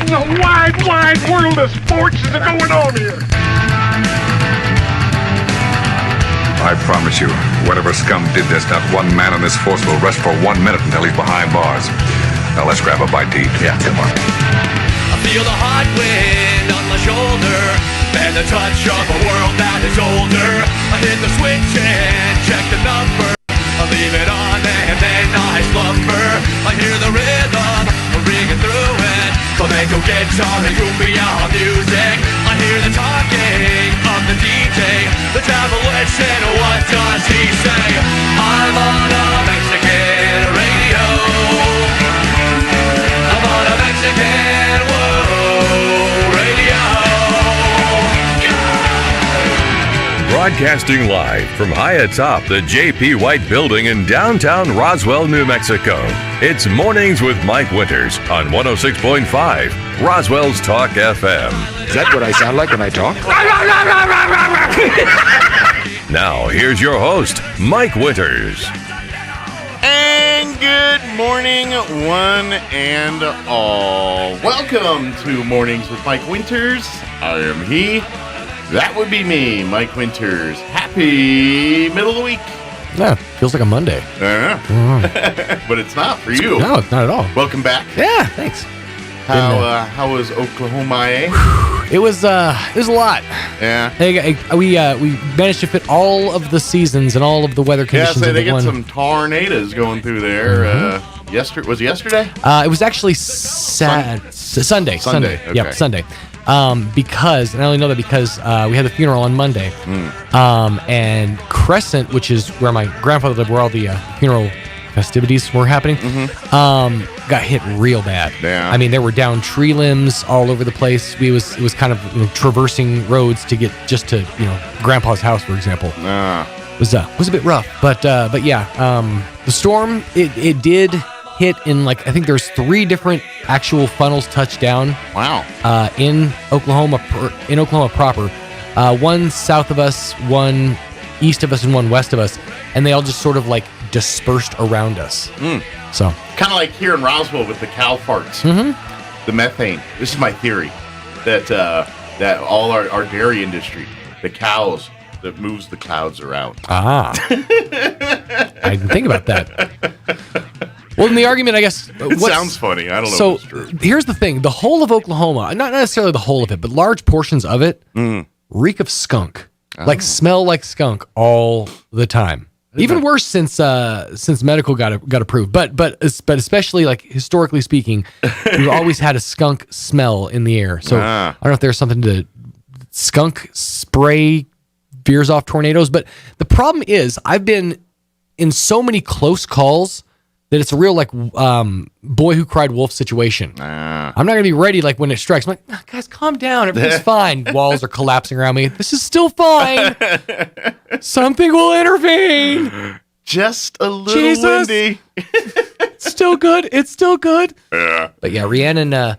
in the wide, wide world of sports is going on here? I promise you, whatever scum did this, not one man on this force will rest for 1 minute until he's behind bars. Now let's grab a bite to eat. Yeah, come on. I feel the hot wind on my shoulder and the touch of a world that is older. I hit the switch and check the number. I leave it on and then I slumber. I hear the rhythm ringing through it. Flamenco guitar and cumbia music. I hear the talking of the DJ. The travel listen, what does he say? I'm on a Mexican radio. I'm on a Mexican radio. Broadcasting live from high atop the J.P. White Building in downtown Roswell, New Mexico. It's Mornings with Mike Winters on 106.5 Roswell's Talk FM. Is that what I sound like when I talk? Now, here's your host, Mike Winters. And good morning, one and all. Welcome to Mornings with Mike Winters. I am he. That would be me, Mike Winters. Happy middle of the week. Yeah, feels like a Monday. But it's not for you. No, not at all. Welcome back. Yeah, thanks. How was Oklahoma? It was a lot. Yeah. We managed to fit all of the seasons and all of the weather conditions. Yeah, so they into get one. some tornadoes going through there. Was it yesterday? It was actually Sunday. Okay. Yep, Sunday. Because, and I only know that because we had the funeral on Monday. And Crescent, which is where my grandfather lived, where all the funeral festivities were happening, got hit real bad. Yeah. I mean, there were down tree limbs all over the place. It was kind of traversing roads to get just to Grandpa's house, for example. It was a bit rough, but yeah, the storm it did hit in I think there's 3 different actual funnels touched down. Wow. In Oklahoma proper, one south of us, one east of us, and one west of us, and they all just sort of dispersed around us. So kind of like here in Roswell with the cow farts, the methane. This is my theory that all our dairy industry, the cows that moves the clouds around. I didn't think about that. Well, in the argument, I guess... It sounds funny. I don't know if it's true. So, here's the thing. The whole of Oklahoma, not necessarily the whole of it, but large portions of it, reek of skunk. Smell like skunk all the time. Even worse since medical got approved. But especially, historically speaking, we've always had a skunk smell in the air. So, I don't know if there's something to... Skunk spray veers off tornadoes. But the problem is, I've been in so many close calls that it's a real boy who cried wolf situation. I'm not gonna be ready when it strikes. I'm like, guys, calm down. Everything's fine. Walls are collapsing around me. This is still fine. Something will intervene. Just a little windy. It's still good. It's still good. Yeah. But yeah, Rhiannon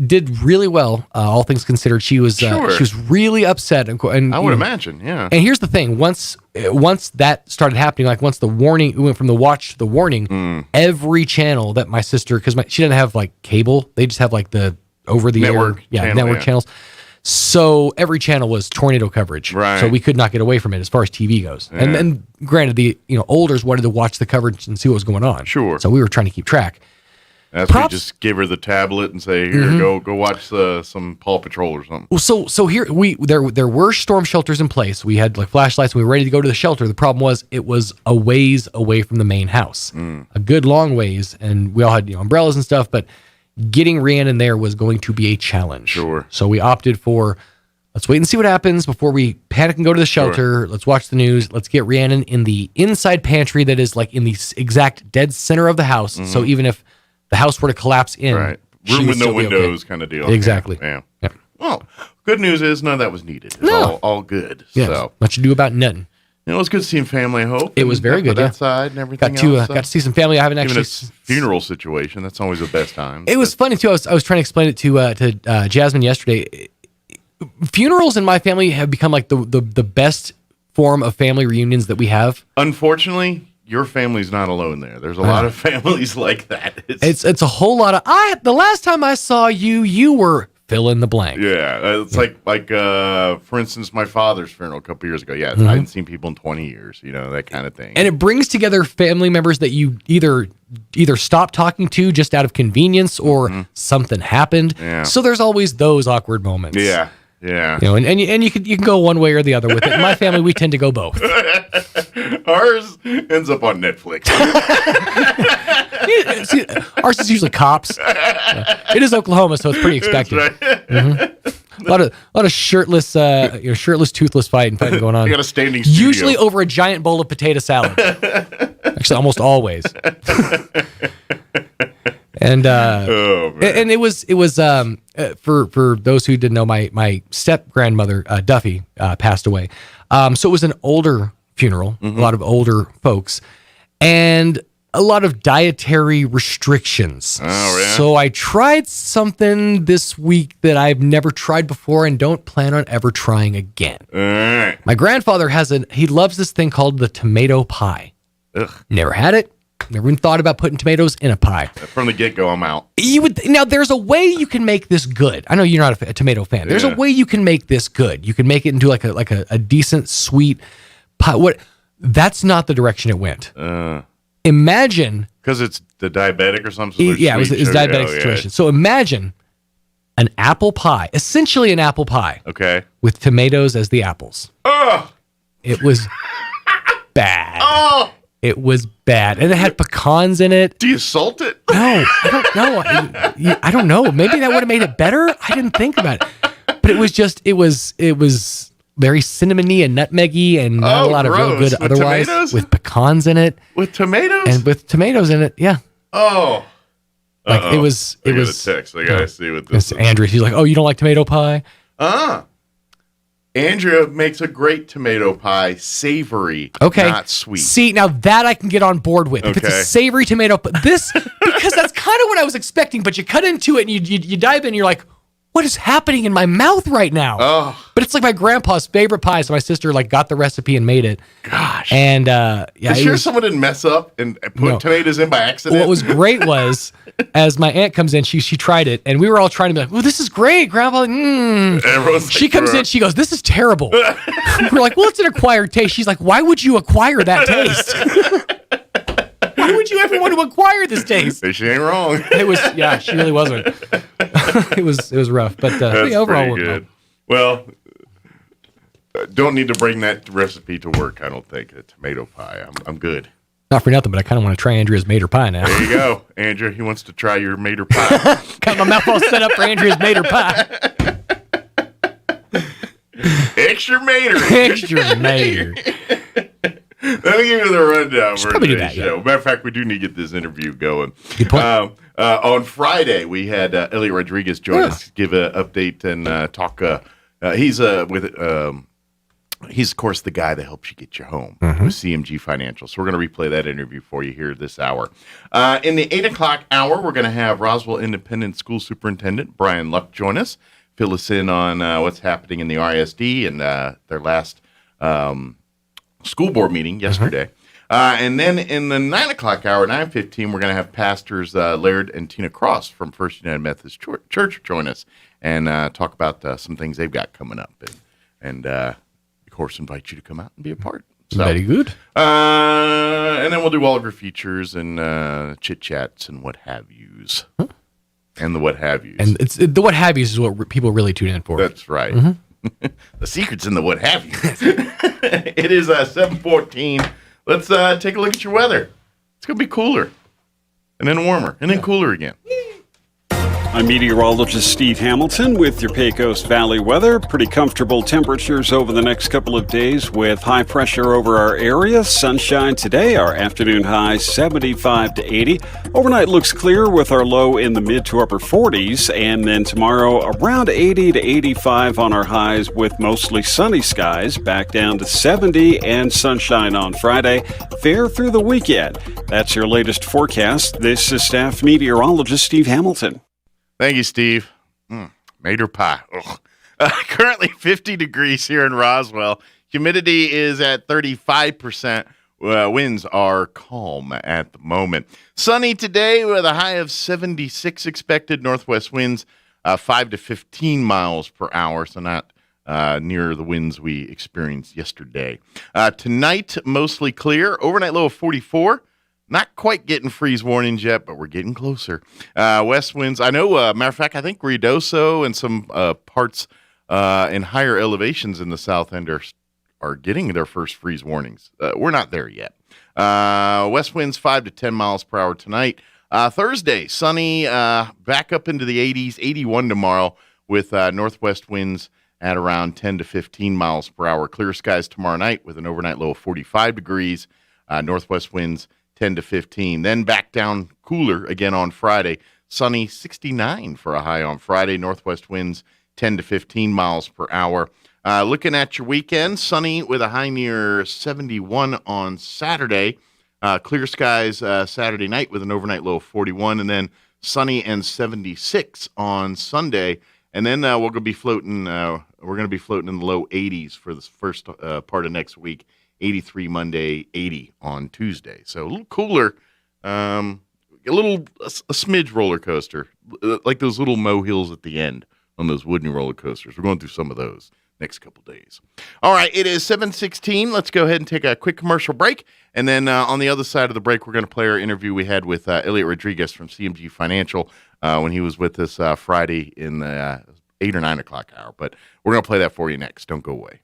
did really well. All things considered, she was really upset. And I would imagine, yeah. And here's the thing: once that started happening, once the warning went from the watch to the warning, every channel that my sister, because she didn't have cable, they just have the over the network air, network channels. So every channel was tornado coverage. Right. So we could not get away from it as far as TV goes. Yeah. And then, granted, the olders wanted to watch the coverage and see what was going on. Sure. So we were trying to keep track. That's why you just give her the tablet and say, "Here, go watch some Paw Patrol or something." Well, so here there were storm shelters in place. We had flashlights. We were ready to go to the shelter. The problem was it was a ways away from the main house, a good long ways, and we all had umbrellas and stuff. But getting Rhiannon there was going to be a challenge. Sure. So we opted for let's wait and see what happens before we panic and go to the shelter. Sure. Let's watch the news. Let's get Rhiannon in the inside pantry that is in the exact dead center of the house. So even if the house were to collapse in. Right. Room with no windows kind of deal. Exactly. Yeah. Yeah. Well, good news is none of that was needed. It's all good. Yeah. So much to do about nothing. It was good seeing family, I hope. It was very good, that side and everything got to see some family. I haven't actually... Even a funeral situation, that's always the best time. It was funny, too. I was trying to explain it to Jasmine yesterday. Funerals in my family have become the best form of family reunions that we have. Unfortunately, your family's not alone there. There's a lot of families like that. It's a whole lot of. The last time I saw you, you were fill in the blank. Yeah, it's like for instance, my father's funeral a couple years ago. Yeah, I hadn't seen people in 20 years. That kind of thing. And it brings together family members that you either stop talking to just out of convenience or something happened. Yeah. So there's always those awkward moments. Yeah. Yeah. And you can go one way or the other with it. In my family, we tend to go both. Ours ends up on Netflix. See, ours is usually cops. It is Oklahoma, so it's pretty expected. That's right. A lot of shirtless, shirtless, toothless fighting going on. We got a standing studio. Usually over a giant bowl of potato salad. Actually, almost always. And and it was for those who didn't know, my step grandmother Duffy passed away. So it was an older funeral, a lot of older folks, and a lot of dietary restrictions. Oh, yeah. So I tried something this week that I've never tried before and don't plan on ever trying again. All right. My grandfather he loves this thing called the tomato pie. Ugh. Never had it. Never even thought about putting tomatoes in a pie. From the get-go, I'm out. Now, there's a way you can make this good. I know you're not a tomato fan. There's a way you can make this good. You can make it into like a decent sweet pie. That's not the direction it went. Imagine, because it's the diabetic or something. Yeah, it was diabetic situation. So imagine an apple pie, essentially an apple pie. Okay. With tomatoes as the apples. Oh, it was bad. Oh. It was bad. And it had pecans in it. Do you salt it? No, I don't know. I don't know. Maybe that would have made it better. I didn't think about it. But it was very cinnamony and nutmeggy and not a lot of real good otherwise. Tomatoes? With pecans in it. With tomatoes? And with tomatoes in it, yeah. Oh. Like it was. I got a text. I gotta see what this is. Andrew, he's like, oh, you don't like tomato pie? Andrea makes a great tomato pie, savory, not sweet. See, now that I can get on board with. If it's a savory tomato pie, because that's kind of what I was expecting, but you cut into it and you dive in and you're like, what is happening in my mouth right now? Oh. But it's like my grandpa's favorite pie, so my sister got the recipe and made it. Gosh. And someone didn't mess up and put tomatoes in by accident? What was great was, as my aunt comes in, she tried it, and we were all trying to be like, well, this is great, Grandpa. She comes in, she goes, this is terrible. We're like, well, it's an acquired taste. She's like, why would you acquire that taste? Why would you ever want to acquire this taste? She ain't wrong. It was, she really wasn't. It was rough, but overall, good. Well, don't need to bring that recipe to work. I don't think a tomato pie. I'm good. Not for nothing, but I kind of want to try Andrea's Mater pie now. There you go, Andrea. He wants to try your Mater pie. Got my mouth all set up for Andrea's Mater pie. Extra Mater. Extra Mater. Let me give you the rundown for today's show. Matter of fact, we do need to get this interview going. Good point. On Friday, we had Elliot Rodriguez join us, give an update and talk. He's of course the guy that helps you get your home with CMG Financial. So we're going to replay that interview for you here this hour. In the 8 o'clock hour, we're going to have Roswell Independent School Superintendent Brian Luck join us, fill us in on what's happening in the RISD and their last school board meeting yesterday. And then in the 9 o'clock hour, 9:15, we're going to have pastors Laird and Tina Cross from First United Methodist Church join us and talk about some things they've got coming up. And of course, invite you to come out and be a part. So, very good. And then we'll do all of your features and chit-chats and what have yous. And the what have yous. And the what have yous is what people really tune in for. That's right. The secret's in the what have yous. It is 7:14. Let's take a look at your weather. It's going to be cooler, and then warmer, and then cooler again. I'm meteorologist Steve Hamilton with your Pecos Valley weather. Pretty comfortable temperatures over the next couple of days with high pressure over our area. Sunshine today, our afternoon high 75 to 80. Overnight looks clear with our low in the mid to upper 40s. And then tomorrow around 80 to 85 on our highs with mostly sunny skies. Back down to 70 and sunshine on Friday. Fair through the weekend. That's your latest forecast. This is staff meteorologist Steve Hamilton. Thank you, Steve. Mater pie. Currently 50 degrees here in Roswell. Humidity is at 35%. Winds are calm at the moment. Sunny today with a high of 76 expected. Northwest winds 5 to 15 miles per hour, so not near the winds we experienced yesterday. Tonight, mostly clear. Overnight low of 44. Not quite getting freeze warnings yet, but we're getting closer. West winds, I know, matter of fact, I think Ruidoso and some parts in higher elevations in the south end are getting their first freeze warnings. We're not there yet. West winds 5 to 10 miles per hour tonight. Thursday, sunny, back up into the 80s, 81 tomorrow with northwest winds at around 10 to 15 miles per hour. Clear skies tomorrow night with an overnight low of 45 degrees. Northwest winds 10 to 15. Then back down cooler again on Friday. Sunny 69 for a high on Friday. Northwest winds 10 to 15 miles per hour. Looking at your weekend, sunny with a high near 71 on Saturday. Clear skies Saturday night with an overnight low of 41, and then sunny and 76 on Sunday. And then we're going to be floating. We're going to be floating in the low 80s for the first part of next week. 83 Monday, 80 on Tuesday. So a little cooler, a smidge roller coaster, like those little mohills at the end on those wooden roller coasters. We're going through some of those next couple days. All right, it is 7:16. Let's go ahead and take a quick commercial break. And then on the other side of the break, we're going to play our interview we had with Elliot Rodriguez from CMG Financial when he was with us Friday in the 8 or 9 o'clock hour. But we're going to play that for you next. Don't go away.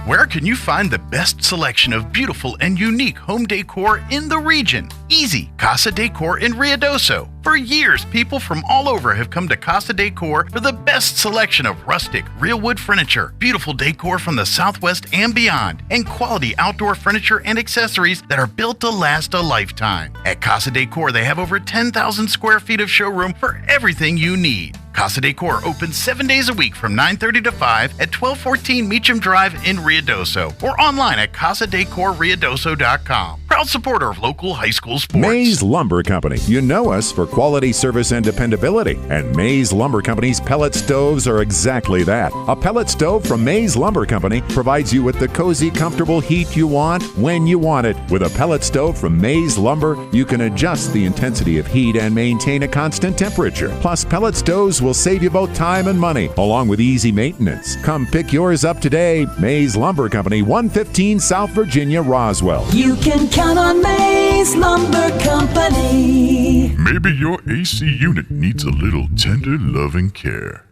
Where can you find the best selection of beautiful and unique home decor in the region? Easy, Casa Decor in Ruidoso. For years, people from all over have come to Casa Decor for the best selection of rustic, real wood furniture, beautiful decor from the Southwest and beyond, and quality outdoor furniture and accessories that are built to last a lifetime. At Casa Decor, they have over 10,000 square feet of showroom for everything you need. Casa Decor opens 7 days a week from 9:30 to 5 at 1214 Meacham Drive in Ruidoso or online at casadecorruidoso.com. Proud supporter of local high school sports. Mays Lumber Company. You know us for quality service and dependability. And Mays Lumber Company's pellet stoves are exactly that. A pellet stove from Mays Lumber Company provides you with the cozy, comfortable heat you want when you want it. With a pellet stove from Mays Lumber, you can adjust the intensity of heat and maintain a constant temperature. Plus, pellet stoves will save you both time and money, along with easy maintenance. Come pick yours up today. Mays Lumber Company, 115 South Virginia, Roswell. You can count on Mays Lumber Company. Maybe your AC unit needs a little tender loving care.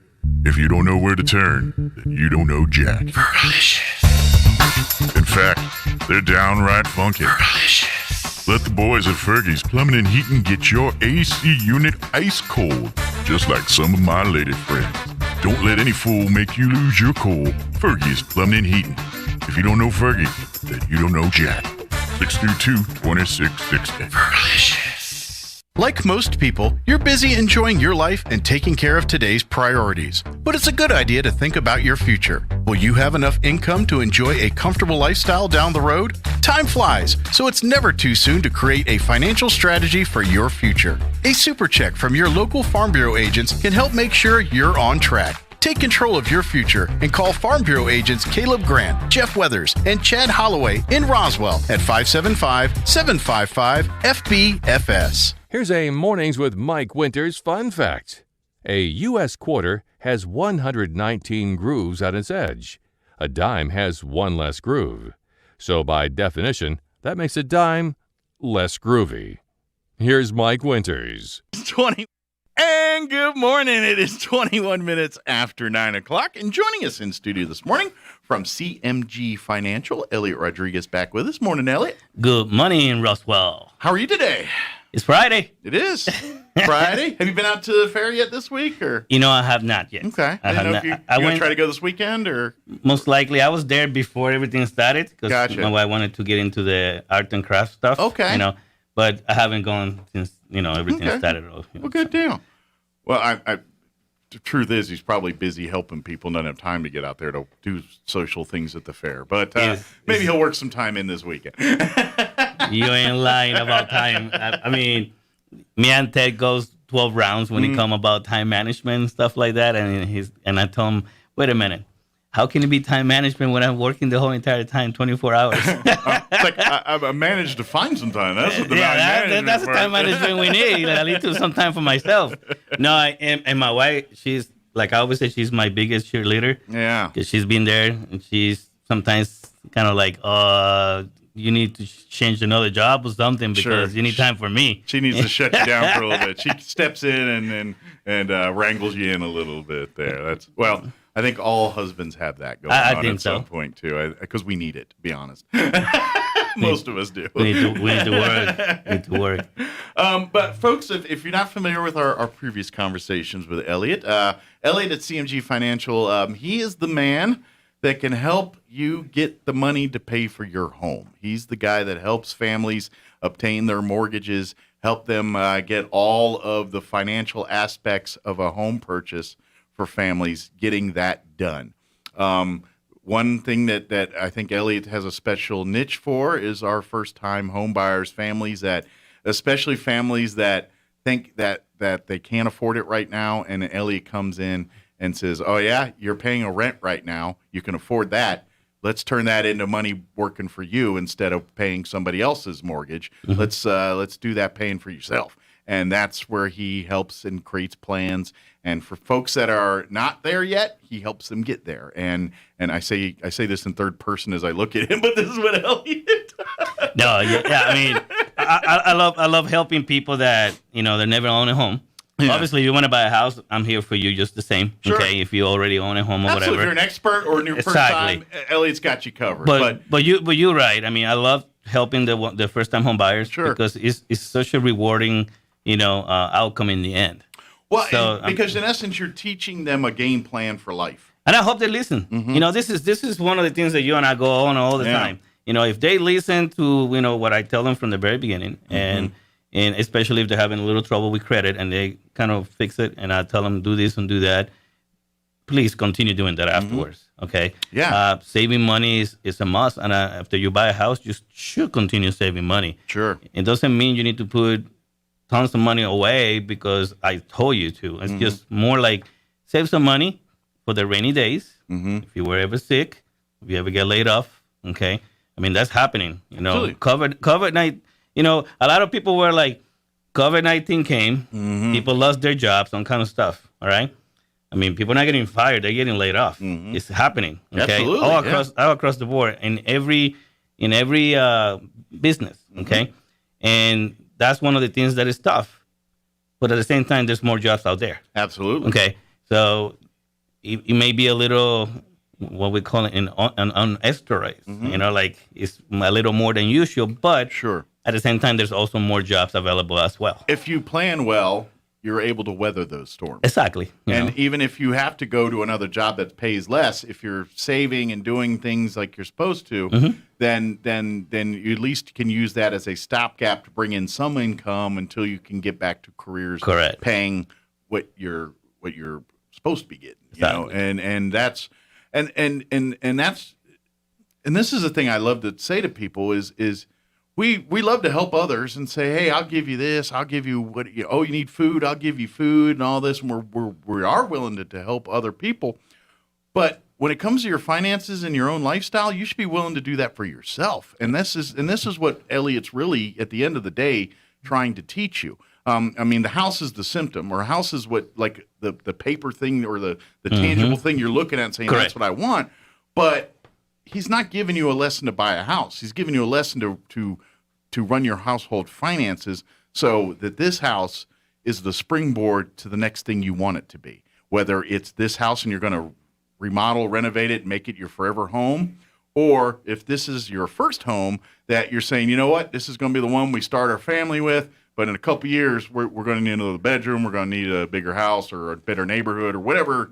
If you don't know where to turn, then you don't know Jack. Fergalicious. In fact, they're downright funky. Fergalicious. Let the boys at Fergie's Plumbing and Heating get your AC unit ice cold, just like some of my lady friends. Don't let any fool make you lose your cool. Fergie's Plumbing and Heating. If you don't know Fergie, then you don't know Jack. 632-2660. Fergalicious. Like most people, you're busy enjoying your life and taking care of today's priorities. But it's a good idea to think about your future. Will you have enough income to enjoy a comfortable lifestyle down the road? Time flies, so it's never too soon to create a financial strategy for your future. A super check from your local Farm Bureau agents can help make sure you're on track. Take control of your future and call Farm Bureau agents Caleb Grant, Jeff Weathers, and Chad Holloway in Roswell at 575-755-FBFS. Here's a Mornings with Mike Winters fun fact. A U.S. quarter has 119 grooves at its edge. A dime has one less groove. So by definition, that makes a dime less groovy. Here's Mike Winters. 20 and good morning. It is 21 minutes after 9 o'clock. And joining us in studio this morning from CMG Financial, Elliot Rodriguez back with us. Morning, Elliot. Good morning, Roswell. How are you today? It's Friday. It is Friday. Have you been out to the fair yet this week? Or I have not yet. Okay. I didn't know if you going to try to go this weekend? Or most likely. I was there before everything started because Gotcha. my wife wanted to get into the art and craft stuff. Okay. But I haven't gone since, everything started. Well, good deal. Well, the truth is he's probably busy helping people, doesn't have time to get out there to do social things at the fair. But maybe he'll work some time in this weekend. You ain't lying about time. I mean, me and Ted goes 12 rounds when it come about time management and stuff like that. And I told him, wait a minute. how can it be time management when I'm working the whole entire time, 24 hours? It's like I managed to find some time. That's what the that's the time management we need. I need to some time for myself. No, and my wife, she's like I always say, she's my biggest cheerleader. Yeah, because she's been there, and she's sometimes kind of like, you need to change another job or something because you need time for me. She needs to shut you down for a little bit. She steps in and wrangles you in a little bit there. I think all husbands have that going on at some point too, because we need it. To be honest, most of us do. We need to work. We need to work. But folks, if you're not familiar with our previous conversations with Elliot, Elliot at CMG Financial, he is the man that can help you get the money to pay for your home. He's the guy that helps families obtain their mortgages, help them get all of the financial aspects of a home purchase for families, getting that done. One thing that I think Elliot has a special niche for is our first-time home buyers, especially families that think that they can't afford it right now, and Elliot comes in and says, oh, yeah, you're paying a rent right now. You can afford that. Let's turn that into money working for you instead of paying somebody else's mortgage. Mm-hmm. Let's do that paying for yourself. And that's where he helps and creates plans. And for folks that are not there yet, he helps them get there. And I say this in third person as I look at him, but this is what Elliot. No, yeah. I mean, I love helping people that they're never own a home. Yeah. Obviously, if you want to buy a house, I'm here for you just the same. Sure. Okay, if you already own a home or whatever. If you're an expert or your first time, Elliot's got you covered. But you're right. I mean, I love helping the first time home buyers because it's such a rewarding outcome in the end. Well, because in essence, you're teaching them a game plan for life. And I hope they listen. Mm-hmm. This is one of the things that you and I go on all the time. If they listen to what I tell them from the very beginning, and especially if they're having a little trouble with credit and they kind of fix it, and I tell them do this and do that, please continue doing that afterwards. Okay. Yeah. Saving money is a must, and after you buy a house, you should continue saving money. Sure. It doesn't mean you need to put tons of money away because I told you to. It's just more like save some money for the rainy days. If you were ever sick, if you ever get laid off, okay. I mean, that's happening. COVID-19. A lot of people were like, COVID-19 came, people lost their jobs, some kind of stuff. All right. I mean, people are not getting fired; they're getting laid off. It's happening. Okay, absolutely, all across the board in every business. Okay, and that's one of the things that is tough. But at the same time, there's more jobs out there. Absolutely. Okay, so it may be a little what we call it an extra raise. Like it's a little more than usual, but sure. At the same time, there's also more jobs available as well. If you plan well, you're able to weather those storms. Exactly. And even if you have to go to another job that pays less, if you're saving and doing things like you're supposed to, then you at least can use that as a stopgap to bring in some income until you can get back to careers paying what you're supposed to be getting. Exactly. And this is the thing I love to say to people is we love to help others and say, hey, I'll give you this, I'll give you what you need food, I'll give you food and all this, and we are willing to help other people. But when it comes to your finances and your own lifestyle, you should be willing to do that for yourself. And this is what Elliot's really at the end of the day trying to teach you. I mean, the house is the symptom, or house is what like the paper thing or the tangible thing you're looking at and saying that's what I want. But he's not giving you a lesson to buy a house. He's giving you a lesson to run your household finances so that this house is the springboard to the next thing you want it to be. Whether it's this house and you're going to remodel, renovate it, make it your forever home, or if this is your first home that you're saying, you know what, this is going to be the one we start our family with, but in a couple of years we're going to need another bedroom, we're going to need a bigger house or a better neighborhood or whatever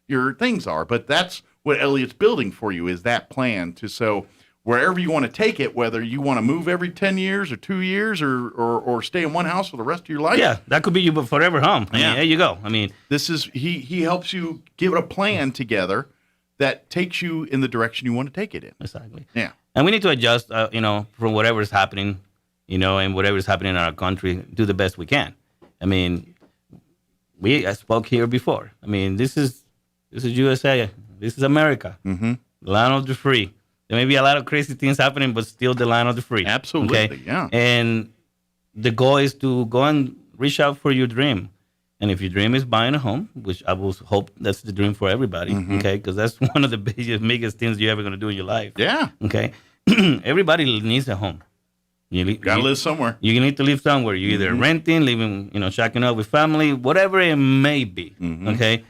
your things are. But that's what Elliot's building for you, is that plan so wherever you want to take it, whether you want to move every 10 years or 2 years or stay in one house for the rest of your life. Yeah, that could be your forever home. I mean, there you go. I mean, this is he helps you give a plan together that takes you in the direction you want to take it in. Exactly. Yeah. And we need to adjust, from whatever is happening, and whatever is happening in our country, do the best we can. I mean, I spoke here before. I mean, this is USA. This is America. Mm-hmm. The land of the free. There may be a lot of crazy things happening, but still the land of the free. Absolutely, yeah. And the goal is to go and reach out for your dream. And if your dream is buying a home, which I will hope that's the dream for everybody, okay? Because that's one of the biggest things you're ever going to do in your life. Yeah. Okay? Everybody needs a home. You gotta live somewhere. You need to live somewhere. You're either renting, living, shacking up with family, whatever it may be. Okay,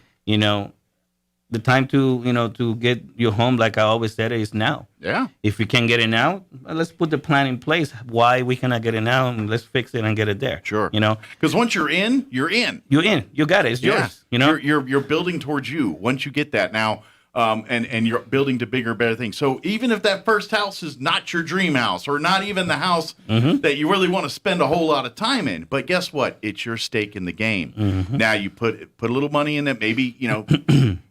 the time to get your home, like I always said, is now. Yeah. If we can get it now, let's put the plan in place. Why we cannot get it now, and let's fix it and get it there. Sure. Because once you're in, you're in. You're in. You got it. It's yours. You're building towards you. Once you get that now. And you're building to bigger, better things. So even if that first house is not your dream house or not even the house that you really want to spend a whole lot of time in, but guess what? It's your stake in the game. Now you put a little money in it. Maybe,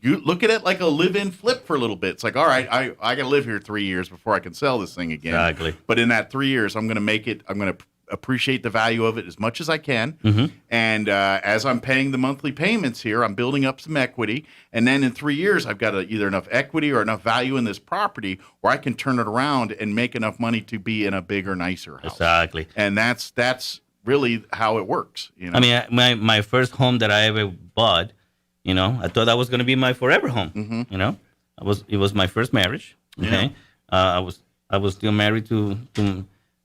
you look at it like a live-in flip for a little bit. It's like, all right, I got to live here 3 years before I can sell this thing again. Exactly. But in that 3 years, I'm going to make it, I'm going to appreciate the value of it as much as I can. And as I'm paying the monthly payments here, I'm building up some equity. And then in 3 years, I've got either enough equity or enough value in this property where I can turn it around and make enough money to be in a bigger, nicer house. Exactly. And that's really how it works. I mean, my first home that I ever bought, I thought that was going to be my forever home. It was my first marriage. Okay. I was still married to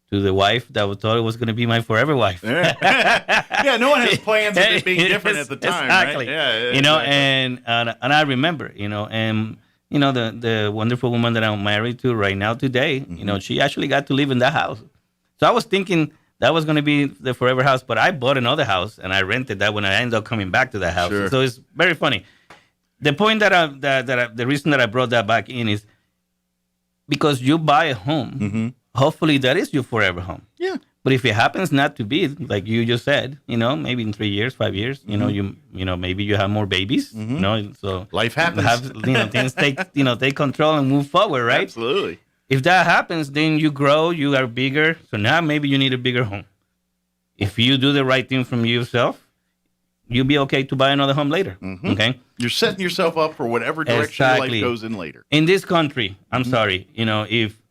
the wife that thought it was going to be my forever wife. Yeah, no one has plans of it being different at the time, exactly. right? Yeah, exactly. exactly. And I remember, and the wonderful woman that I'm married to right now today, she actually got to live in that house. So I was thinking that was going to be the forever house, but I bought another house and I rented that when I ended up coming back to that house. Sure. So it's very funny. The point the reason that I brought that back in is because you buy a home. Hopefully that is your forever home. Yeah. But if it happens not to be, like you just said, maybe in 3 years, 5 years, maybe you have more babies, so life happens. Things take control and move forward, right? Absolutely. If that happens, then you grow, you are bigger. So now maybe you need a bigger home. If you do the right thing from yourself, you'll be okay to buy another home later. Okay. You're setting yourself up for whatever direction your life goes in later. In this country, I'm sorry, if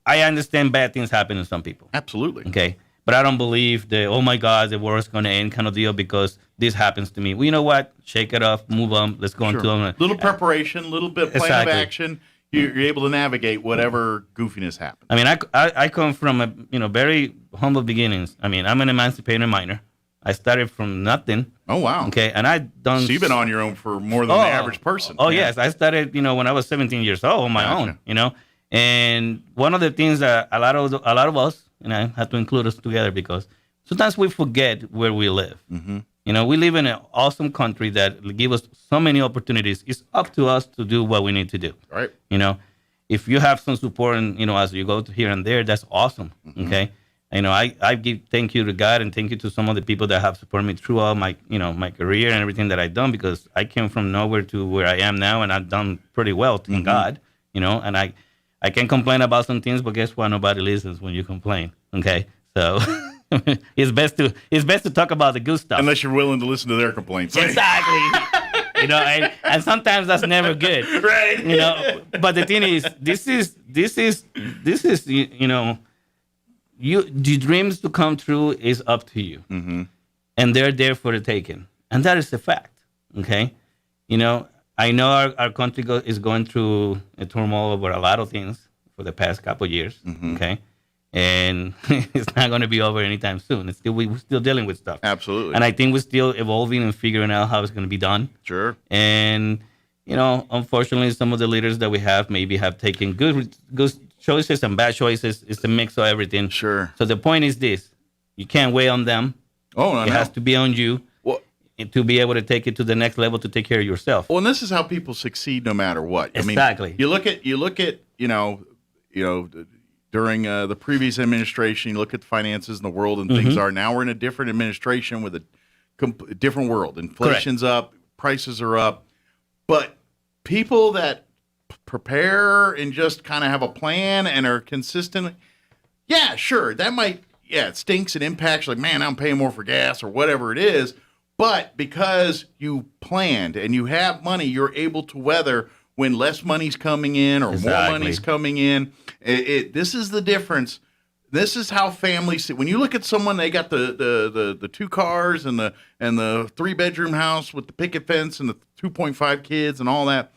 I understand bad things happen to some people. Absolutely. Okay. But I don't believe oh my God, the world's going to end kind of deal because this happens to me. Well, you know what? Shake it off, move on. Let's go into a little preparation, little bit plan of action. You're able to navigate whatever goofiness happens. I mean, I come from very humble beginnings. I mean, I'm an emancipated minor. I started from nothing. Oh, wow. Okay. And I done. So you've been on your own for more than the average person. Oh, yes. I started, when I was 17 years old on my own, And one of the things that a lot of us, and I have to include us together because sometimes we forget where we live. We live in an awesome country that gives us so many opportunities. It's up to us to do what we need to do. Right. If you have some support and, as you go to here and there, that's awesome. Okay. I give thank you to God and thank you to some of the people that have supported me throughout my, my career and everything that I've done because I came from nowhere to where I am now and I've done pretty well, thank God, and I can complain about some things, but guess what? Nobody listens when you complain. Okay, so it's best to talk about the good stuff. Unless you're willing to listen to their complaints. Exactly. And sometimes that's never good. Right. But the thing is, this is the dreams to come true is up to you, and they're there for the taking, and that is a fact. Okay, I know our country is going through a turmoil over a lot of things for the past couple of years, okay? And it's not going to be over anytime soon. We're still dealing with stuff. Absolutely. And I think we're still evolving and figuring out how it's going to be done. Sure. And, unfortunately, some of the leaders that we have maybe have taken good choices and bad choices. It's a mix of everything. Sure. So the point is this. You can't wait on them. Oh, no, It has to be on you. To be able to take it to the next level to take care of yourself. Well, and this is how people succeed no matter what. Exactly. I mean, you look at during the previous administration, you look at the finances in the world and things are. Now we're in a different administration with a different world. Inflation's up, prices are up. But people that prepare and just kind of have a plan and are consistent, yeah, sure, that might, it stinks and impacts like, man, I'm paying more for gas or whatever it is. But because you planned and you have money, you're able to weather when less money's coming in or more money's coming in. This is the difference. This is how families. When you look at someone, they got the 2 cars and the 3-bedroom house with the picket fence and the 2.5 kids and all that.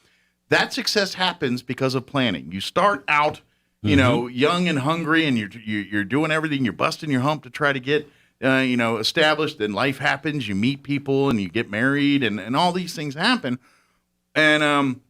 That success happens because of planning. You start out, young and hungry, and you're doing everything. You're busting your hump to try to get established. Then life happens. You meet people and you get married, and all these things happen. And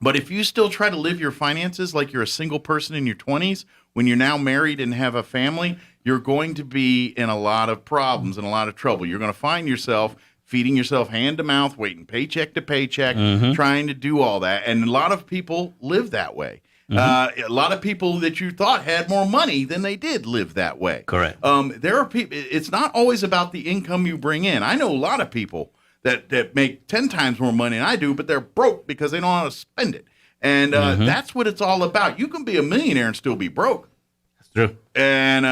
but if you still try to live your finances like you're a single person in your 20s, when you're now married and have a family, you're going to be in a lot of problems and a lot of trouble. You're going to find yourself feeding yourself hand to mouth, waiting paycheck to paycheck, trying to do all that. And a lot of people live that way. A lot of people that you thought had more money than they did live that way. Correct. There are people. It's not always about the income you bring in. I know a lot of people that make 10 times more money than I do, but they're broke because they don't know how to spend it. And that's what it's all about. You can be a millionaire and still be broke. That's true. And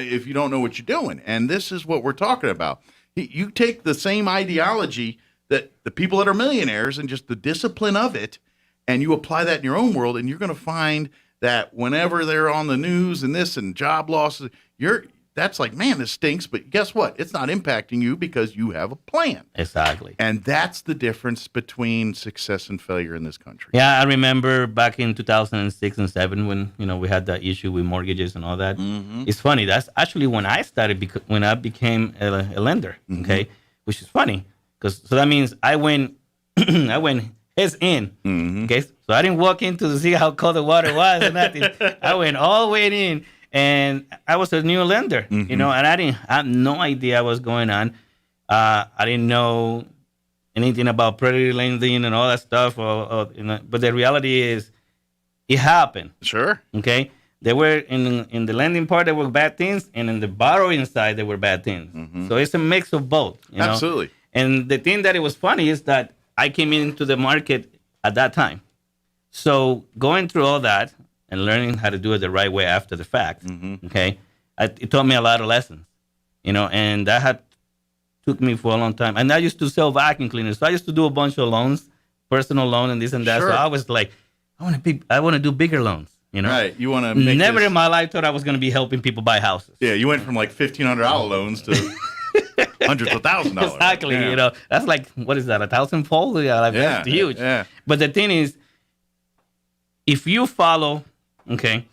if you don't know what you're doing. And this is what we're talking about. You take the same ideology that the people that are millionaires and just the discipline of it, and you apply that in your own world, and you're going to find that whenever they're on the news and this and job losses, that's like, man, this stinks. But guess what? It's not impacting you because you have a plan. Exactly. And that's the difference between success and failure in this country. Yeah, I remember back in 2006 and 7 when we had that issue with mortgages and all that. It's funny. That's actually when I started when I became a lender. Okay, which is funny because that means I went heads in. Okay, so I didn't walk in to see how cold the water was and nothing. I went all the way in. And I was a new lender, and I had no idea what was going on. I didn't know anything about predatory lending and all that stuff. But the reality is, it happened. Sure. Okay. There were in the lending part there were bad things, and in the borrowing side there were bad things. So it's a mix of both. Absolutely. And the thing that it was funny is that I came into the market at that time. So going through all that and learning how to do it the right way after the fact, okay, it taught me a lot of lessons, and that took me for a long time. And I used to sell vacuum cleaners, so I used to do a bunch of loans, personal loan and this and that. Sure. So I was like, I want to do bigger loans, Right. You want to never in my life thought I was going to be helping people buy houses. Yeah, you went from like $1,500 loans to hundreds of $1,000s. Exactly. Yeah. That's like, what is that? 1,000-fold? Yeah, that's huge. Yeah. But the thing is, if you follow, you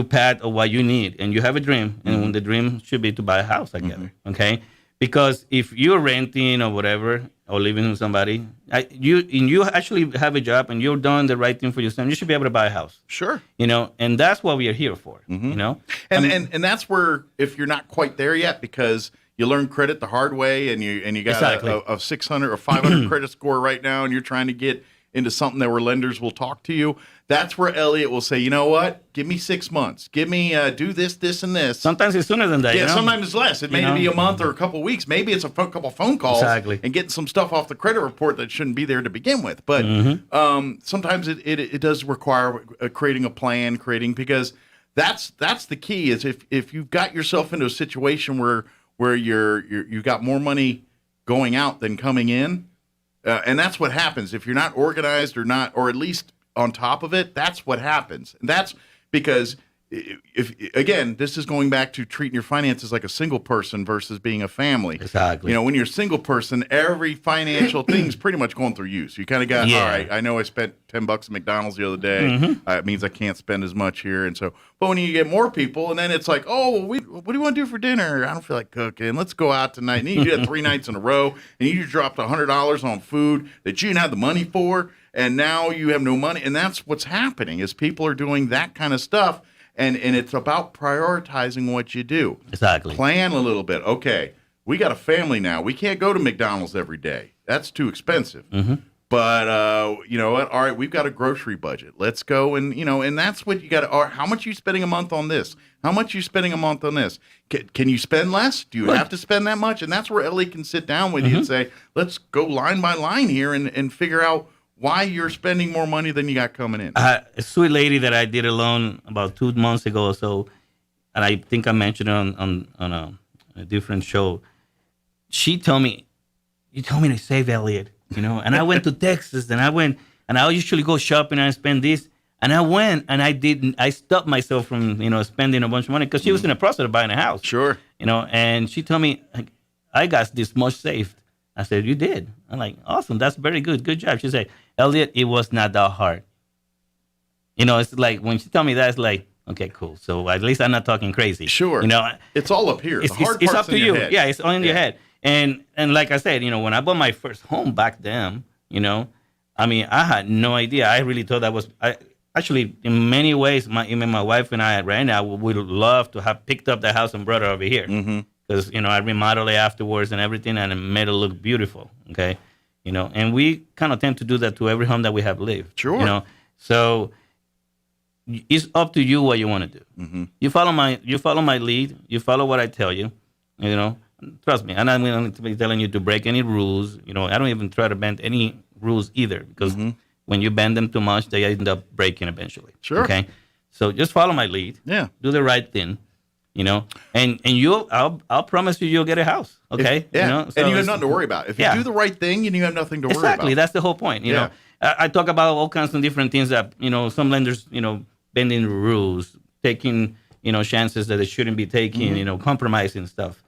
path of what you need, and you have a dream, and the dream should be to buy a house together, okay? Because if you're renting or whatever, or living with somebody, you actually have a job and you're doing the right thing for yourself, you should be able to buy a house. Sure. And that's what we are here for, And that's where, if you're not quite there yet, because you learn credit the hard way, and you got a 600 or 500 credit score right now, and you're trying to get into something where lenders will talk to you. That's where Elliot will say, you know what? Give me 6 months. Give me do this, and this. Sometimes it's sooner than that. Yeah, sometimes it's less. It may be a month or a couple of weeks. Maybe it's a couple phone calls and getting some stuff off the credit report that shouldn't be there to begin with. But sometimes it does require creating a plan, because that's the key. Is if you've got yourself into a situation where you've got more money going out than coming in. And that's what happens if you're not organized or at least on top of it. That's what happens. And that's because this is going back to treating your finances like a single person versus being a family. Exactly. When you're a single person, every financial thing's pretty much going through you. So you kind of got, all right, I know I spent $10 at McDonald's the other day. It means I can't spend as much here. And so, but when you get more people, and then it's like, oh, what do you want to do for dinner? I don't feel like cooking. Let's go out tonight. And you do that 3 nights in a row, and you just dropped $100 on food that you didn't have the money for. And now you have no money. And that's what's happening is people are doing that kind of stuff. And it's about prioritizing what you do. Exactly. Plan a little bit. Okay, we got a family now. We can't go to McDonald's every day. That's too expensive. But you know what? All right, we've got a grocery budget. Let's go and that's what you got to. How much are you spending a month on this? How much are you spending a month on this? Can you spend less? Do you have to spend that much? And that's where Ellie can sit down with you and say, let's go line by line here and figure out why you're spending more money than you got coming in. A sweet lady that I did a loan about 2 months ago or so, and I think I mentioned it on a different show. she told me, you told me to save Elliot, you know. And I went to Texas, and I usually go shopping and spend this. And I went, and I stopped myself from, you know, spending a bunch of money because she was in the process of buying a house. Sure. You know, and she told me, I got this much saved. I said, you did? I'm like, awesome. That's very good. Good job. She said, Elliot, it was not that hard. You know, it's like when she told me that, it's like, okay, cool. So at least I'm not talking crazy. Sure. You know, it's all up here. The hard it's part's up to in your you. head. Yeah, it's all in your head. And like I said, you know, when I bought my first home back then, you know, I mean, I had no idea. I really thought that was, actually, in many ways, even my wife and I right now would love to have picked up the house and brought it over here. Because, you know, I remodeled it afterwards and everything, and it made it look beautiful, okay? You know, and we kind of tend to do that to every home that we have lived. Sure. You know, so it's up to you what you want to do. You follow my lead. You follow what I tell you, you know. Trust me, I'm not going to be telling you to break any rules. You know, I don't even try to bend any rules either, because when you bend them too much, they end up breaking eventually. Sure. Okay? So just follow my lead. Yeah. Do the right thing. You know, and I'll promise you, you'll get a house. Okay. Yeah. You know? So and you have nothing to worry about. If you do the right thing, you have nothing to worry about. Exactly. That's the whole point. You know, I talk about all kinds of different things that, you know, some lenders, you know, bending the rules, taking, you know, chances that they shouldn't be taking, you know, compromising stuff.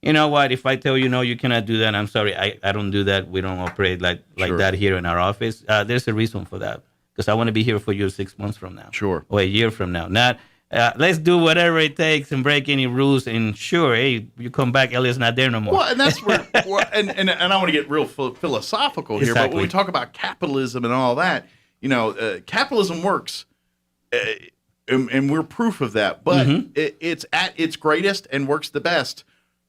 You know what? If I tell you, no, you cannot do that, I'm sorry. I don't do that. We don't operate like that here in our office. There's a reason for that, because I want to be here for you 6 months from now. Sure. Or a year from now. Not, let's do whatever it takes and break any rules. And sure, hey, you come back, Elliot's not there no more. Well, and that's where, and I want to get real philosophical here, but when we talk about capitalism and all that, you know, capitalism works, and we're proof of that. But it's at its greatest and works the best,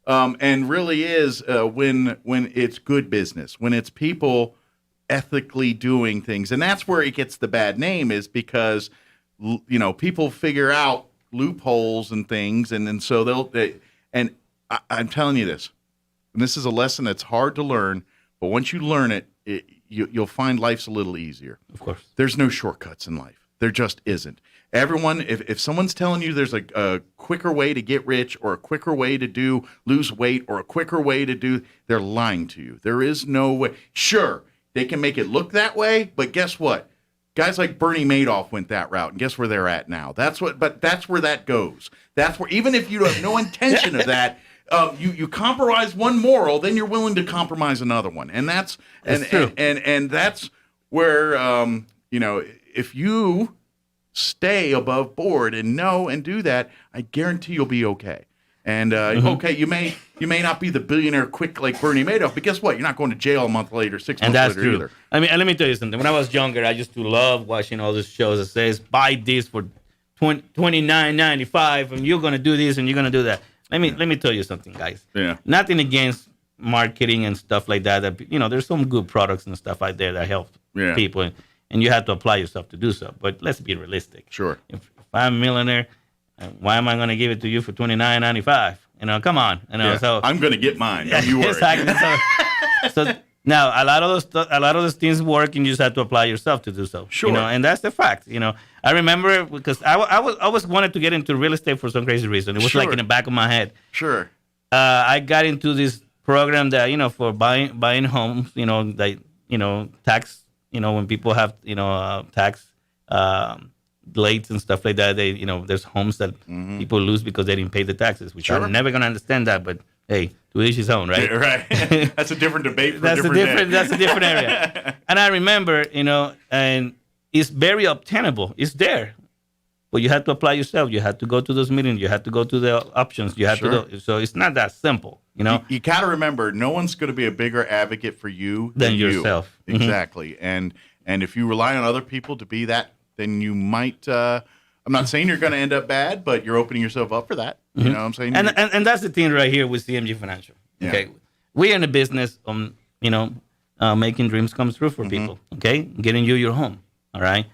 and really is when it's good business, when it's people ethically doing things, and that's where it gets the bad name, is because, you know, people figure out loopholes and things, and so I'm telling you this, and this is a lesson that's hard to learn, but once you learn it, you'll find life's a little easier. Of course. There's no shortcuts in life. There just isn't. Everyone, if someone's telling you there's a quicker way to get rich, or a quicker way to lose weight, or a quicker way to do, they're lying to you. There is no way. Sure, they can make it look that way, but guess what? Guys like Bernie Madoff went that route, and guess where they're at now? That's where that goes. That's where, even if you have no intention of that, you compromise one moral, then you're willing to compromise another one, and that's true. And that's where you know, if you stay above board and know and do that, I guarantee you'll be okay. And okay, you may not be the billionaire quick like Bernie Madoff, but guess what? You're not going to jail a month later, 6 months and that's later true. either. I mean, and let me tell you something. When I was younger, I used to love watching all these shows that says, buy this for $29.95, and you're going to do this and you're going to do that. Let me tell you something, guys. Yeah. Nothing against marketing and stuff like that. That, you know, there's some good products and stuff out there that help people, and you have to apply yourself to do so. But let's be realistic. Sure. If I'm a millionaire, why am I going to give it to you for $29.95? You know, come on. You know, so I'm going to get mine. Don't you worry. Exactly. So now a lot of those things work, and you just have to apply yourself to do so. Sure. You know, and that's the fact. You know, I remember, because I always wanted to get into real estate for some crazy reason. It was like in the back of my head. Sure. I got into this program that, you know, for buying homes. You know, that, you know, tax. You know, when people have, you know, tax late and stuff like that, they, you know, there's homes that people lose because they didn't pay the taxes, which I'm never gonna understand that, but hey, to each his own, right? Right. That's a different debate. That's a different area. And I remember, you know, and it's very obtainable. It's there, but you have to apply yourself. You have to go to those meetings. You have to go to the options. You have to go. So it's not that simple, you know. You got to remember, no one's going to be a bigger advocate for you than yourself. You. Exactly. And if you rely on other people to be that, then you might. I'm not saying you're going to end up bad, but you're opening yourself up for that. You know what I'm saying? And that's the thing right here with CMG Financial. Okay, we're in the business of, you know, making dreams come true for people. Okay, getting you your home. All right,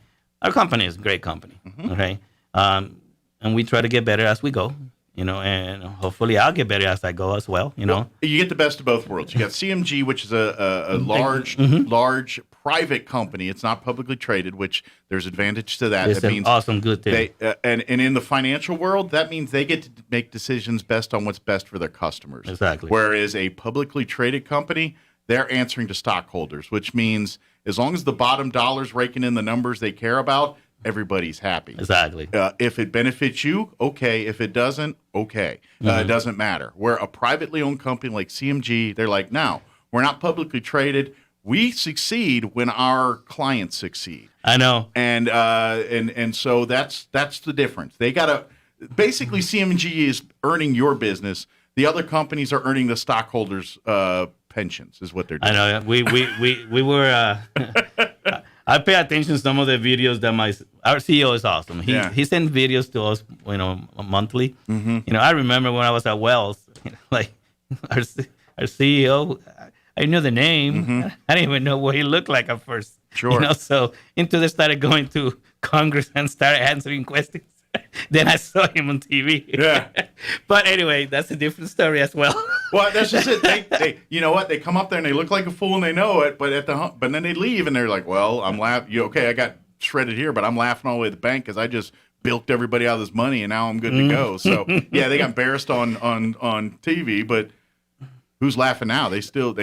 our company is a great company. Okay, and we try to get better as we go. and hopefully I'll get better as I go as well, Well, you get the best of both worlds. You got CMG, which is a large private company. It's not publicly traded, which there's advantage to that. It's that an means awesome, good thing. and in the financial world, that means they get to make decisions based on what's best for their customers. Exactly. Whereas a publicly traded company, they're answering to stockholders, which means as long as the bottom dollar's raking in the numbers they care about, everybody's happy. Exactly. If it benefits you, okay. If it doesn't, okay. It doesn't matter. Where a privately owned company like CMG, they're like, no, we're not publicly traded. We succeed when our clients succeed. I know. And so that's the difference. They gotta basically CMG is earning your business. The other companies are earning the stockholders' pensions. Is what they're doing. I know. We were. I pay attention to some of the videos that our CEO is awesome. He sends videos to us, monthly. I remember when I was at Wells, like our CEO, I knew the name. I didn't even know what he looked like at first. Sure. So until they started going to Congress and started answering questions, then I saw him on TV. Yeah. But anyway, that's a different story as well. Well, that's just it. They you know what? They come up there and they look like a fool and they know it, but but then they leave and they're like, "Well, I'm laughing. Okay, I got shredded here, but I'm laughing all the way to the bank because I just bilked everybody out of this money and now I'm good to go." So yeah, they got embarrassed on TV, but who's laughing now? They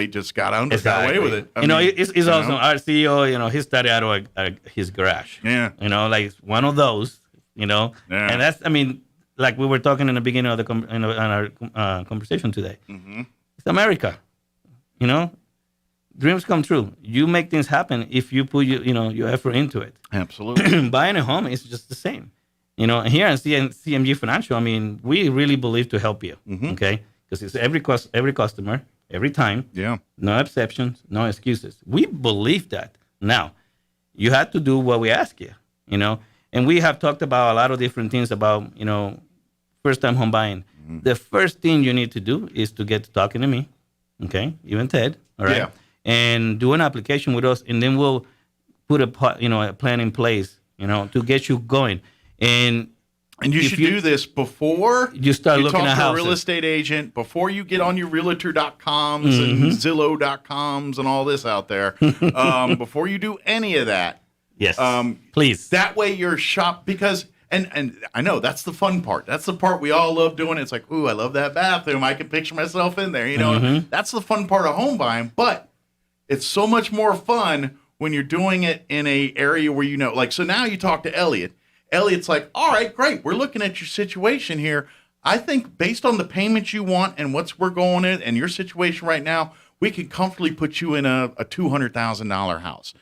just got away with it. It's awesome. Our CEO, he started out of his garage. Yeah. Like one of those. Yeah. And that's, like we were talking in the beginning of in our conversation today. It's America, dreams come true. You make things happen if you put your effort into it. Absolutely. Buying a home is just the same, and here at CMG Financial, we really believe to help you, okay? Because it's every customer, every time. Yeah. No exceptions, no excuses. We believe that. Now, you have to do what we ask you, And we have talked about a lot of different things about, first-time home buying. The first thing you need to do is to get to talking to me, okay? Even Ted, all right? Yeah. And do an application with us, and then we'll put a plan in place, to get you going. And you should do this before you start looking at houses. Talk to a real estate agent, before you get on your realtor.coms and Zillow.coms and all this out there. Before you do any of that. Yes, please. That way you're because, and I know that's the fun part. That's the part we all love doing. It's like, ooh, I love that bathroom. I can picture myself in there. That's the fun part of home buying. But it's so much more fun when you're doing it in a area where so now you talk to Elliot. Elliot's like, all right, great. We're looking at your situation here. I think based on the payments you want and we're going in and your situation right now, we could comfortably put you in a $200,000 house.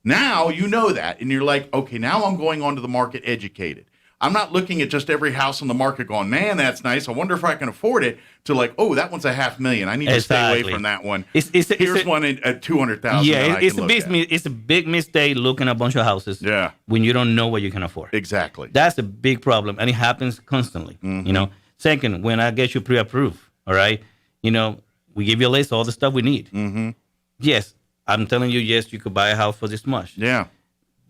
Now you know that, and you're like, okay, now I'm going onto the market educated. I'm not looking at just every house on the market going, man, that's nice. I wonder if I can afford it. To like, oh, that one's $500,000. I need to stay away from that one. Here's one at $200,000. Yeah, it's a big mistake looking at a bunch of houses. Yeah. When you don't know what you can afford. Exactly. That's a big problem, and it happens constantly. Second, when I get you pre-approved, all right, we give you a list of all the stuff we need. Yes. I'm telling you, yes, you could buy a house for this much. Yeah.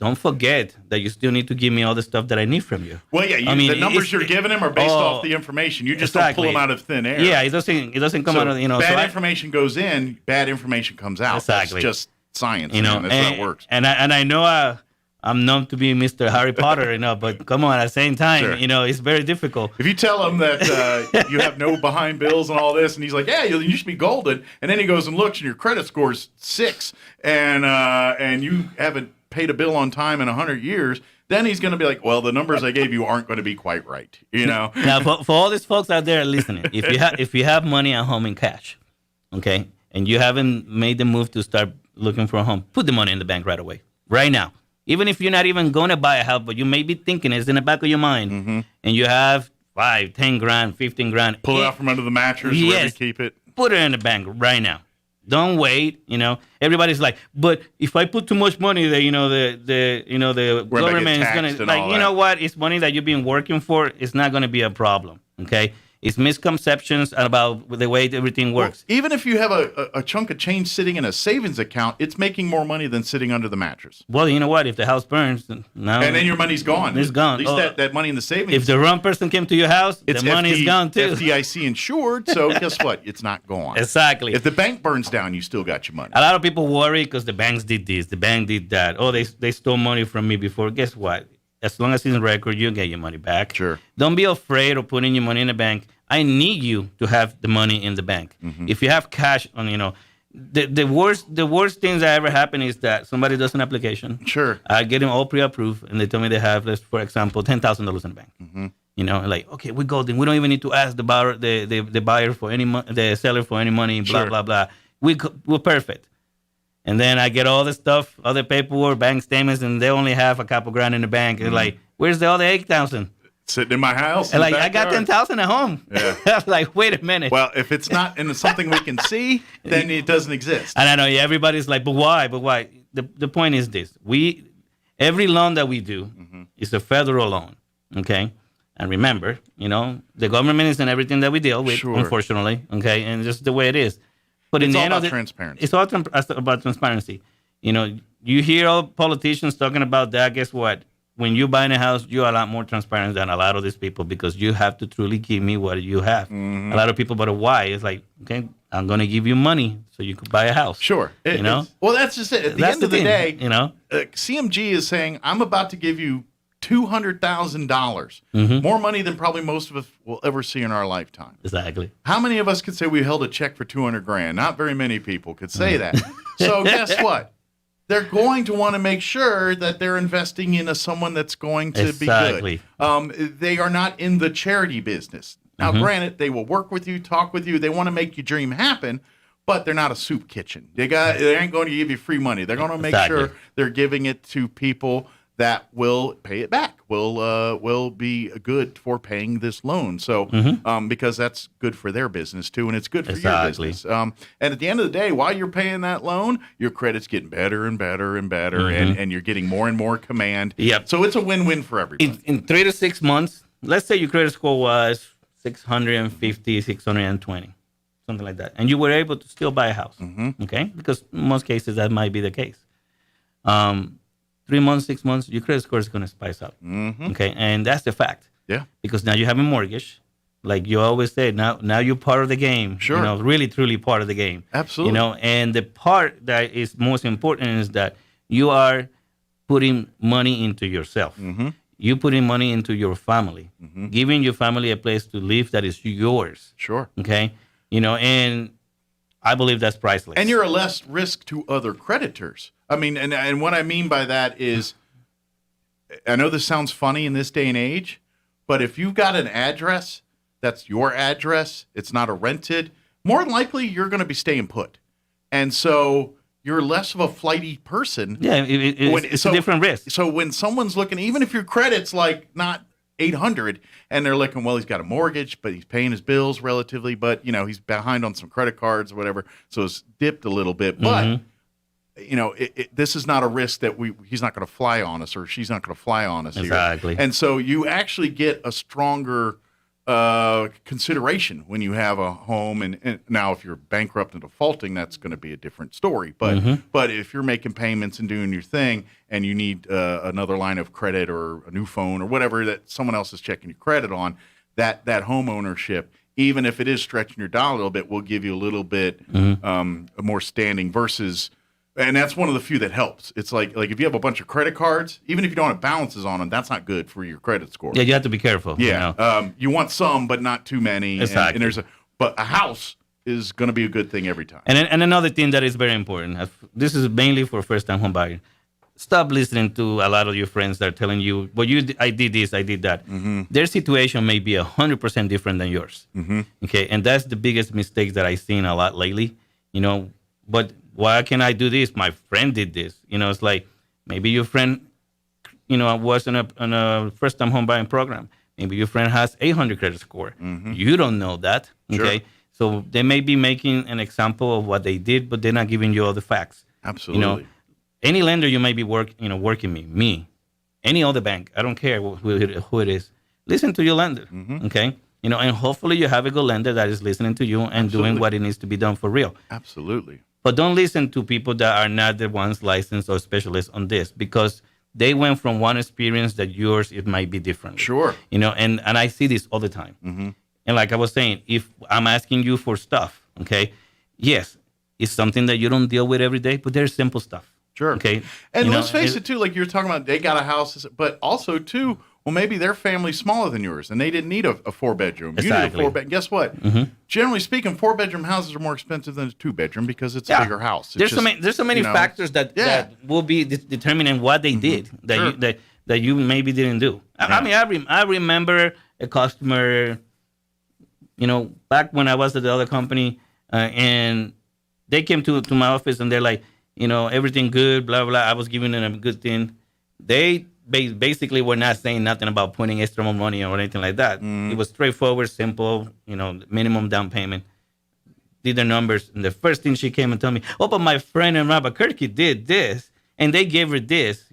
Don't forget that you still need to give me all the stuff that I need from you. Well, yeah, the numbers you're giving them are based off the information. You just don't pull them out of thin air. Yeah, it doesn't come out of Bad information goes in, bad information comes out. Exactly. That's just science. That's how it works. And I know I'm known to be Mr. Harry Potter, but come on, at the same time, Sure. It's very difficult. If you tell him that you have no behind bills and all this, and he's like, yeah, you should be golden, and then he goes and looks, and your credit score's 6, and you haven't paid a bill on time in 100 years, then he's going to be like, well, the numbers I gave you aren't going to be quite right, Now, for all these folks out there listening, if you have money at home in cash, okay, and you haven't made the move to start looking for a home, put the money in the bank right away, right now. Even if you're not even going to buy a house, but you may be thinking it's in the back of your mind, and you have 5, 10 grand, 15 grand. Pull it out from under the mattress, wherever you keep it. Put it in the bank right now. Don't wait. Everybody's like, but if I put too much money, the government is gonna what? It's money that you've been working for. It's not gonna be a problem. Okay. It's misconceptions about the way everything works. Well, even if you have a chunk of change sitting in a savings account, it's making more money than sitting under the mattress. Well, you know what? If the house burns, now and then your money's gone. It's gone. At least that money in the savings. If the wrong person came to your house, it's the money is gone too. FDIC insured, so guess what? It's not gone. Exactly. If the bank burns down, you still got your money. A lot of people worry because the banks did this, the bank did that. Oh, they stole money from me before. Guess what? As long as it's in record, you'll get your money back. Sure. Don't be afraid of putting your money in the bank. I need you to have the money in the bank. Mm-hmm. If you have cash on, the worst things that ever happen is that somebody does an application. Sure. I get them all pre-approved, and they tell me they have, for example, $10,000 in the bank. Mm-hmm. Like, okay, we're golden. We don't even need to ask the buyer, the buyer for any the seller for any money. Blah blah blah. We're perfect. And then I get all the stuff, all the paperwork, bank statements, and they only have a couple grand in the bank. And like, where's the other 8,000? Sitting in my house. And like, I got 10,000 at home. Yeah. Like, wait a minute. Well, if it's not in something we can see, then it doesn't exist. And I know everybody's like, but why? But why? The point is this: every loan that we do is a federal loan. Okay. And remember, the government is in everything that we deal with, unfortunately. Okay. And just the way it is. But it's all about transparency. It's all about transparency. You hear all politicians talking about that. Guess what? When you buy a house, you're a lot more transparent than a lot of these people because you have to truly give me what you have. Mm-hmm. A lot of people, but why? It's like, okay, I'm going to give you money so you could buy a house. Sure. Well, that's just it. At the end of the day, CMG is saying, I'm about to give you $200,000, more money than probably most of us will ever see in our lifetime. Exactly. How many of us could say we held a check for $200,000? Not very many people could say that. So guess what? They're going to want to make sure that they're investing in someone that's going to be good. They are not in the charity business. Now, granted, they will work with you, talk with you. They want to make your dream happen, but they're not a soup kitchen. They ain't going to give you free money. They're going to make sure they're giving it to people that will pay it back, will be good for paying this loan. So, because that's good for their business too, and it's good for your business. And at the end of the day, while you're paying that loan, your credit's getting better and better and better, and you're getting more and more command. Yep. So it's a win-win for everybody. In 3 to 6 months, let's say your credit score was 650, 620, something like that, and you were able to still buy a house. Okay, because in most cases that might be the case. 3 months, 6 months, your credit score is going to spice up. Okay, and that's the fact. Yeah. Because now you have a mortgage, like you always say. Now you're part of the game. Sure. Really, truly part of the game. Absolutely. And the part that is most important is that you are putting money into yourself. You putting money into your family, giving your family a place to live that is yours. Sure. Okay. And I believe that's priceless. And you're a less risk to other creditors. I mean, and what I mean by that is, I know this sounds funny in this day and age, but if you've got an address that's your address, it's not a rented, more than likely you're going to be staying put. And so you're less of a flighty person. Yeah, it's a different risk. So when someone's looking, even if your credit's like not 800 and they're looking, well, he's got a mortgage, but he's paying his bills relatively, but he's behind on some credit cards or whatever, so it's dipped a little bit. But this is not a risk that he's not going to fly on us or she's not going to fly on us. Exactly. Here. And so you actually get a stronger consideration when you have a home. And now if you're bankrupt and defaulting, that's going to be a different story. But if you're making payments and doing your thing and you need another line of credit or a new phone or whatever that someone else is checking your credit on, that home ownership, even if it is stretching your dollar a little bit, will give you a little bit more standing versus. And that's one of the few that helps. It's like if you have a bunch of credit cards, even if you don't have balances on them, that's not good for your credit score. Yeah, you have to be careful. Yeah, you want some, but not too many. Exactly. And but a house is going to be a good thing every time. And another thing that is very important. This is mainly for first-time home buyers. Stop listening to a lot of your friends that are telling you, "Well, I did this, I did that." Their situation may be 100% different than yours. Okay, and that's the biggest mistake that I've seen a lot lately. But why can I do this? My friend did this. It's like maybe your friend, was in a first-time home buying program. Maybe your friend has 800 credit score. You don't know that. Okay, sure. So they may be making an example of what they did, but they're not giving you all the facts. Absolutely. Any lender you may be working me, any other bank. I don't care who it is. Listen to your lender. Okay. and hopefully you have a good lender that is listening to you and doing what it needs to be done for real. Absolutely. But don't listen to people that are not the ones licensed or specialists on this, because they went from one experience that yours, it might be different. Sure. And I see this all the time. Mm-hmm. And like I was saying, if I'm asking you for stuff, okay, yes, it's something that you don't deal with every day, but there's simple stuff. Sure. Okay. And let's face it, too, like you're talking about, they got a house, but also, too, well, maybe their family's smaller than yours, and they didn't need a 4-bedroom. Exactly. You need a 4-bedroom. Guess what? Mm-hmm. Generally speaking, 4-bedroom houses are more expensive than a 2-bedroom because it's a bigger house. There's so many factors that will be determining what they did that you maybe didn't do. I mean, I remember a customer, back when I was at the other company, and they came to my office and they're like, everything good, blah, blah. I was giving them a good thing. They basically were not saying nothing about putting extra money or anything like that. It was straightforward, simple, minimum down payment. Did the numbers. And the first thing she came and told me, but my friend in Albuquerque did this, and they gave her this,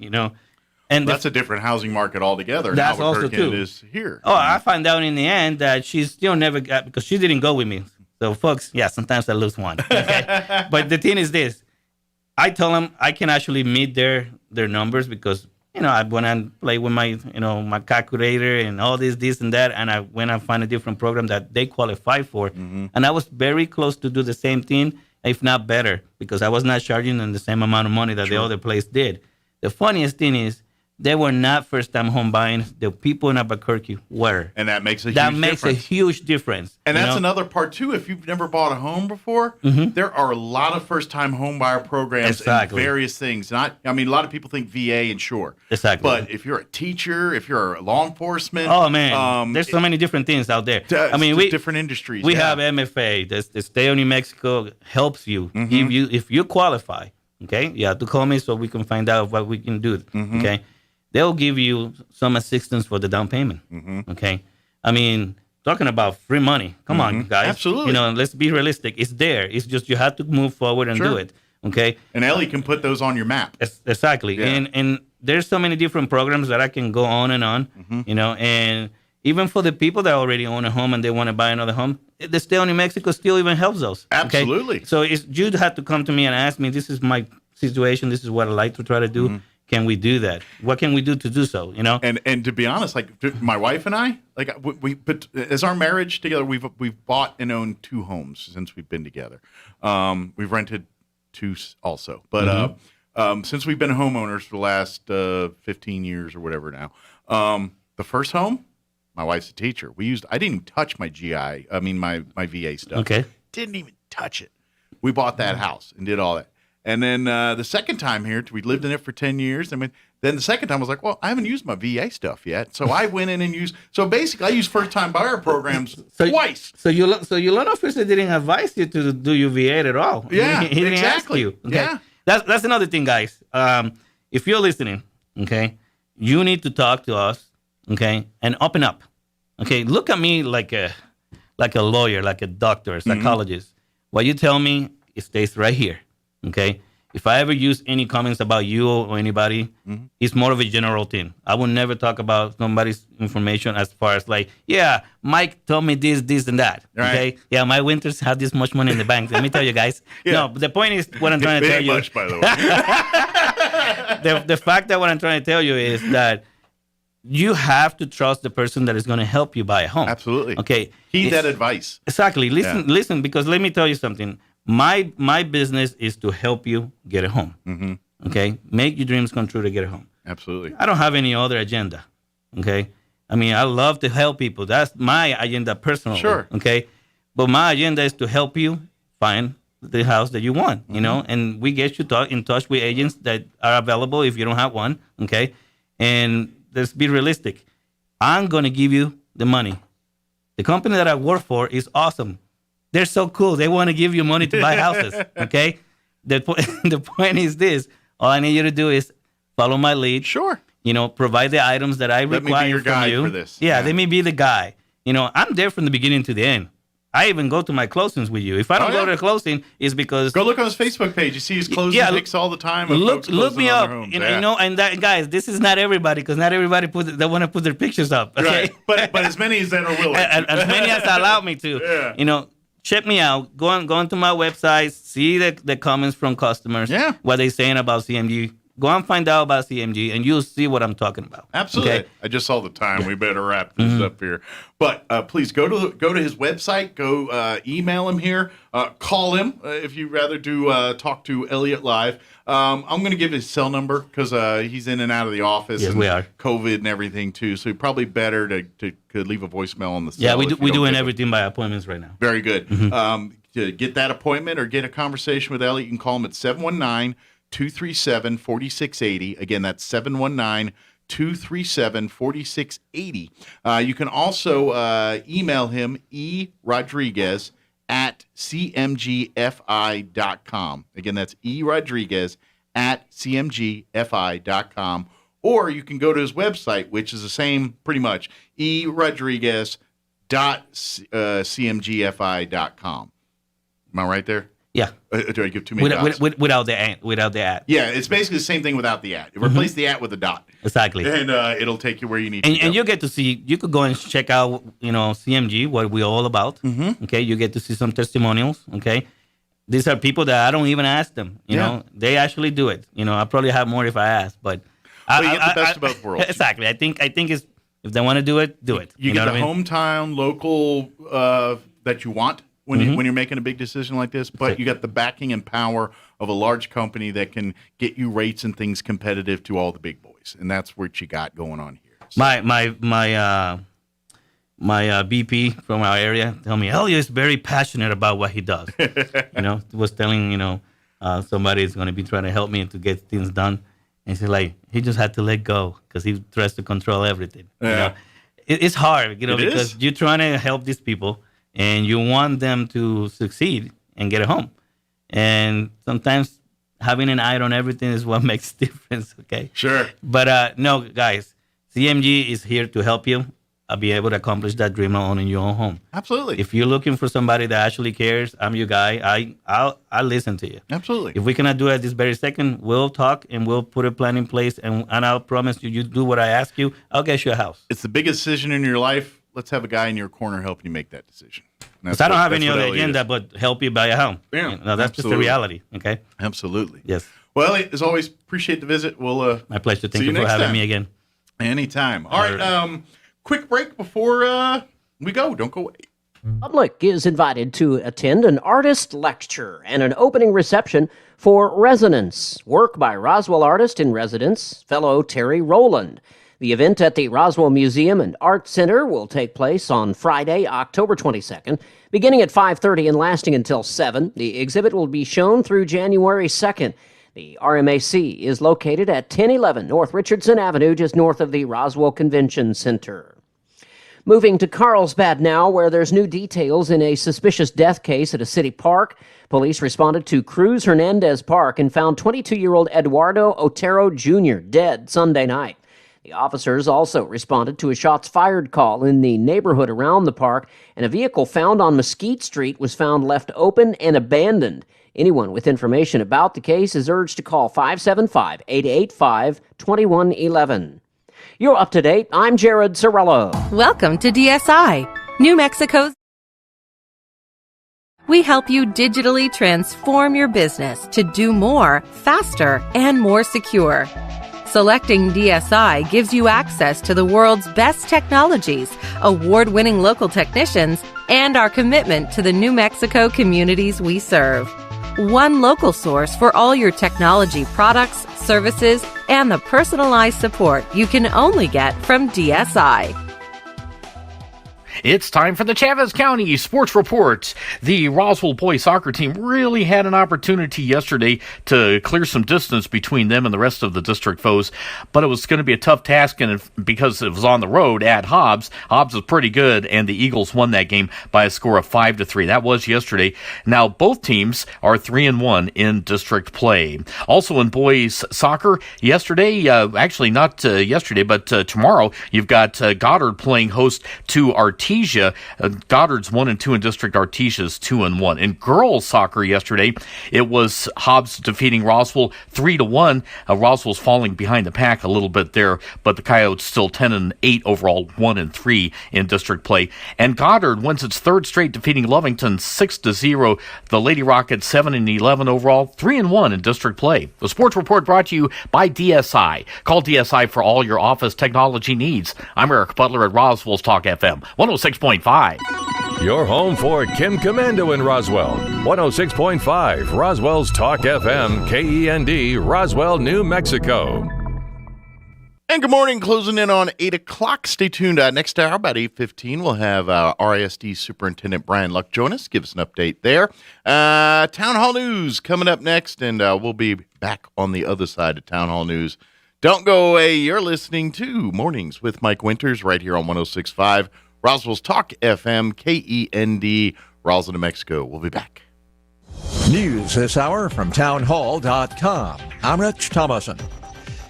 And that's a different housing market altogether. That's also Albuquerque too. It is here. Oh, I found out in the end that she still never got, because she didn't go with me. So, folks, sometimes I lose one. Okay? But the thing is this. I tell them I can actually meet their numbers because, I went and play with my, my calculator and all this and that. And I went and find a different program that they qualify for. Mm-hmm. And I was very close to do the same thing, if not better, because I was not charging them the same amount of money that the other place did. The funniest thing is, they were not first-time home buying. The people in Albuquerque were. And that makes a huge difference. And that's another part, too. If you've never bought a home before, there are a lot of first-time home buyer programs and various things. A lot of people think VA and sure. Exactly. But if you're a teacher, if you're a law enforcement. Oh, man. There's so many different things out there. Different industries. We have MFA. The state of New Mexico helps you. If you qualify, okay? You have to call me so we can find out what we can do, okay? They'll give you some assistance for the down payment. Okay, talking about free money. Come on, guys. Absolutely. Let's be realistic. It's there. It's just you have to move forward and do it. Okay. And Ellie can put those on your map. Exactly. Yeah. And there's so many different programs that I can go on and on. And even for the people that already own a home and they want to buy another home, the state of New Mexico still even helps those. Absolutely. Okay? So you'd have to come to me and ask me, this is my situation. This is what I like to try to do. Can we do that? What can we do to do so? And to be honest, like my wife and I, but as our marriage together, we've bought and owned 2 homes since we've been together. We've rented 2 also, but since we've been homeowners for the last 15 years or whatever now, the first home, my wife's a teacher. I didn't even touch my my VA stuff. Okay, didn't even touch it. We bought that house and did all that. And then the second time here, we lived in it for 10 years. Then the second time I was like, well, I haven't used my VA stuff yet. So I went in and used. So basically, I used first-time buyer programs twice. So your loan officer didn't advise you to do your VA at all. Yeah, he didn't ask you. Okay? Yeah, that's another thing, guys. If you're listening, okay, you need to talk to us, okay, and open up. Okay, look at me like a lawyer, like a doctor, a psychologist. What you tell me, it stays right here. Okay, if I ever use any comments about you or anybody, it's more of a general thing. I will never talk about somebody's information as far as Mike told me this, and that. Right. Okay, yeah, my Winters have this much money in the bank. Let me tell you guys. No, but the point is what I'm trying to tell you. Much, by the way. the fact that what I'm trying to tell you is that you have to trust the person that is going to help you buy a home. Absolutely. Okay, heed that advice. Exactly. Listen, because let me tell you something. My business is to help you get a home. Okay? Make your dreams come true to get a home. Absolutely. I don't have any other agenda. Okay? I love to help people. That's my agenda personally. Sure. Okay? But my agenda is to help you find the house that you want, and we get you in touch with agents that are available if you don't have one. Okay? And let's be realistic. I'm going to give you the money. The company that I work for is awesome. They're so cool. They want to give you money to buy houses, okay? The point is this. All I need you to do is follow my lead. Sure. Provide the items that I require from you. For this. Yeah, let me be the guy. I'm there from the beginning to the end. I even go to my closings with you. If I don't go to the closing, it's because go look on his Facebook page. You see his closing pics all the time. Look me up. And that, guys, this is not everybody because not everybody they want to put their pictures up. Okay? Right. But as many as that are willing, as many as allow me to. Yeah. Check me out. Go onto my website. See the comments from customers. Yeah. What they're saying about CMG. Go and find out about CMG, and you'll see what I'm talking about. Absolutely. Okay? I just saw the time. We better wrap this up here. But please go to his website. Go email him here. Call him if you'd rather talk to Elliot live. I'm going to give his cell number because he's in and out of the office. Yes, we are. COVID and everything too. So probably better to leave a voicemail on the cell. Yeah, we're doing everything by appointments right now. Very good. To get that appointment or get a conversation with Elliot, you can call him at 719-237-4680. Again, that's 719-237-4680. You can also email him, erodriguez@cmgfi.com. Again, that's erodriguez@cmgfi.com. Or you can go to his website, which is the same pretty much, erodriguez.cmgfi.com. Am I right there? Yeah. Do I give too many dots? Without the at. Yeah, it's basically the same thing without the at. Replace the at with a dot. Exactly. And it'll take you where you need to go. And you get to see, you could go and check out, CMG, what we're all about. Okay, you get to see some testimonials. Okay, these are people that I don't even ask them. You know, they actually do it. I probably have more if I ask, but you get the best of both worlds. Exactly. I think it's, if they want to do it, do it. You get the hometown, local that you want. When you're making a big decision like this, but you got the backing and power of a large company that can get you rates and things competitive to all the big boys, and that's what you got going on here. So. My VP from our area told me Elliot is very passionate about what he does. Was telling somebody is going to be trying to help me to get things done, and he's like he just had to let go because he tries to control everything. Yeah. It's hard, because you're trying to help these people. And you want them to succeed and get a home. And sometimes having an eye on everything is what makes a difference, okay? Sure. But no, guys, CMG is here to help you be able to accomplish that dream of owning your own home. Absolutely. If you're looking for somebody that actually cares, I'm your guy. I'll listen to you. Absolutely. If we cannot do it this very second, we'll talk and we'll put a plan in place. And I'll promise you do what I ask you, I'll get you a house. It's the biggest decision in your life. Let's have a guy in your corner helping you make that decision. Because I don't have any other agenda but help you buy a home. Yeah, that's just the reality. Okay. Absolutely. Yes. Well, as always, appreciate the visit. We'll my pleasure. Thank you for having me again. Anytime. All right. Quick break before we go. Don't go away. Public is invited to attend an artist lecture and an opening reception for Resonance, work by Roswell artist in residence, fellow Terry Rowland. The event at the Roswell Museum and Art Center will take place on Friday, October 22nd, beginning at 5:30 and lasting until 7. The exhibit will be shown through January 2nd. The RMAC is located at 1011 North Richardson Avenue, just north of the Roswell Convention Center. Moving to Carlsbad now, where there's new details in a suspicious death case at a city park. Police responded to Cruz Hernandez Park and found 22-year-old Eduardo Otero Jr. dead Sunday night. The officers also responded to a shots fired call in the neighborhood around the park, and a vehicle found on Mesquite Street was found left open and abandoned. Anyone with information about the case is urged to call 575-885-2111. You're up to date. I'm Jared Sorello. Welcome to DSI, New Mexico's. We help you digitally transform your business to do more, faster, and more secure. Selecting DSI gives you access to the world's best technologies, award-winning local technicians, and our commitment to the New Mexico communities we serve. One local source for all your technology products, services, and the personalized support you can only get from DSI. It's time for the Chavez County Sports Report. The Roswell boys soccer team really had an opportunity yesterday to clear some distance between them and the rest of the district foes, but it was going to be a tough task, and because it was on the road at Hobbs. Hobbs was pretty good, and the Eagles won that game by a score of 5-3. That was yesterday. Now both teams are 3-1 in district play. Also in boys soccer, yesterday, actually not yesterday, but tomorrow, you've got Goddard playing host to Artesia. Artesia. Goddard's 1-2 in district. Artesia's 2-1. In girls soccer yesterday, it was Hobbs defeating Roswell 3-1. Roswell's falling behind the pack a little bit there, but the Coyotes still 10-8 overall, 1-3 in district play. And Goddard wins its third straight, defeating Lovington 6-0. The Lady Rockets 7-11 overall, 3-1 in district play. The Sports Report brought to you by DSI. Call DSI for all your office technology needs. I'm Eric Butler at Roswell's Talk FM 106.5. Your home for Kim Commando in Roswell. 106.5 Roswell's Talk FM, KEND, Roswell, New Mexico. And good morning, closing in on 8 o'clock. Stay tuned. Next hour, about 8:15, we'll have RISD Superintendent Brian Luck join us. Give us an update there. Town Hall News coming up next, and we'll be back on the other side of Town Hall News. Don't go away. You're listening to Mornings with Mike Winters right here on 106.5 Roswell's Talk FM, KEND, Roswell, New Mexico. We'll be back. News this hour from townhall.com. I'm Rich Thomason.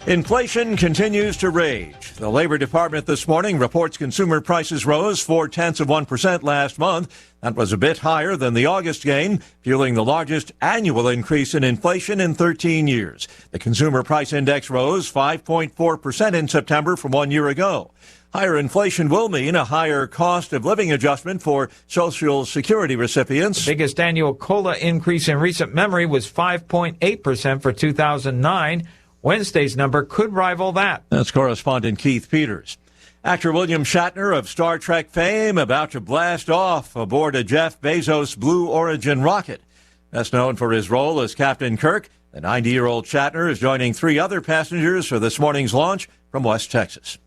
Inflation continues to rage. The Labor Department this morning reports consumer prices rose 0.4% last month. That was a bit higher than the August gain, fueling the largest annual increase in inflation in 13 years. The Consumer Price Index rose 5.4% in September from 1 year ago. Higher inflation will mean a higher cost of living adjustment for Social Security recipients. The biggest annual COLA increase in recent memory was 5.8% for 2009. Wednesday's number could rival that. That's correspondent Keith Peters. Actor William Shatner of Star Trek fame about to blast off aboard a Jeff Bezos Blue Origin rocket. Best known for his role as Captain Kirk, the 90-year-old Shatner is joining 3 other passengers for this morning's launch from West Texas.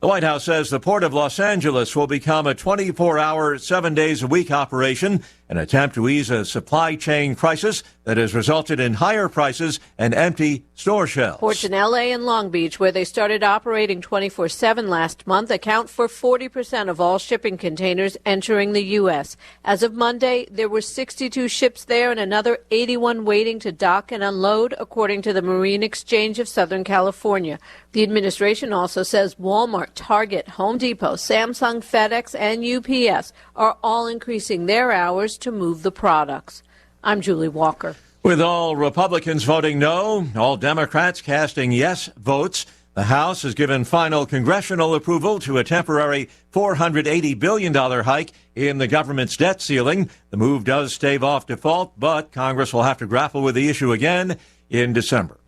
The White House says the Port of Los Angeles will become a 24-hour, 7-days-a-week operation, an attempt to ease a supply chain crisis that has resulted in higher prices and empty store shelves. Ports in L.A. and Long Beach, where they started operating 24/7 last month, account for 40% of all shipping containers entering the U.S. As of Monday, there were 62 ships there and another 81 waiting to dock and unload, according to the Marine Exchange of Southern California. The administration also says Walmart, Target, Home Depot, Samsung, FedEx, and UPS are all increasing their hours to move the products. I'm Julie Walker. With all Republicans voting no, all Democrats casting yes votes, the House has given final congressional approval to a temporary $480 billion hike in the government's debt ceiling. The move does stave off default, but Congress will have to grapple with the issue again in December.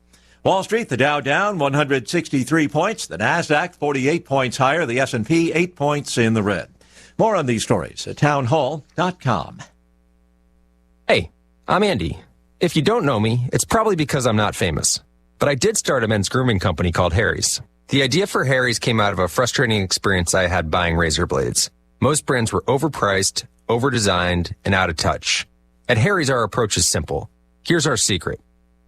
Wall Street, the Dow down 163 points, the Nasdaq 48 points higher, the S&P 8 points in the red. More on these stories at townhall.com. Hey, I'm Andy. If you don't know me, it's probably because I'm not famous. But I did start a men's grooming company called Harry's. The idea for Harry's came out of a frustrating experience I had buying razor blades. Most brands were overpriced, overdesigned, and out of touch. At Harry's, our approach is simple. Here's our secret.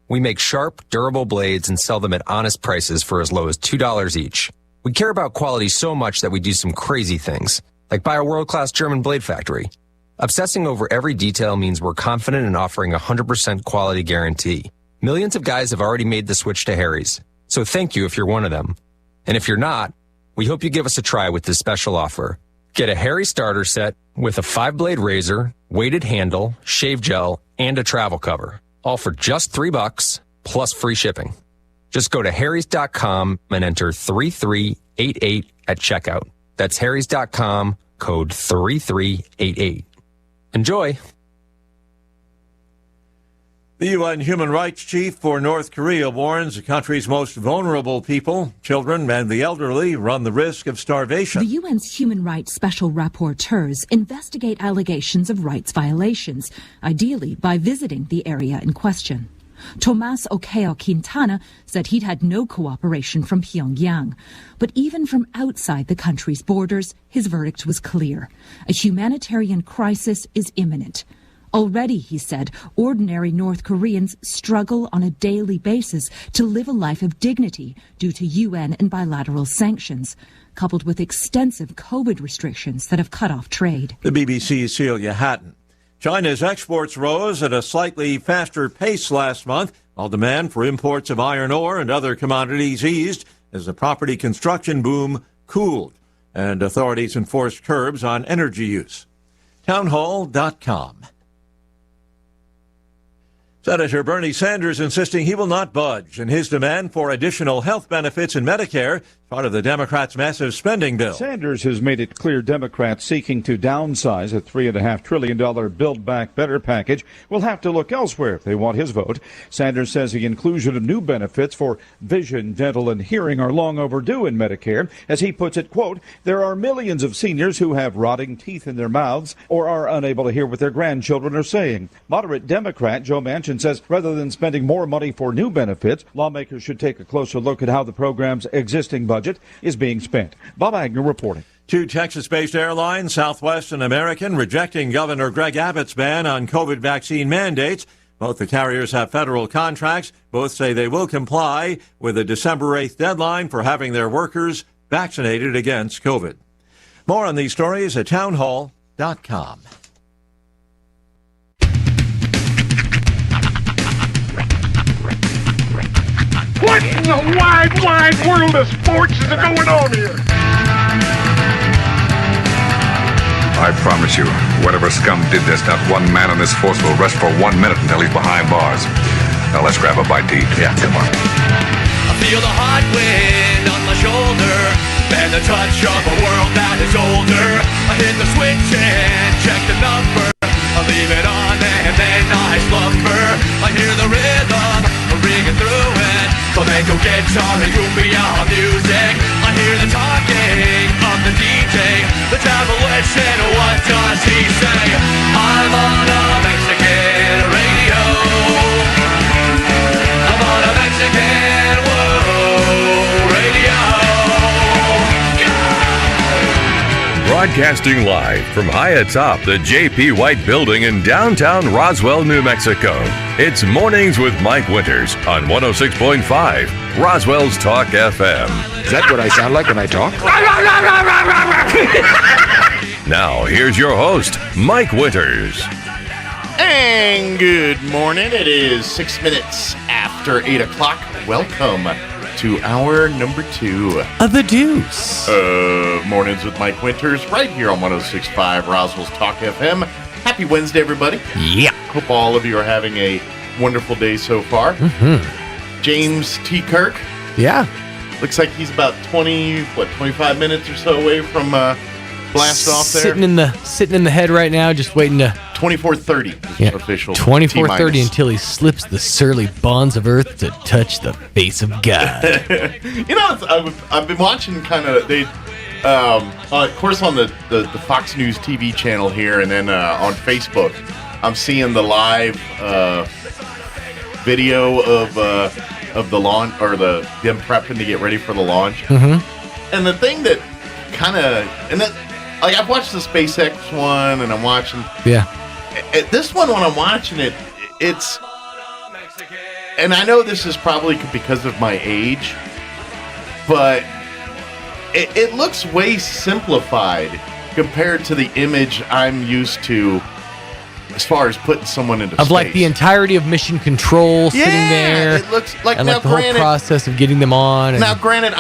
We make sharp, durable blades and sell them at honest prices for as low as $2 each. We care about quality so much that we do some crazy things, like buy a world-class German blade factory. Obsessing over every detail means we're confident in offering a 100% quality guarantee. Millions of guys have already made the switch to Harry's, so thank you if you're one of them. And if you're not, we hope you give us a try with this special offer. Get a Harry starter set with a 5-blade razor, weighted handle, shave gel, and a travel cover. All for just $3 plus free shipping. Just go to harrys.com and enter 3388 at checkout. That's harrys.com, code 3388. Enjoy. The UN Human Rights Chief for North Korea warns the country's most vulnerable people, children and the elderly, run the risk of starvation. The UN's human rights special rapporteurs investigate allegations of rights violations, ideally by visiting the area in question. Tomas Okeo Quintana said he'd had no cooperation from Pyongyang. But even from outside the country's borders, his verdict was clear. A humanitarian crisis is imminent. Already, he said, ordinary North Koreans struggle on a daily basis to live a life of dignity due to UN and bilateral sanctions, coupled with extensive COVID restrictions that have cut off trade. The BBC's Celia Hatton. China's exports rose at a slightly faster pace last month, while demand for imports of iron ore and other commodities eased as the property construction boom cooled. and authorities enforced curbs on energy use. Townhall.com. Senator Bernie Sanders insisting he will not budge in his demand for additional health benefits in Medicare, part of the Democrats' massive spending bill. Sanders has made it clear Democrats seeking to downsize a $3.5 trillion Build Back Better package will have to look elsewhere if they want his vote. Sanders says the inclusion of new benefits for vision, dental, and hearing are long overdue in Medicare. As he puts it, quote, there are millions of seniors who have rotting teeth in their mouths or are unable to hear what their grandchildren are saying. Moderate Democrat Joe Manchin says rather than spending more money for new benefits, lawmakers should take a closer look at how the program's existing budget is being spent. Bob Agnew reporting. Two Texas-based airlines, Southwest and American, rejecting Governor Greg Abbott's ban on COVID vaccine mandates. Both the carriers have federal contracts. Both say they will comply with a December 8th deadline for having their workers vaccinated against COVID. More on these stories at townhall.com. What in the wide, wide world of sports is going on here? I promise you, whatever scum did this, not one man in this force will rest for 1 minute until he's behind bars. Now let's grab a bite to eat. Yeah, come on. I feel the hot wind on my shoulder and the touch of a world that is older. I hit the switch and check the number. I leave it on and then I slumber. I hear the rhythm ringing through it. Flamenco guitar and cumbia music. I hear the talking of the DJ. The Travelician, what does he say? I'm on a Mexican radio. I'm on a Mexican radio. Broadcasting live from high atop the J.P. White Building in downtown Roswell, New Mexico. It's Mornings with Mike Winters on 106.5 Roswell's Talk FM. Is that what I sound like when I talk? Now, here's your host, Mike Winters. And good morning. It is 6 minutes after 8 o'clock. Welcome to hour number 2 of The Deuce. Mornings with Mike Winters, right here on 106.5 Roswell's Talk FM. Happy Wednesday, everybody. Yeah. Hope all of you are having a wonderful day so far. Mm-hmm. James T. Kirk. Yeah. Looks like he's about 25 minutes or so away from blast off there. Sitting in the head right now, just waiting to 24:30 is official. 24:30 until he slips the surly bonds of earth to touch the face of God. You know, I've been watching kind of of course on the Fox News TV channel here, and then on Facebook, I'm seeing the live video of the launch or them prepping to get ready for the launch. Mm-hmm. And the thing that kind of like I've watched the SpaceX one, and I'm watching this one when I'm watching it's and I know this is probably because of my age, but it looks way simplified compared to the image I'm used to as far as putting someone into space. Like the entirety of mission control sitting there. It looks like, and now like the whole process of getting them on. Now, granted,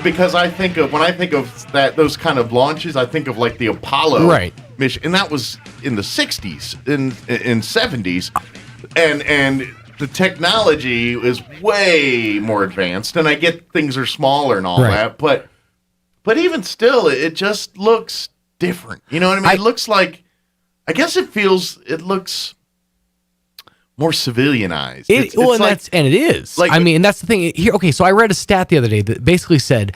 because when I think of those kind of launches, I think of like the Apollo mission, and that was in the 60s, in 70s, and the technology is way more advanced, and I get things are smaller and all that, but even still, it just looks different. You know what I mean? It looks like, I guess it looks more civilianized. And it is. Like, I mean, and that's the thing here. Okay, so I read a stat the other day that basically said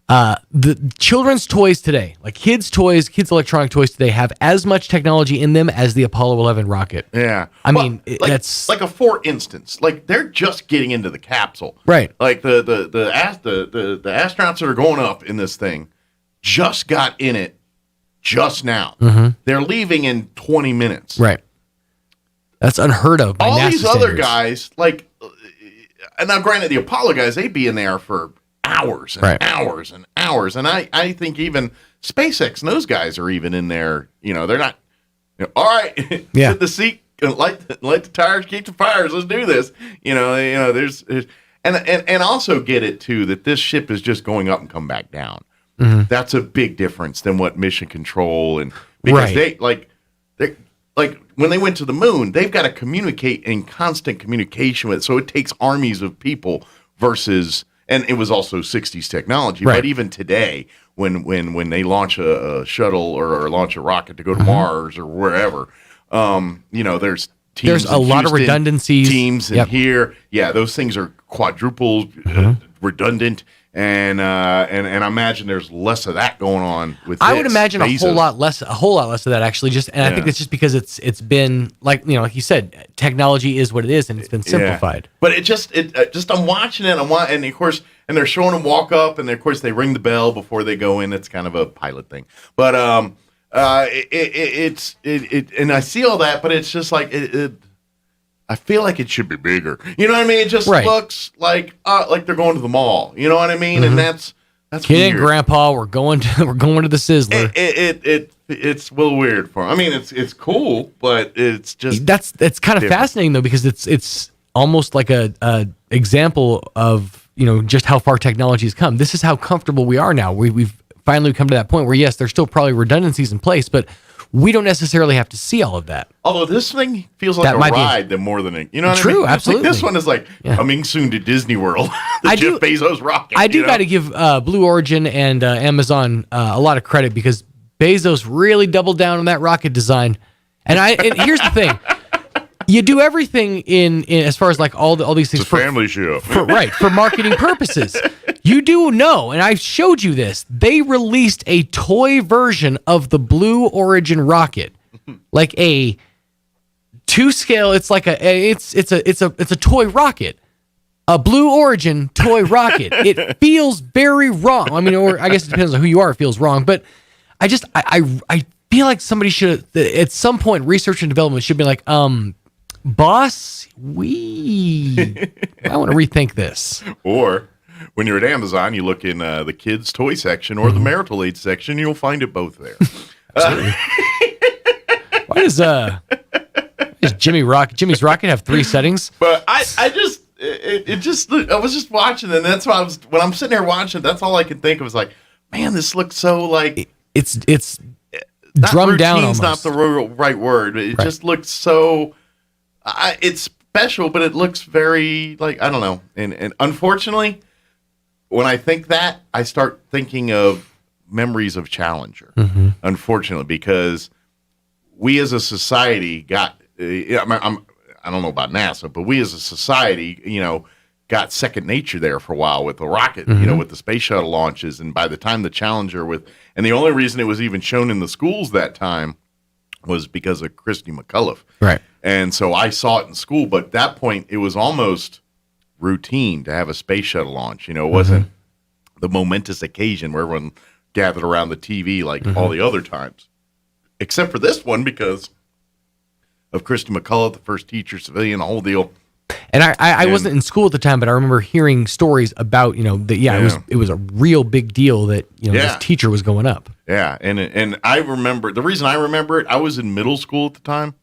the children's toys today, like kids' electronic toys today, have as much technology in them as the Apollo 11 rocket. Yeah, that's like for instance, like they're just getting into the capsule, right? Like the astronauts that are going up in this thing just got in it just now. Mm-hmm. They're leaving in 20 minutes. Right. That's unheard of by all NASA these other standards. guys, like, and now granted, the Apollo guys, they'd be in there for hours and hours and hours. And I think even SpaceX and those guys are even in there. You know, they're not, all right, hit the seat, light the tires, keep the fires, let's do this. There's and also get it too that this ship is just going up and come back down. That's a big difference than what mission control and because they when they went to the moon, they've got to communicate in constant communication with. So it takes armies of people versus, and it was also 60s technology. But even today, when they launch a shuttle or launch a rocket to go to Mars or wherever, there's teams. There's a lot of redundancies. Teams in here, those things are quadruple redundant. And I imagine there's less of that going on with. I would imagine a whole lot less of that actually. I think it's just because it's been like you said, technology is what it is, and it's been simplified. But it just I'm watching it. And of course, and they're showing them walk up, and of course they ring the bell before they go in. It's kind of a pilot thing, but it's and I see all that, but it's just like I feel like it should be bigger. You know what I mean? It just looks like they're going to the mall. You know what I mean? And that's Kid weird. and Grandpa, we're going to the Sizzler. It's a little weird for 'em. I mean, it's cool, but it's just that's kind of fascinating though, because it's almost like a example of just how far technology has come. This is how comfortable we are now. We've finally come to that point where yes, there's still probably redundancies in place, but we don't necessarily have to see all of that. Although this thing feels like a ride than more than what I mean? True, absolutely. This one is like coming soon to Disney World. Jeff Bezos rocket. I do got to give Blue Origin and Amazon a lot of credit because Bezos really doubled down on that rocket design. And here's the thing. You do everything in as far as like all these things. It's a family show. For marketing purposes. You do know, and I showed you this, they released a toy version of the Blue Origin rocket. Like a 2-scale, it's like it's a toy rocket. A Blue Origin toy rocket. It feels very wrong. I mean, or I guess it depends on who you are, it feels wrong, but I feel like somebody should at some point research and development should be like, boss, I want to rethink this. Or when you're at Amazon, you look in the kids' toy section or the marital aid section, you'll find it both there. Why does Jimmy's rocket have 3 settings? But I was just watching, and that's why when I'm sitting there watching, that's all I could think of was like, man, this looks so like it's drummed down. Almost. Not the right word. It just looks so. It's special, but it looks very like I don't know. And unfortunately, when I think that, I start thinking of memories of Challenger. Unfortunately, because we as a society got. I don't know about NASA, but we as a society, got second nature there for a while with the rocket, with the space shuttle launches. And by the time the Challenger and the only reason it was even shown in the schools that time was because of Christy McAuliffe. Right. And so I saw it in school, but at that point it was almost routine to have a space shuttle launch. It wasn't the momentous occasion where everyone gathered around the TV like all the other times, except for this one because of Christy McAuliffe, the first teacher, civilian, the whole deal. And I wasn't in school at the time, but I remember hearing stories about, it was a real big deal that, this teacher was going up. Yeah. And I remember, the reason I remember it, I was in middle school at the time.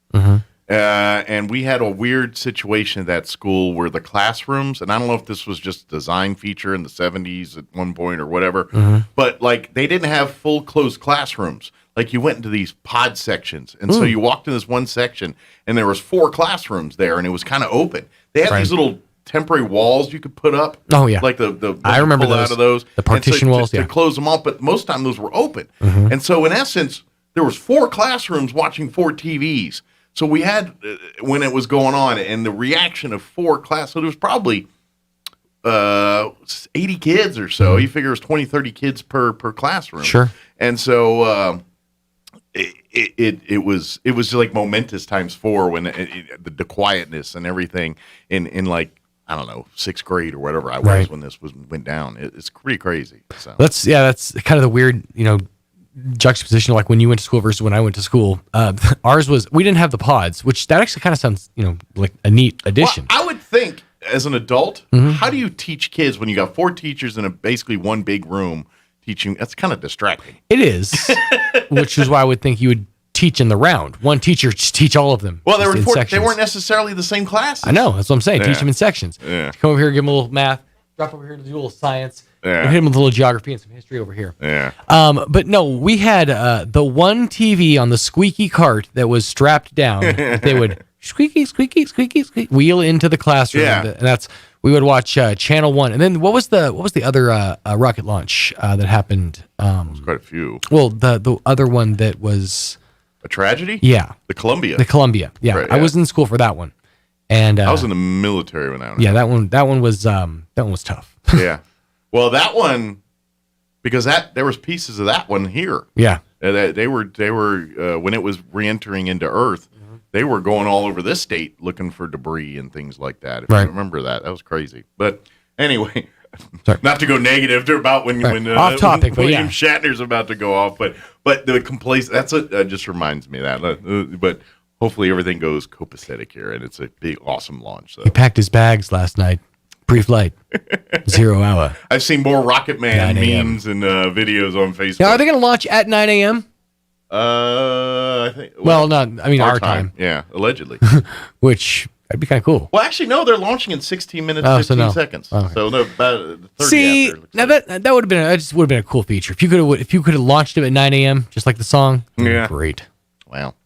And we had a weird situation at that school where the classrooms, and I don't know if this was just a design feature in the 70s at one point or whatever, but like they didn't have full closed classrooms. Like you went into these pod sections. And so you walked in this one section and there was 4 classrooms there and it was kind of open. They had these little temporary walls you could put up. Oh yeah. Like the I remember those. Out of those. The partition walls, to close them off, but most of the time those were open. And so in essence, there was 4 classrooms watching 4 TVs. So we had, when it was going on, and the reaction of 4 class, so there was probably 80 kids or so. You figure it was 20, 30 kids per classroom. Sure. And so it was just like momentous times 4 when the quietness and everything in like, I don't know, 6th grade or whatever I was when this went down. It's pretty crazy. So that's kind of the weird, juxtaposition, like when you went to school versus when I went to school. Ours was, we didn't have the pods, which that actually kind of sounds, like a neat addition. Well, I would think as an adult, how do you teach kids when you got 4 teachers in basically one big room teaching? That's kind of distracting. It is, which is why I would think you would teach in the round. One teacher just teach all of them. Well, they weren't necessarily the same class. I know, that's what I'm saying. Yeah. Teach them in sections. Yeah. Come over here, give them a little math. drop over here to do a little science. Yeah. Hit him with a little geography and some history over here. Yeah. But no, we had the one TV on the squeaky cart that was strapped down. They would squeaky, squeaky, squeaky, squeaky, wheel into the classroom. Yeah. And we would watch Channel 1. And then what was the other rocket launch that happened? There's quite a few. Well, the other one that was a tragedy? Yeah. The Columbia. The Columbia. Yeah. Right, I was in school for that one. And I was in the military when that one. Yeah, that one was tough. Yeah. Well, that one, because there was pieces of that one here. Yeah. They were when it was re-entering into Earth, they were going all over this state looking for debris and things like that. If you remember that was crazy. But anyway, not to go negative about when off topic, but William Shatner's about to go off, but the that's what just reminds me of that. But hopefully everything goes copacetic here, and it's a big, awesome launch. So. He packed his bags last night. Pre-flight, 0 hour. I've seen more Rocket Man memes and videos on Facebook. Now, are they going to launch at 9 a.m.? I think. Well, not. I mean, our time. Yeah, allegedly. Which that'd be kind of cool. Well, actually, no. They're launching in 16 minutes, 15 seconds. Okay. So no, about 30 See, after. now that would have been a cool feature if you could have launched it at 9 a.m. just like the song. Yeah, great. Well,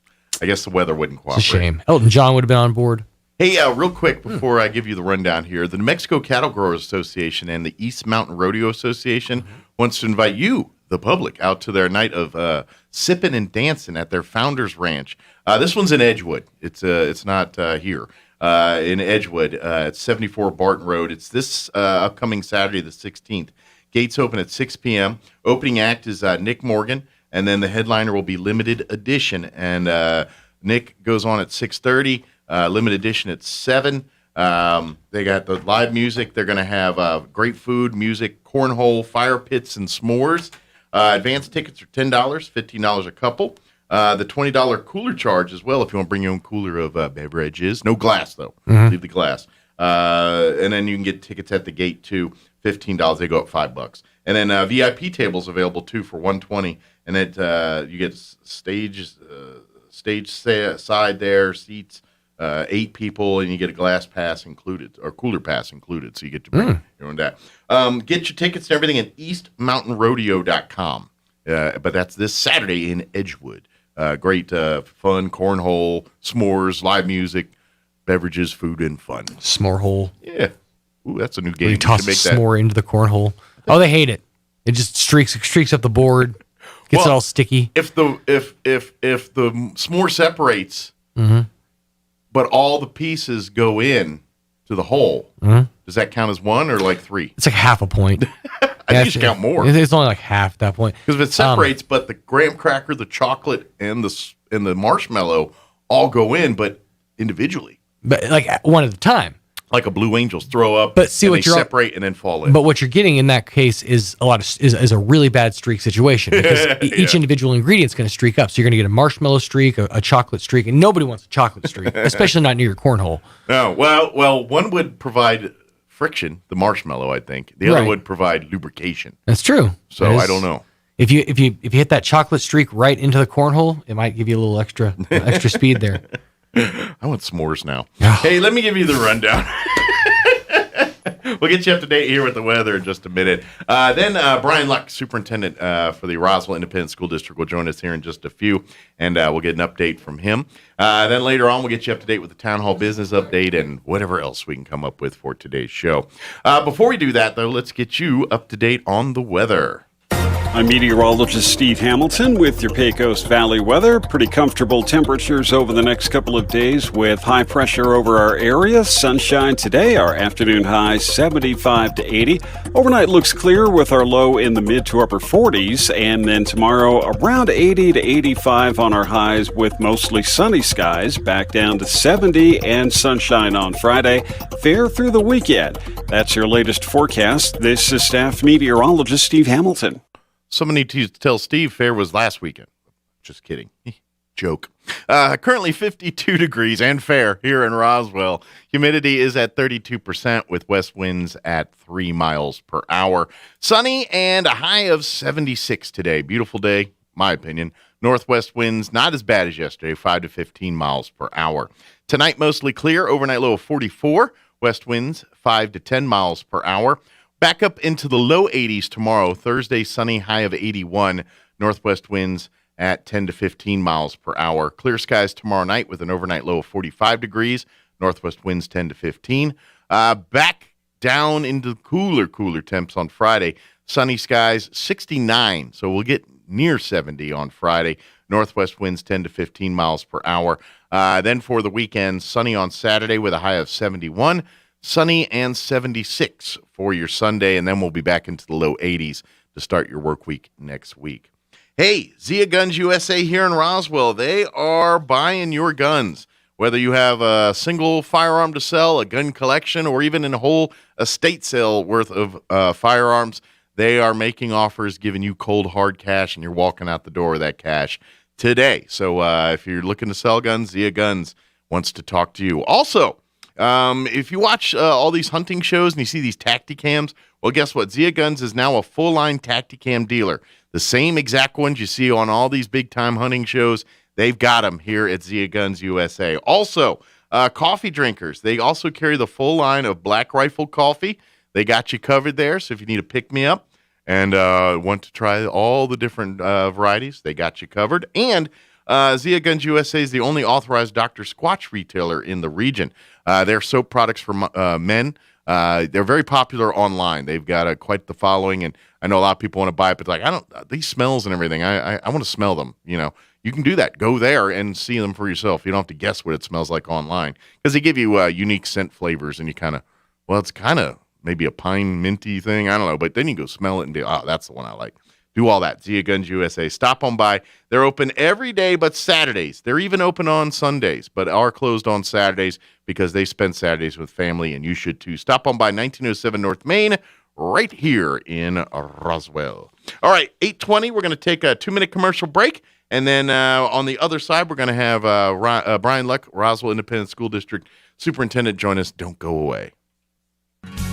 I guess the weather wouldn't cooperate. It's a shame. Elton John would have been on board. Hey, real quick before I give you the rundown here, the New Mexico Cattle Growers Association and the East Mountain Rodeo Association wants to invite you, the public, out to their night of sipping and dancing at their Founders Ranch. This one's in Edgewood. It's not here. In Edgewood, it's 74 Barton Road. It's this upcoming Saturday, the 16th. Gates open at 6 p.m. Opening act is Nick Morgan, and then the headliner will be Limited Edition. And Nick goes on at 6:30. Limited edition at 7. They got the live music. They're going to have great food, music, cornhole, fire pits, and s'mores. Advance tickets are $10, $15 a couple. The $20 cooler charge as well if you want to bring your own cooler of beverages. No glass, though. Leave the glass. And then you can get tickets at the gate, too. $15. They go up $5. And then VIP tables available, too, for $120. And it you get stage side there, seats. 8 people, and you get a glass pass included, or cooler pass included, so you get to bring your own that. Get your tickets and everything at eastmountainrodeo.com. But that's this Saturday in Edgewood. Great fun, cornhole, s'mores, live music, beverages, food, and fun. S'more hole. Yeah. Ooh, that's a new game. You toss a s'more into the cornhole. Oh, they hate it. It just streaks up the board, gets it all sticky. If the s'more separates, but all the pieces go in to the hole. Does that count as 1 or like 3? It's like half a point. I think you should count more. It's only like half at that point. Because if it separates, but the graham cracker, the chocolate, and the marshmallow all go in, but individually. But like one at a time. Like a Blue Angels throw up, but see and what they you're separate and then fall in. But what you're getting in that case is is a really bad streak situation because each individual ingredient is going to streak up. So you're going to get a marshmallow streak, a chocolate streak, and nobody wants a chocolate streak, especially not near your cornhole. No, well, one would provide friction, the marshmallow, I think. The other would provide lubrication. That's true. So I don't know. If you hit that chocolate streak right into the cornhole, it might give you a little extra speed there. I want s'mores now. Hey, let me give you the rundown. We'll get you up to date here with the weather in just a minute. Then Brian Luck, superintendent for the Roswell Independent School District, will join us here in just a few, and we'll get an update from him. Then later on, we'll get you up to date with the Town Hall business update and whatever else we can come up with for today's show. Before we do that, though, let's get you up to date on the weather. I'm meteorologist Steve Hamilton with your Pecos Valley weather. Pretty comfortable temperatures over the next couple of days with high pressure over our area. Sunshine today, our afternoon high 75 to 80. Overnight looks clear with our low in the mid to upper 40s. And then tomorrow around 80 to 85 on our highs with mostly sunny skies. Back down to 70 and sunshine on Friday. Fair through the weekend. That's your latest forecast. This is staff meteorologist Steve Hamilton. Someone needs to tell Steve fair was last weekend. Just kidding. Joke. Currently 52 degrees and fair here in Roswell. Humidity is at 32% with west winds at 3 miles per hour. Sunny and a high of 76 today. Beautiful day, my opinion. Northwest winds not as bad as yesterday, 5 to 15 miles per hour. Tonight mostly clear. Overnight low of 44. West winds 5 to 10 miles per hour. Back up into the low 80s tomorrow. Thursday, sunny, high of 81. Northwest winds at 10 to 15 miles per hour. Clear skies tomorrow night with an overnight low of 45 degrees. Northwest winds 10 to 15. Back down into cooler temps on Friday. Sunny skies, 69. So we'll get near 70 on Friday. Northwest winds 10 to 15 miles per hour. Then for the weekend, sunny on Saturday with a high of 71. Sunny and 76 for your Sunday. And then we'll be back into the low 80s to start your work week next week. Hey, Zia Guns USA here in Roswell. They are buying your guns. Whether you have a single firearm to sell, a gun collection, or even a whole estate sale worth of firearms, they are making offers, giving you cold, hard cash, and you're walking out the door with that cash today. So if you're looking to sell guns, Zia Guns wants to talk to you. Also, if you watch all these hunting shows and you see these Tacticams, well, guess what? Zia Guns is now a full-line Tacticam dealer. The same exact ones you see on all these big-time hunting shows, they've got them here at Zia Guns USA. Also, coffee drinkers. They also carry the full line of Black Rifle coffee. They got you covered there, so if you need a pick-me-up and want to try all the different varieties, they got you covered. And Zia Guns USA is the only authorized Dr. Squatch retailer in the region. Their soap products for men, they're very popular online. They've got quite the following, and I know a lot of people want to buy it, but like, these smells and everything, I want to smell them, you know. You can do that. Go there and see them for yourself. You don't have to guess what it smells like online because they give you unique scent flavors, and you it's kind of maybe a pine minty thing. I don't know, but then you go smell it and do, that's the one I like. Do all that. Zia Guns USA. Stop on by. They're open every day but Saturdays. They're even open on Sundays, but are closed on Saturdays because they spend Saturdays with family, and you should too. Stop on by 1907 North Main, right here in Roswell. All right, 8:20. We're going to take a 2-minute commercial break. And then on the other side, we're going to have Brian Luck, Roswell Independent School District Superintendent, join us. Don't go away.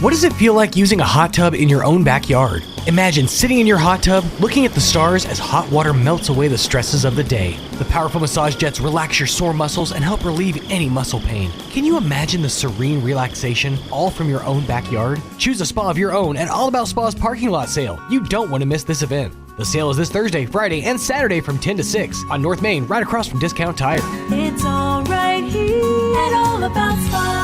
What does it feel like using a hot tub in your own backyard? Imagine sitting in your hot tub, looking at the stars as hot water melts away the stresses of the day. The powerful massage jets relax your sore muscles and help relieve any muscle pain. Can you imagine the serene relaxation, all from your own backyard? Choose a spa of your own at All About Spa's parking lot sale. You don't want to miss this event. The sale is this Thursday, Friday, and Saturday from 10 to 6 on North Main, right across from Discount Tire. It's all right here at All About Spas.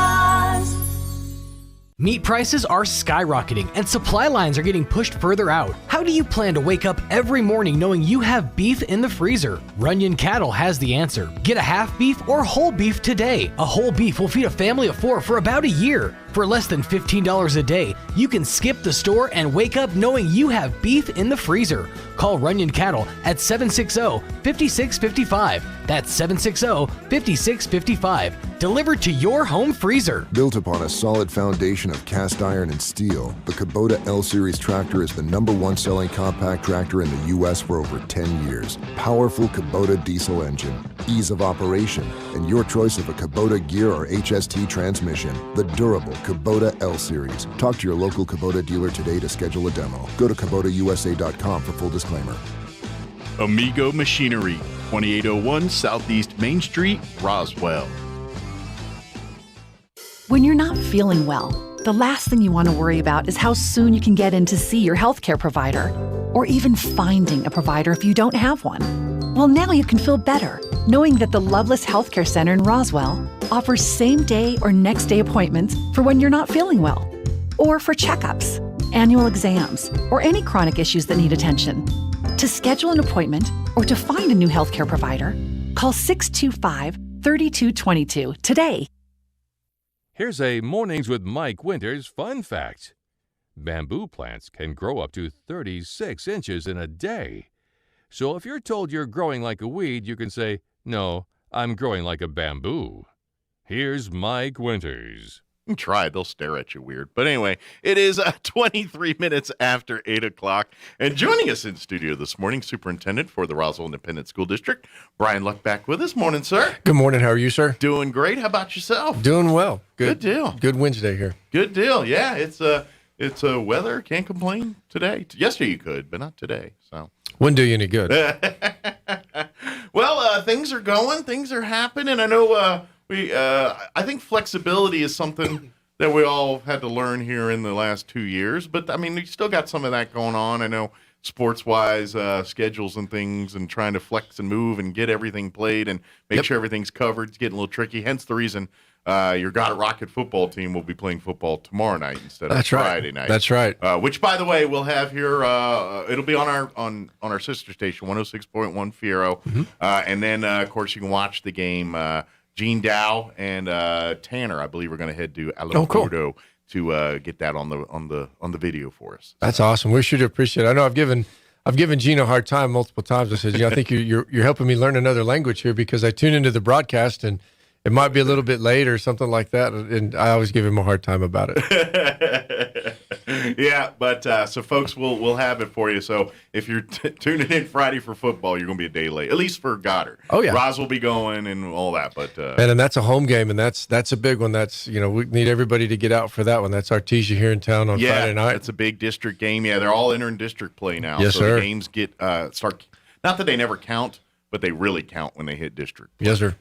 Meat prices are skyrocketing and supply lines are getting pushed further out. How do you plan to wake up every morning knowing you have beef in the freezer? Runyon Cattle has the answer. Get a half beef or whole beef today. A whole beef will feed a family of 4 for about a year. For less than $15 a day, you can skip the store and wake up knowing you have beef in the freezer. Call Runyon Cattle at 760-5655. That's 760-5655. Delivered to your home freezer. Built upon a solid foundation of cast iron and steel, the Kubota L-Series tractor is the #1 selling compact tractor in the U.S. for over 10 years. Powerful Kubota diesel engine, ease of operation, and your choice of a Kubota gear or HST transmission. The durable Kubota L-Series. Talk to your local Kubota dealer today to schedule a demo. Go to KubotaUSA.com for full disclaimer. Amigo Machinery, 2801 Southeast Main Street, Roswell. When you're not feeling well, the last thing you want to worry about is how soon you can get in to see your healthcare provider, or even finding a provider if you don't have one. Well, now you can feel better knowing that the Loveless Healthcare Center in Roswell offers same-day or next-day appointments for when you're not feeling well, or for checkups, annual exams, or any chronic issues that need attention. To schedule an appointment or to find a new healthcare provider, call 625-3222 today. Here's a Mornings with Mike Winters fun fact. Bamboo plants can grow up to 36 inches in a day. So if you're told you're growing like a weed, you can say, "No, I'm growing like a bamboo." Here's Mike Winters. Try, they'll stare at you weird. But anyway, it is 23 minutes after 8 o'clock. And joining us in studio this morning, Superintendent for the Roswell Independent School District, Brian Luck, back with us. Morning, sir. Good morning. How are you, sir? Doing great. How about yourself? Doing well. Good deal. Good Wednesday here. Good deal. Yeah, it's weather. Can't complain today. Yesterday you could, but not today. So wouldn't do you any good. Well, things are going. Things are happening. I know I think flexibility is something that we all had to learn here in the last 2 years. But, I mean, we still got some of that going on. I know sports-wise schedules and things and trying to flex and move and get everything played and make sure everything's covered. It's getting a little tricky, hence the reason your Goddard Rocket football team will be playing football tomorrow night instead of Friday night. That's right. Which, by the way, we'll have here. It'll be on our sister station, 106.1 Fiero, and then of course you can watch the game. Gene Dow and Tanner, I believe, are going to head to Alamogordo to get that on the video for us. That's awesome. We should appreciate it. I know I've given Gene a hard time multiple times. I said, I think you're helping me learn another language here because I tune into the broadcast and it might be a little bit late or something like that, and I always give him a hard time about it. Yeah, but so folks, we'll have it for you. So if you're tuning in Friday for football, you're going to be a day late, at least for Goddard. Oh yeah, Roz will be going and all that. But and that's a home game, and that's a big one. That's we need everybody to get out for that one. That's Artesia here in town on Friday night. It's a big district game. Yeah, they're all entering district play now. Yes, so sir. The games get start. Not that they never count, but they really count when they hit district. Yes, sir.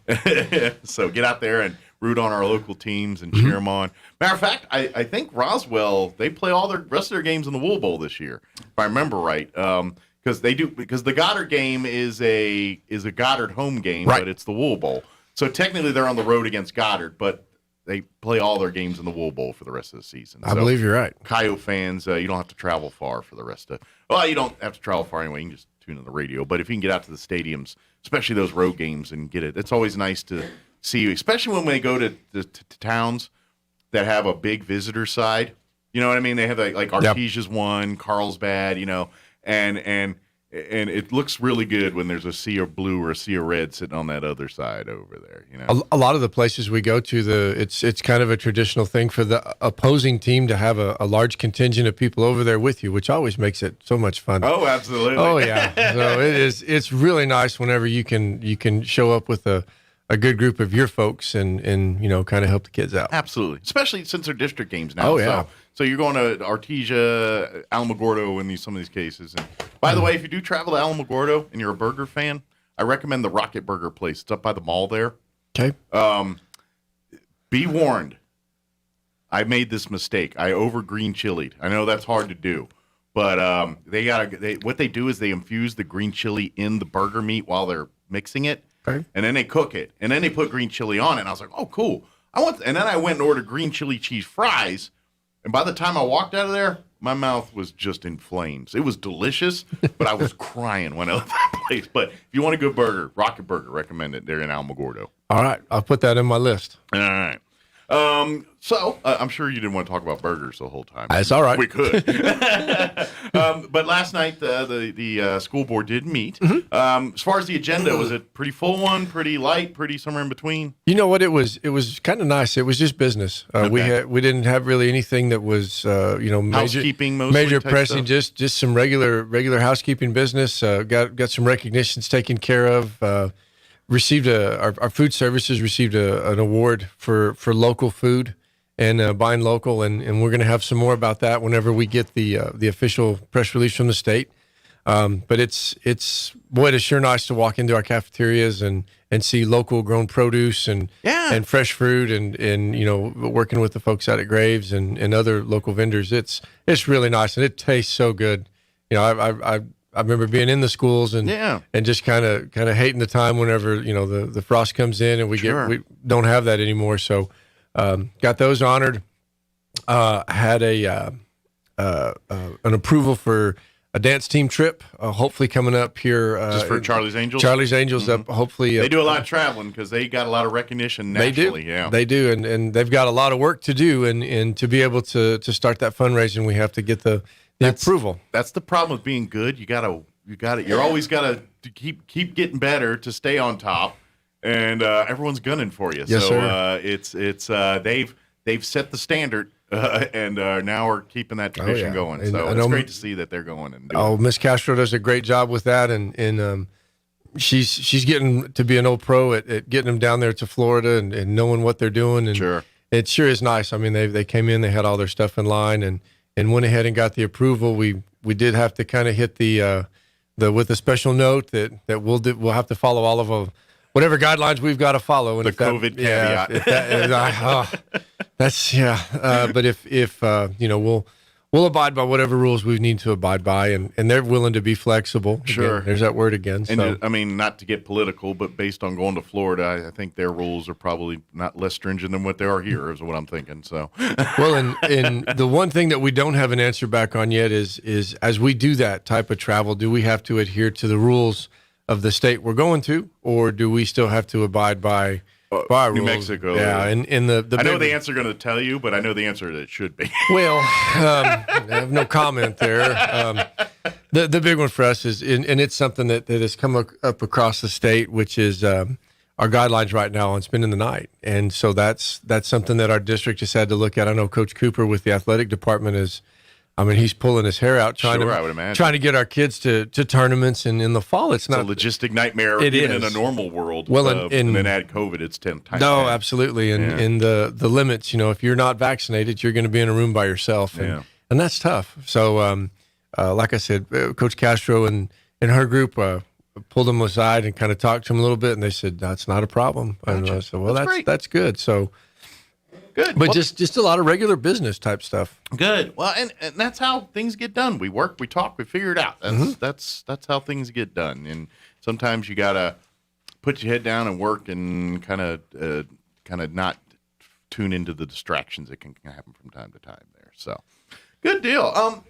So get out there and root on our local teams and cheer them on. Matter of fact, I think Roswell, they play all the rest of their games in the Wool Bowl this year, if I remember right. Because the Goddard game is a Goddard home game, but it's the Wool Bowl. So technically they're on the road against Goddard, but they play all their games in the Wool Bowl for the rest of the season. I believe you're right. Coyote fans, you don't have to travel far for the rest of. Well, you don't have to travel far anyway. You can just tune in the radio. But if you can get out to the stadiums, especially those road games, and get it, it's always nice to see you, especially when they go to towns that have a big visitor side. You know what I mean? They have like Artesia's one, Carlsbad, and it looks really good when there's a sea of blue or a sea of red sitting on that other side over there. A lot of the places we go to, it's kind of a traditional thing for the opposing team to have a large contingent of people over there with you, which always makes it so much fun. Oh, absolutely. Oh yeah. So it's really nice whenever you can show up with a good group of your folks and kind of help the kids out. Absolutely, especially since they're district games now. Oh yeah. So you're going to Artesia, Alamogordo in some of these cases. And by the way, if you do travel to Alamogordo and you're a burger fan, I recommend the Rocket Burger place. It's up by the mall there. Okay. Be warned. I made this mistake. I over green chilied. I know that's hard to do, but what they do is they infuse the green chili in the burger meat while they're mixing it. Okay. And then they cook it, and then they put green chili on it. And I was like, "Oh, cool! And then I went and ordered green chili cheese fries. And by the time I walked out of there, my mouth was just in flames. It was delicious, but I was crying when I left that place. But if you want a good burger, Rocket Burger, recommend it. They're in Alamogordo. All right, I'll put that in my list. All right. So I'm sure you didn't want to talk about burgers the whole time. That's all right. We could. But last night the school board did meet. As far as the agenda, was it pretty full one, pretty light, pretty somewhere in between? You know what? It was kind of nice. It was just business. We didn't have really anything that was housekeeping, major pressing. Just some regular housekeeping business. Got some recognitions taken care of. Received our food services received an award for local food and buying local, and we're going to have some more about that whenever we get the official press release from the state. But it's sure nice to walk into our cafeterias and see local grown produce and fresh fruit and working with the folks out at Graves and other local vendors. It's really nice and it tastes so good. I remember being in the schools and just kind of hating the time whenever the frost comes in and we don't have that anymore. So got those honored. Had an approval for a dance team trip, hopefully coming up here. Just for Charlie's Angels? Charlie's Angels up, hopefully. They do a lot of traveling because they got a lot of recognition nationally. They do, and they've got a lot of work to do, and to be able to start that fundraising, we have to get the approval. That's the problem with being good. You're always gotta keep getting better to stay on top, and everyone's gunning for you. Yes, so sir. they've set the standard, and now we're keeping that tradition going. And so it's great to see that they're going and doing it. Miss Castro does a great job with that, and she's getting to be an old pro at getting them down there to Florida and knowing what they're doing. And it sure is nice. I mean, they came in, they had all their stuff in line, and went ahead and got the approval. We did have to kind of hit the with a special note that we'll have to follow all of whatever guidelines we've got to follow. And the COVID caveat. That's but if we'll abide by whatever rules we need to abide by, and they're willing to be flexible. Sure. Again, there's that word again. And So. I mean, not to get political, but based on going to Florida, I think their rules are probably not less stringent than what they are here, is what I'm thinking. So, Well, and the one thing that we don't have an answer back on yet is as we do that type of travel, do we have to adhere to the rules of the state we're going to, or do we still have to abide by rules? New Mexico. Yeah, and the I know the answer going to tell you, but I know the answer that it should be. Well, I have no comment there. The big one for us is, and it's something that has come up across the state, which is our guidelines right now on spending the night. And so that's something that our district has had to look at. I know Coach Cooper with the athletic department he's pulling his hair out I would imagine. trying to get our kids to tournaments. And in the fall, it's not a logistic nightmare. It even is. in a normal world. Well, and then add COVID, it's 10 times. No, 10. absolutely. And the limits, if you're not vaccinated, you're going to be in a room by yourself. And that's tough. So, like I said, Coach Castro and her group pulled them aside and kind of talked to them a little bit. And they said, that's not a problem. Gotcha. And I said, well, that's great. That's good. So, Good. but just a lot of regular business type stuff. Good. Well, and that's how things get done. We work, we talk, we figure it out. That's how things get done. And sometimes you gotta put your head down and work, and kind of not tune into the distractions that can happen from time to time. There. So, good deal.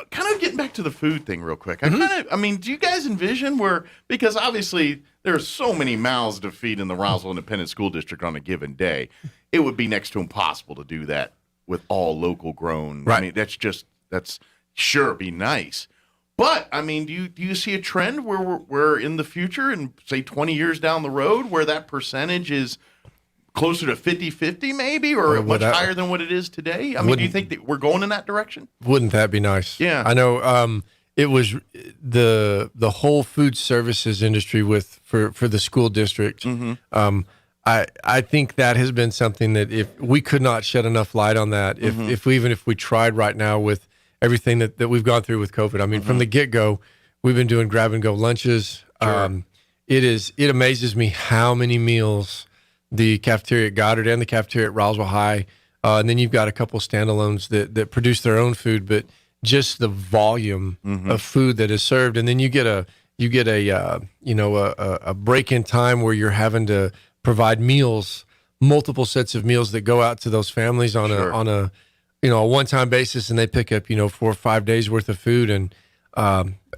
Kind of getting back to the food thing real quick. Do you guys envision because obviously there's so many mouths to feed in the Roswell Independent School District on a given day, it would be next to impossible to do that with all local grown. Right. I mean, that's sure be nice. But I mean, do you see a trend where we're in the future, and say 20 years down the road, where that percentage is closer to 50-50 maybe, or much higher than what it is today? I mean, do you think that we're going in that direction? Wouldn't that be nice? Yeah. I know it was the whole food services industry for the school district. Mm-hmm. I think that has been something that if we could not shed enough light on that, if we tried right now with everything that we've gone through with COVID. I mean, from the get-go, we've been doing grab-and-go lunches. Sure. It amazes me how many meals the cafeteria at Goddard and the cafeteria at Roswell High, and then you've got a couple standalones that produce their own food, but just the volume of food that is served, and then you get a break in time where you're having to provide meals, multiple sets of meals that go out to those families on a one-time basis, and they pick up 4 or 5 days worth of food, and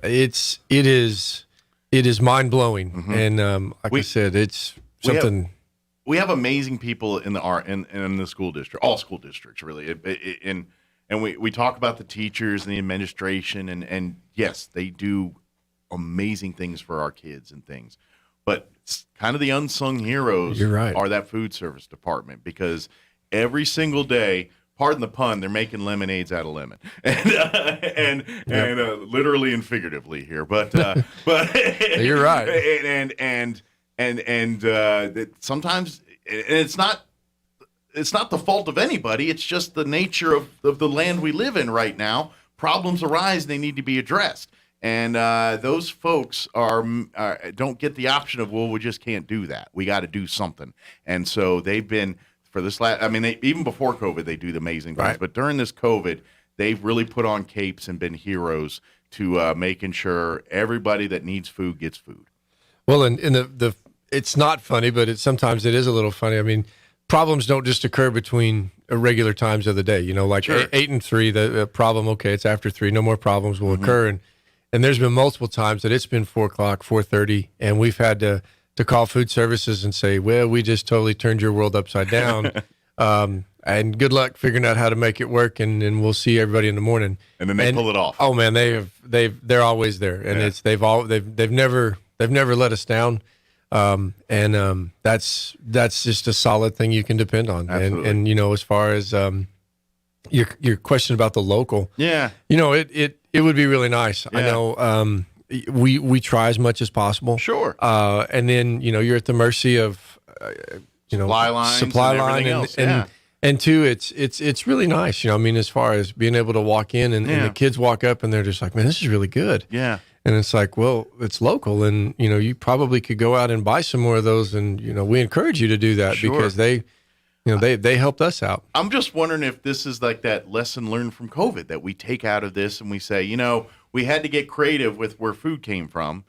it is mind-blowing. And I said, it's something. We have amazing people in the school district, all school districts really, and we talk about the teachers and the administration, and yes, they do amazing things for our kids and things, but it's kind of the unsung heroes. You're right. Are that food service department, because every single day, pardon the pun, they're making lemonades out of lemon, and literally and figuratively here, but you're right, and sometimes it's not the fault of anybody. It's just the nature of the land we live in right now. Problems arise, and they need to be addressed. And those folks don't get the option of, well, we just can't do that. We got to do something. And so they've been, for this even before COVID, they do the amazing things. Right. But during this COVID, they've really put on capes and been heroes to making sure everybody that needs food gets food. Well, and it's not funny, but sometimes it is a little funny. I mean, problems don't just occur between irregular times of the day. Like Sure. 8 and 3, the problem, okay, it's after 3, no more problems will occur. And there's been multiple times that it's been 4 o'clock, 4:30, and we've had to call food services and say, well, we just totally turned your world upside down. And good luck figuring out how to make it work, and we'll see everybody in the morning. And then they pull it off. Oh man, they're always there, and they've never let us down. That's just a solid thing you can depend on. Absolutely. And as far as your question about the local, yeah, it would be really nice. Yeah. I know we try as much as possible. Sure. And then you're at the mercy of supply line and and two, it's really nice. As far as being able to walk in and the kids walk up and they're just like, man, this is really good. Yeah. And it's like, well, it's local, and you probably could go out and buy some more of those, and we encourage you to do that. Sure. Because they they helped us out. I'm just wondering if this is like that lesson learned from COVID that we take out of this and we say, we had to get creative with where food came from,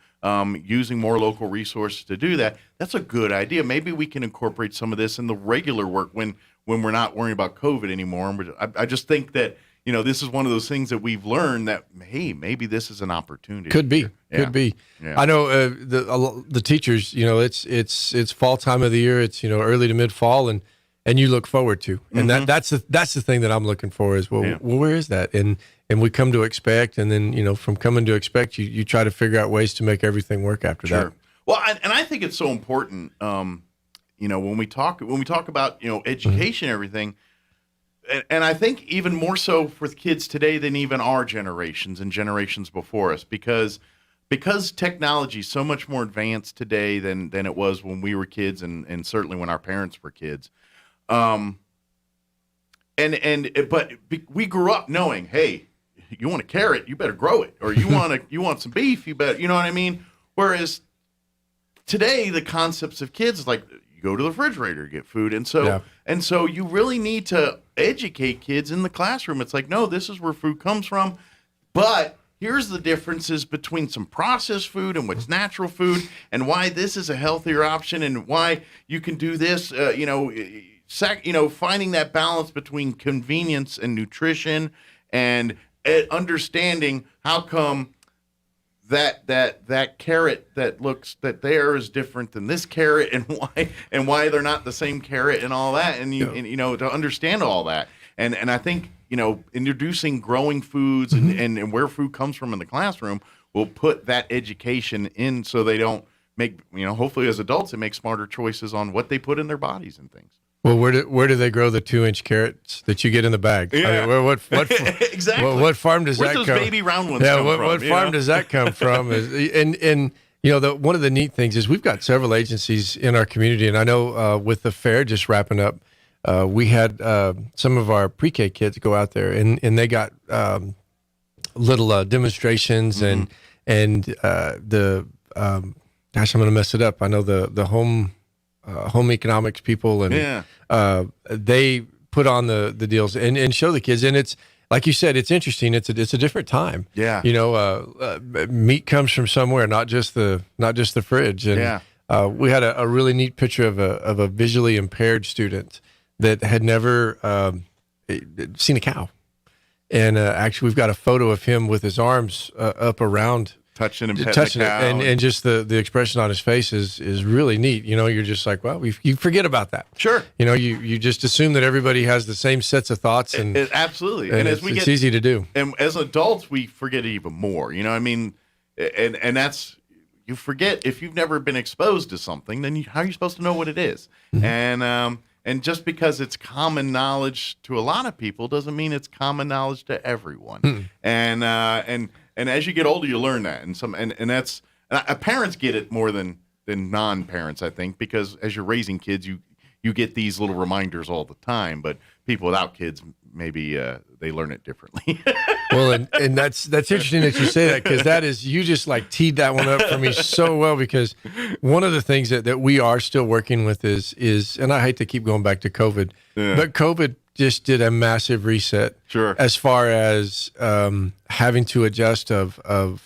using more local resources to do that. That's a good idea. Maybe we can incorporate some of this in the regular work when we're not worrying about COVID anymore. I just think that, this is one of those things that we've learned that, hey, maybe this is an opportunity. Could be. Yeah. Could be. Yeah. I know the teachers, it's fall time of the year. It's, early to mid fall and you look forward to. And that's the thing that I'm looking for is, well, where is that? And we come to expect, and then, from coming to expect, you try to figure out ways to make everything work after that. Well, and I think it's so important, when we talk about, education and everything, and I think even more so for kids today than even our generations and generations before us, because technology is so much more advanced today than it was when we were kids and certainly when our parents were kids. But we grew up knowing, hey, you want a carrot, you better grow it, or you want some beef, you better, you know what I mean? Whereas today the concepts of kids, like, you go to the refrigerator to get food, and so you really need to educate kids in the classroom. It's like, no, this is where food comes from, but here's the differences between some processed food and what's natural food, and why this is a healthier option, and why you can do this. Finding that balance between convenience and nutrition, and understanding how come that carrot that there is different than this carrot, and why they're not the same carrot, and all that, and to understand all that, and I think introducing growing foods and where food comes from in the classroom will put that education in, so they don't make, hopefully as adults they make smarter choices on what they put in their bodies and things. Well, where do they grow the 2-inch carrots that you get in the bag? Yeah. I mean, what exactly. What farm does Where's that those come? baby round ones come from? What farm does that come from? And one of the neat things is we've got several agencies in our community, and I know with the fair just wrapping up, we had some of our pre-K kids go out there, and they got little demonstrations and the gosh, I'm going to mess it up. I know the home economics people, and they put on the deals and show the kids, and it's like you said, it's interesting. It's a different time. Yeah. Meat comes from somewhere, not just the fridge. And we had a really neat picture of a visually impaired student that had never seen a cow, and actually we've got a photo of him with his arms up around. Touching and petting the cow. And just the expression on his face is really neat. You're just like, well, you forget about that. Sure. You just assume that everybody has the same sets of thoughts, and absolutely. And it's easy to do. And as adults, we forget it even more. And that's, you forget if you've never been exposed to something, then how are you supposed to know what it is? Mm-hmm. And just because it's common knowledge to a lot of people doesn't mean it's common knowledge to everyone. Mm-hmm. And as you get older, you learn that, and that's parents get it more than non-parents, I think, because as you're raising kids, you get these little reminders all the time. But people without kids, maybe they learn it differently. Well, and that's interesting that you say that, because that is, you just like teed that one up for me so well, because one of the things that we are still working with is, and I hate to keep going back to COVID, but COVID just did a massive reset. Sure. As far as having to adjust of a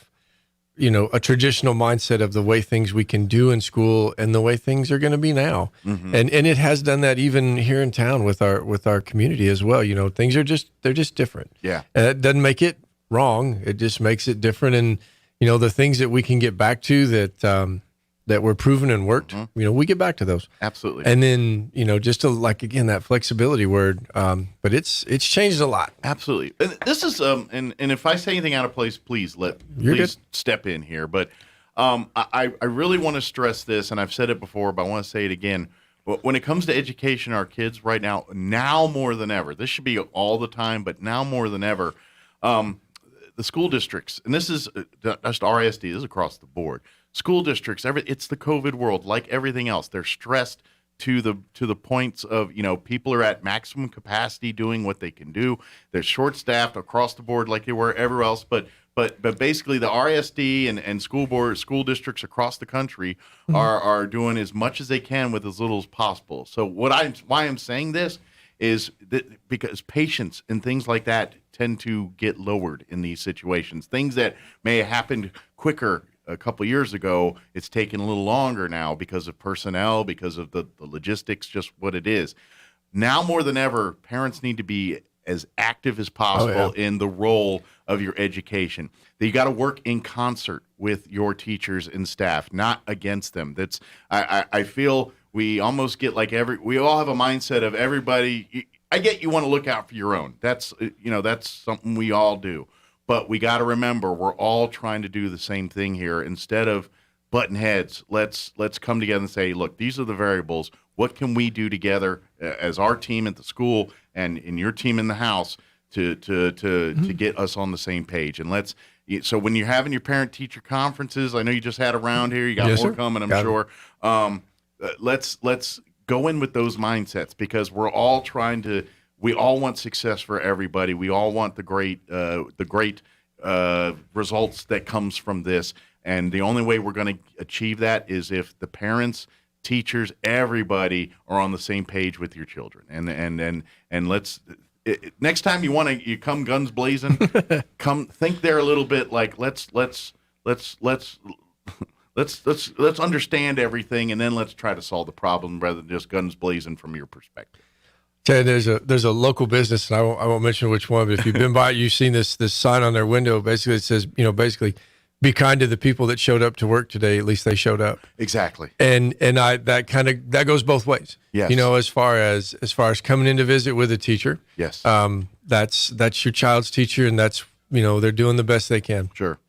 traditional mindset of the way things we can do in school and the way things are going to be now. Mm-hmm. And it has done that even here in town with our community as well. Things are they're just different. Yeah. And it doesn't make it wrong. It just makes it different. And the things that we can get back to that were proven and worked, we get back to those. Absolutely. And then, just to, like, again, that flexibility word, but it's changed a lot. Absolutely. And this is, and if I say anything out of place, please step in here. But I really want to stress this, and I've said it before, but I want to say it again. But when it comes to education, our kids right now more than ever, this should be all the time, but now more than ever, the school districts, and this is just RISD, this is across the board. School districts, it's the COVID world, like everything else. They're stressed to the points of, people are at maximum capacity doing what they can do. They're short-staffed across the board like they were everywhere else. But But basically, the RSD and school districts across the country are doing as much as they can with as little as possible. So why I'm saying this is that because patience and things like that tend to get lowered in these situations. Things that may have happened quicker a couple years ago, it's taken a little longer now because of personnel, because of the logistics, just what it is. Now more than ever, parents need to be as active as possible in the role of your education. That you got to work in concert with your teachers and staff, not against them. That's I feel we almost get like we all have a mindset of everybody. I get you want to look out for your own. That's that's something we all do. But we got to remember we're all trying to do the same thing here. Instead of button heads, let's come together and say, look, these are the variables. What can we do together as our team at the school and in your team in the house to get us on the same page? And so when you're having your parent-teacher conferences, I know you just had a round here. You got more coming, I'm sure. Let's go in with those mindsets because we're all trying to. We all want success for everybody. We all want the great results that comes from this. And the only way we're going to achieve that is if the parents, teachers, everybody are on the same page with your children. And let's next time you come guns blazing, come think there a little bit like let's understand everything and then let's try to solve the problem rather than just guns blazing from your perspective. Okay, there's a local business, and I won't mention which one, but if you've been by it, you've seen this sign on their window. Basically, it says, basically, be kind to the people that showed up to work today. At least they showed up. Exactly. And that goes both ways. Yes. As far as coming in to visit with a teacher. Yes. That's your child's teacher, and that's they're doing the best they can. Sure.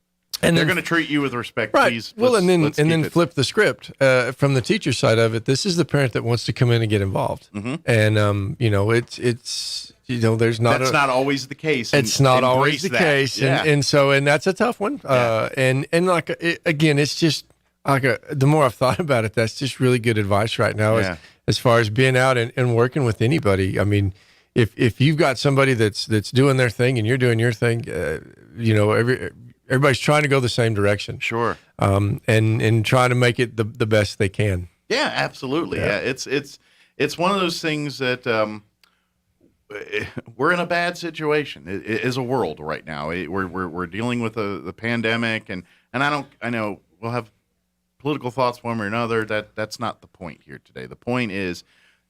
And they're going to treat you with respect. Right. Please, well, and then flip the script from the teacher side of it. This is the parent that wants to come in and get involved, and it's there's not. That's not always the case. It's not always the case, yeah. and that's a tough one. And again, it's just the more I've thought about it, that's just really good advice right now. As far as being out and working with anybody. I mean, if you've got somebody that's doing their thing and you're doing your thing, everybody's trying to go the same direction. Sure. And trying to make it the best they can. Yeah, absolutely. Yeah. It's one of those things that we're in a bad situation as a world right now. We're dealing with the pandemic and I know we'll have political thoughts one way or another. That's not the point here today. The point is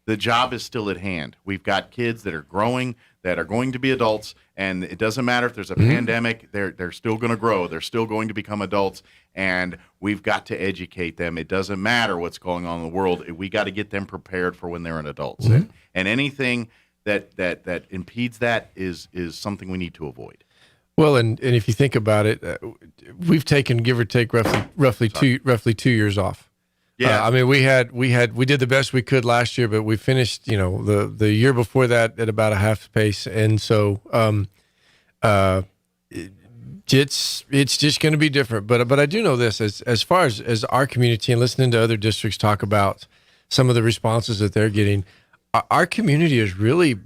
the job is still at hand. We've got kids that are growing, that are going to be adults, and it doesn't matter if there's a pandemic, they're still going to grow. They're still going to become adults, and we've got to educate them. It doesn't matter what's going on in the world. We got to get them prepared for when they're an adults. And anything that impedes that is something we need to avoid. Well, and if you think about it, we've taken, give or take, roughly 2 years off. Yeah, I mean, we did the best we could last year, but we finished, the year before that at about a half pace, and so it's just going to be different. But I do know this as far as our community and listening to other districts talk about some of the responses that they're getting, our community is really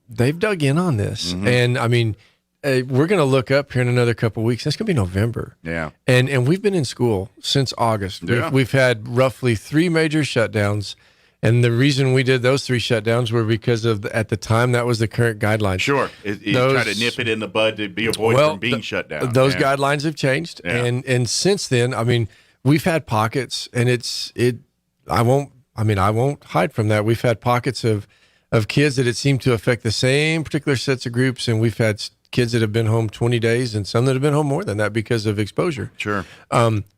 they've dug in on this, and I mean. We're going to look up here in another couple of weeks. It's going to be November. Yeah. And we've been in school since August. Yeah. We've had roughly 3 major shutdowns. And the reason we did those 3 shutdowns were because of, at the time, that was the current guidelines. Sure. You try to nip it in the bud to be avoided from being shut down. Those guidelines have changed. Yeah. And since then, I mean, we've had pockets, and I won't hide from that. We've had pockets of kids that it seemed to affect the same particular sets of groups, and we've had kids that have been home 20 days and some that have been home more than that because of exposure. Sure.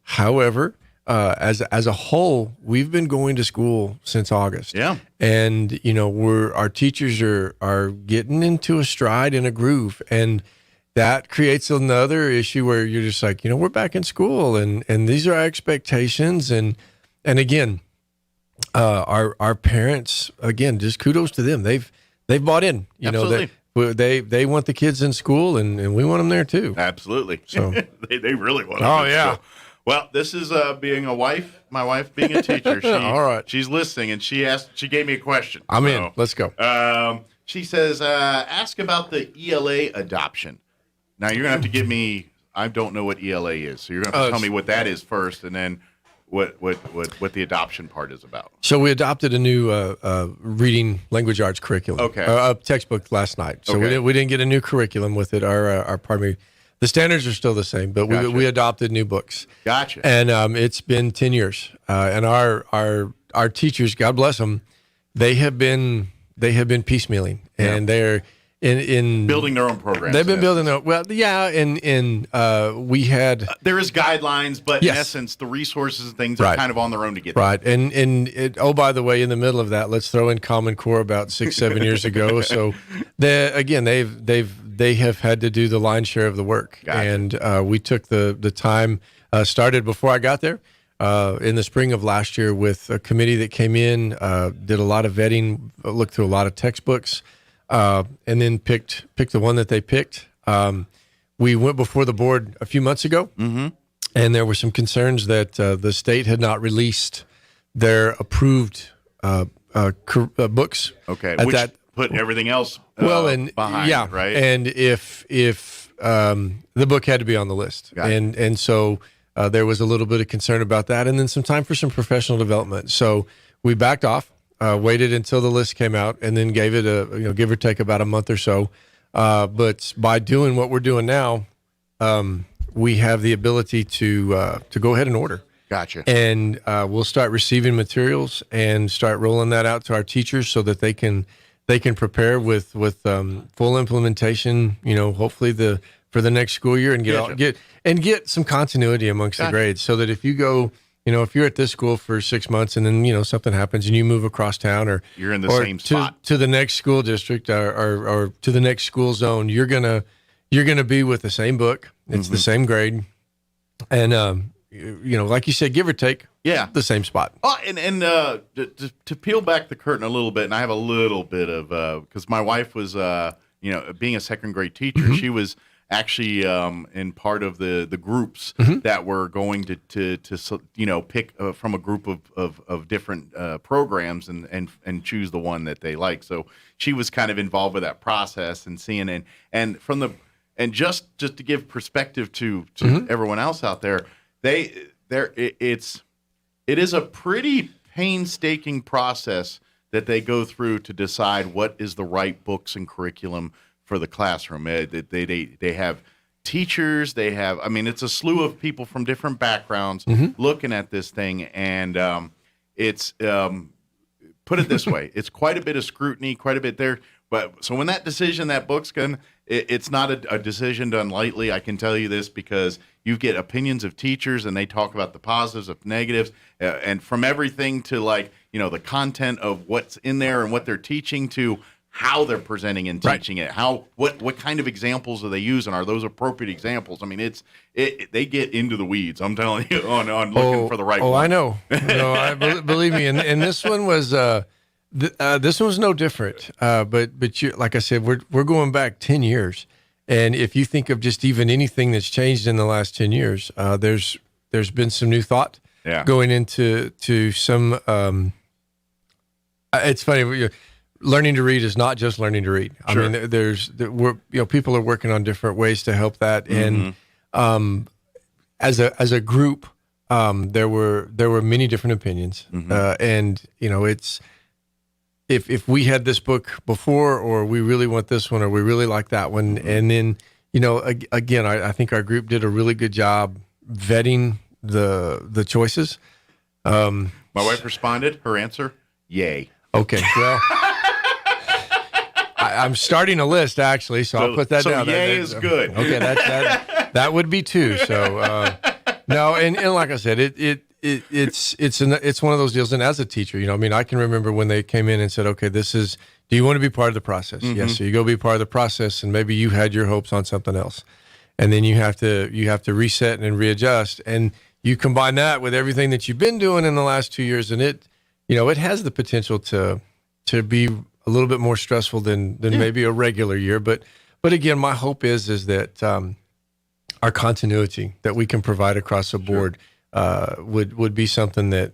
However, as a whole, we've been going to school since August. Yeah. And, our teachers are getting into a stride and a groove. And that creates another issue where you're just like, we're back in school and these are our expectations. And again, our parents, again, just kudos to them. They've bought in, Absolutely. They want the kids in school, and we want them there too. Absolutely. So they really want them. Oh, in yeah. school. Well, this is being a wife. My wife being a teacher. All right. She's listening, and she gave me a question. I'm in. Let's go. She says, ask about the ELA adoption. Now you're gonna have to give me I don't know what ELA is, so you're going to have to tell me what that is first, and then what the adoption part is about. So we adopted a new reading language arts curriculum, textbook last night. So we didn't get a new curriculum with it. The standards are still the same, but we adopted new books. Gotcha. And it's been 10 years. And our teachers, God bless them, they have been piecemealing, and they're in building their own programs. They've been building their we had there is guidelines, but in essence, the resources and things are kind of on their own to get there. Right. And by the way, in the middle of that, let's throw in Common Core about 6-7 years ago. So they have had to do the lion's share of the work. Gotcha. And we took the time, started before I got there, in the spring of last year with a committee that came in, did a lot of vetting, looked through a lot of textbooks, and then picked the one that they picked. We went before the board a few months ago, and there were some concerns that the state had not released their approved books. Okay, which put everything else behind, right? And if the book had to be on the list, and so there was a little bit of concern about that, and then some time for some professional development. So we backed off. Waited until the list came out, and then gave it give or take about a month or so. But by doing what we're doing now, we have the ability to go ahead and order. Gotcha. And we'll start receiving materials and start rolling that out to our teachers so that they can prepare with full implementation. Hopefully for the next school year, and get some continuity amongst the grades, so that if you go. If you're at this school for 6 months and then, something happens and you move across town, or you're in the same spot to the next school district or to the next school zone, you're going to be with the same book. It's the same grade. And, like you said, give or take, the same spot. Oh, and to peel back the curtain a little bit, and I have a little bit of, because my wife was, being a second grade teacher, she was actually in part of the groups that were going to pick from a group of different programs and choose the one that they like. So she was kind of involved with that process and seeing and just to give perspective to everyone else out there, it is a pretty painstaking process that they go through to decide what is the right books and curriculum for the classroom. They have teachers, it's a slew of people from different backgrounds looking at this thing, and it's put it this way, it's quite a bit of scrutiny, quite a bit there. But so when that book's going, it's not a decision done lightly. I can tell you this because you get opinions of teachers, and they talk about the positives of negatives, and from everything to the content of what's in there and what they're teaching to how they're presenting and teaching it, what kind of examples do they use, and are those appropriate examples? They get into the weeds. I'm telling you, on looking for the right one. Oh, I know. No, believe me. And this one was no different. But you, like I said, we're going back 10 years, and if you think of just even anything that's changed in the last 10 years, there's been some new thought going into some. It's funny. Learning to read is not just learning to read. Sure. I mean, people are working on different ways to help that. And as a group, there were many different opinions. And it's if we had this book before, or we really want this one, or we really like that one, and then again, I think our group did a really good job vetting the choices. My wife responded. Her answer: yay. Okay. Well. I'm starting a list, actually, so I'll put that down. So yay is good. Okay, that would be 2. So no, and like I said, it's one of those deals. And as a teacher, I can remember when they came in and said, "Okay, do you want to be part of the process?" Yes. So you go be part of the process, and maybe you had your hopes on something else, and then you have to reset and readjust, and you combine that with everything that you've been doing in the last 2 years, and it has the potential to be a little bit more stressful than maybe a regular year, but again, my hope is that our continuity that we can provide across the board would be something that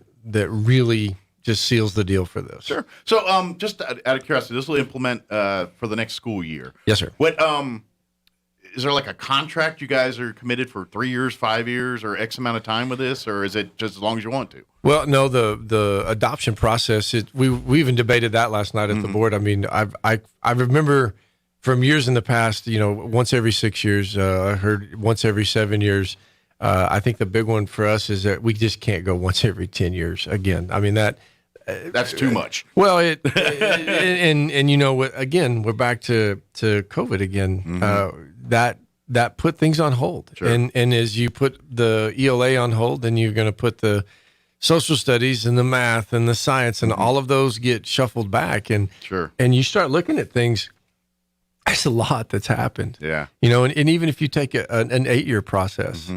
really just seals the deal for this. Sure. So, just out of curiosity, this will implement for the next school year. Yes, sir. What is there like a contract you guys are committed for 3 years, 5 years, or X amount of time with this, or is it just as long as you want to? Well, no, the adoption process. We even debated that last night at the board. I mean, I remember from years in the past, once every 6 years. I heard once every 7 years. I think the big one for us is that we just can't go once every 10 years again. I mean that's too much. Well, and again, we're back to COVID again. That put things on hold. Sure. And as you put the ELA on hold, then you're going to put the social studies and the math and the science and all of those get shuffled back. And sure. And you start looking at things. There's a lot that's happened. Yeah. And even if you take an 8-year process,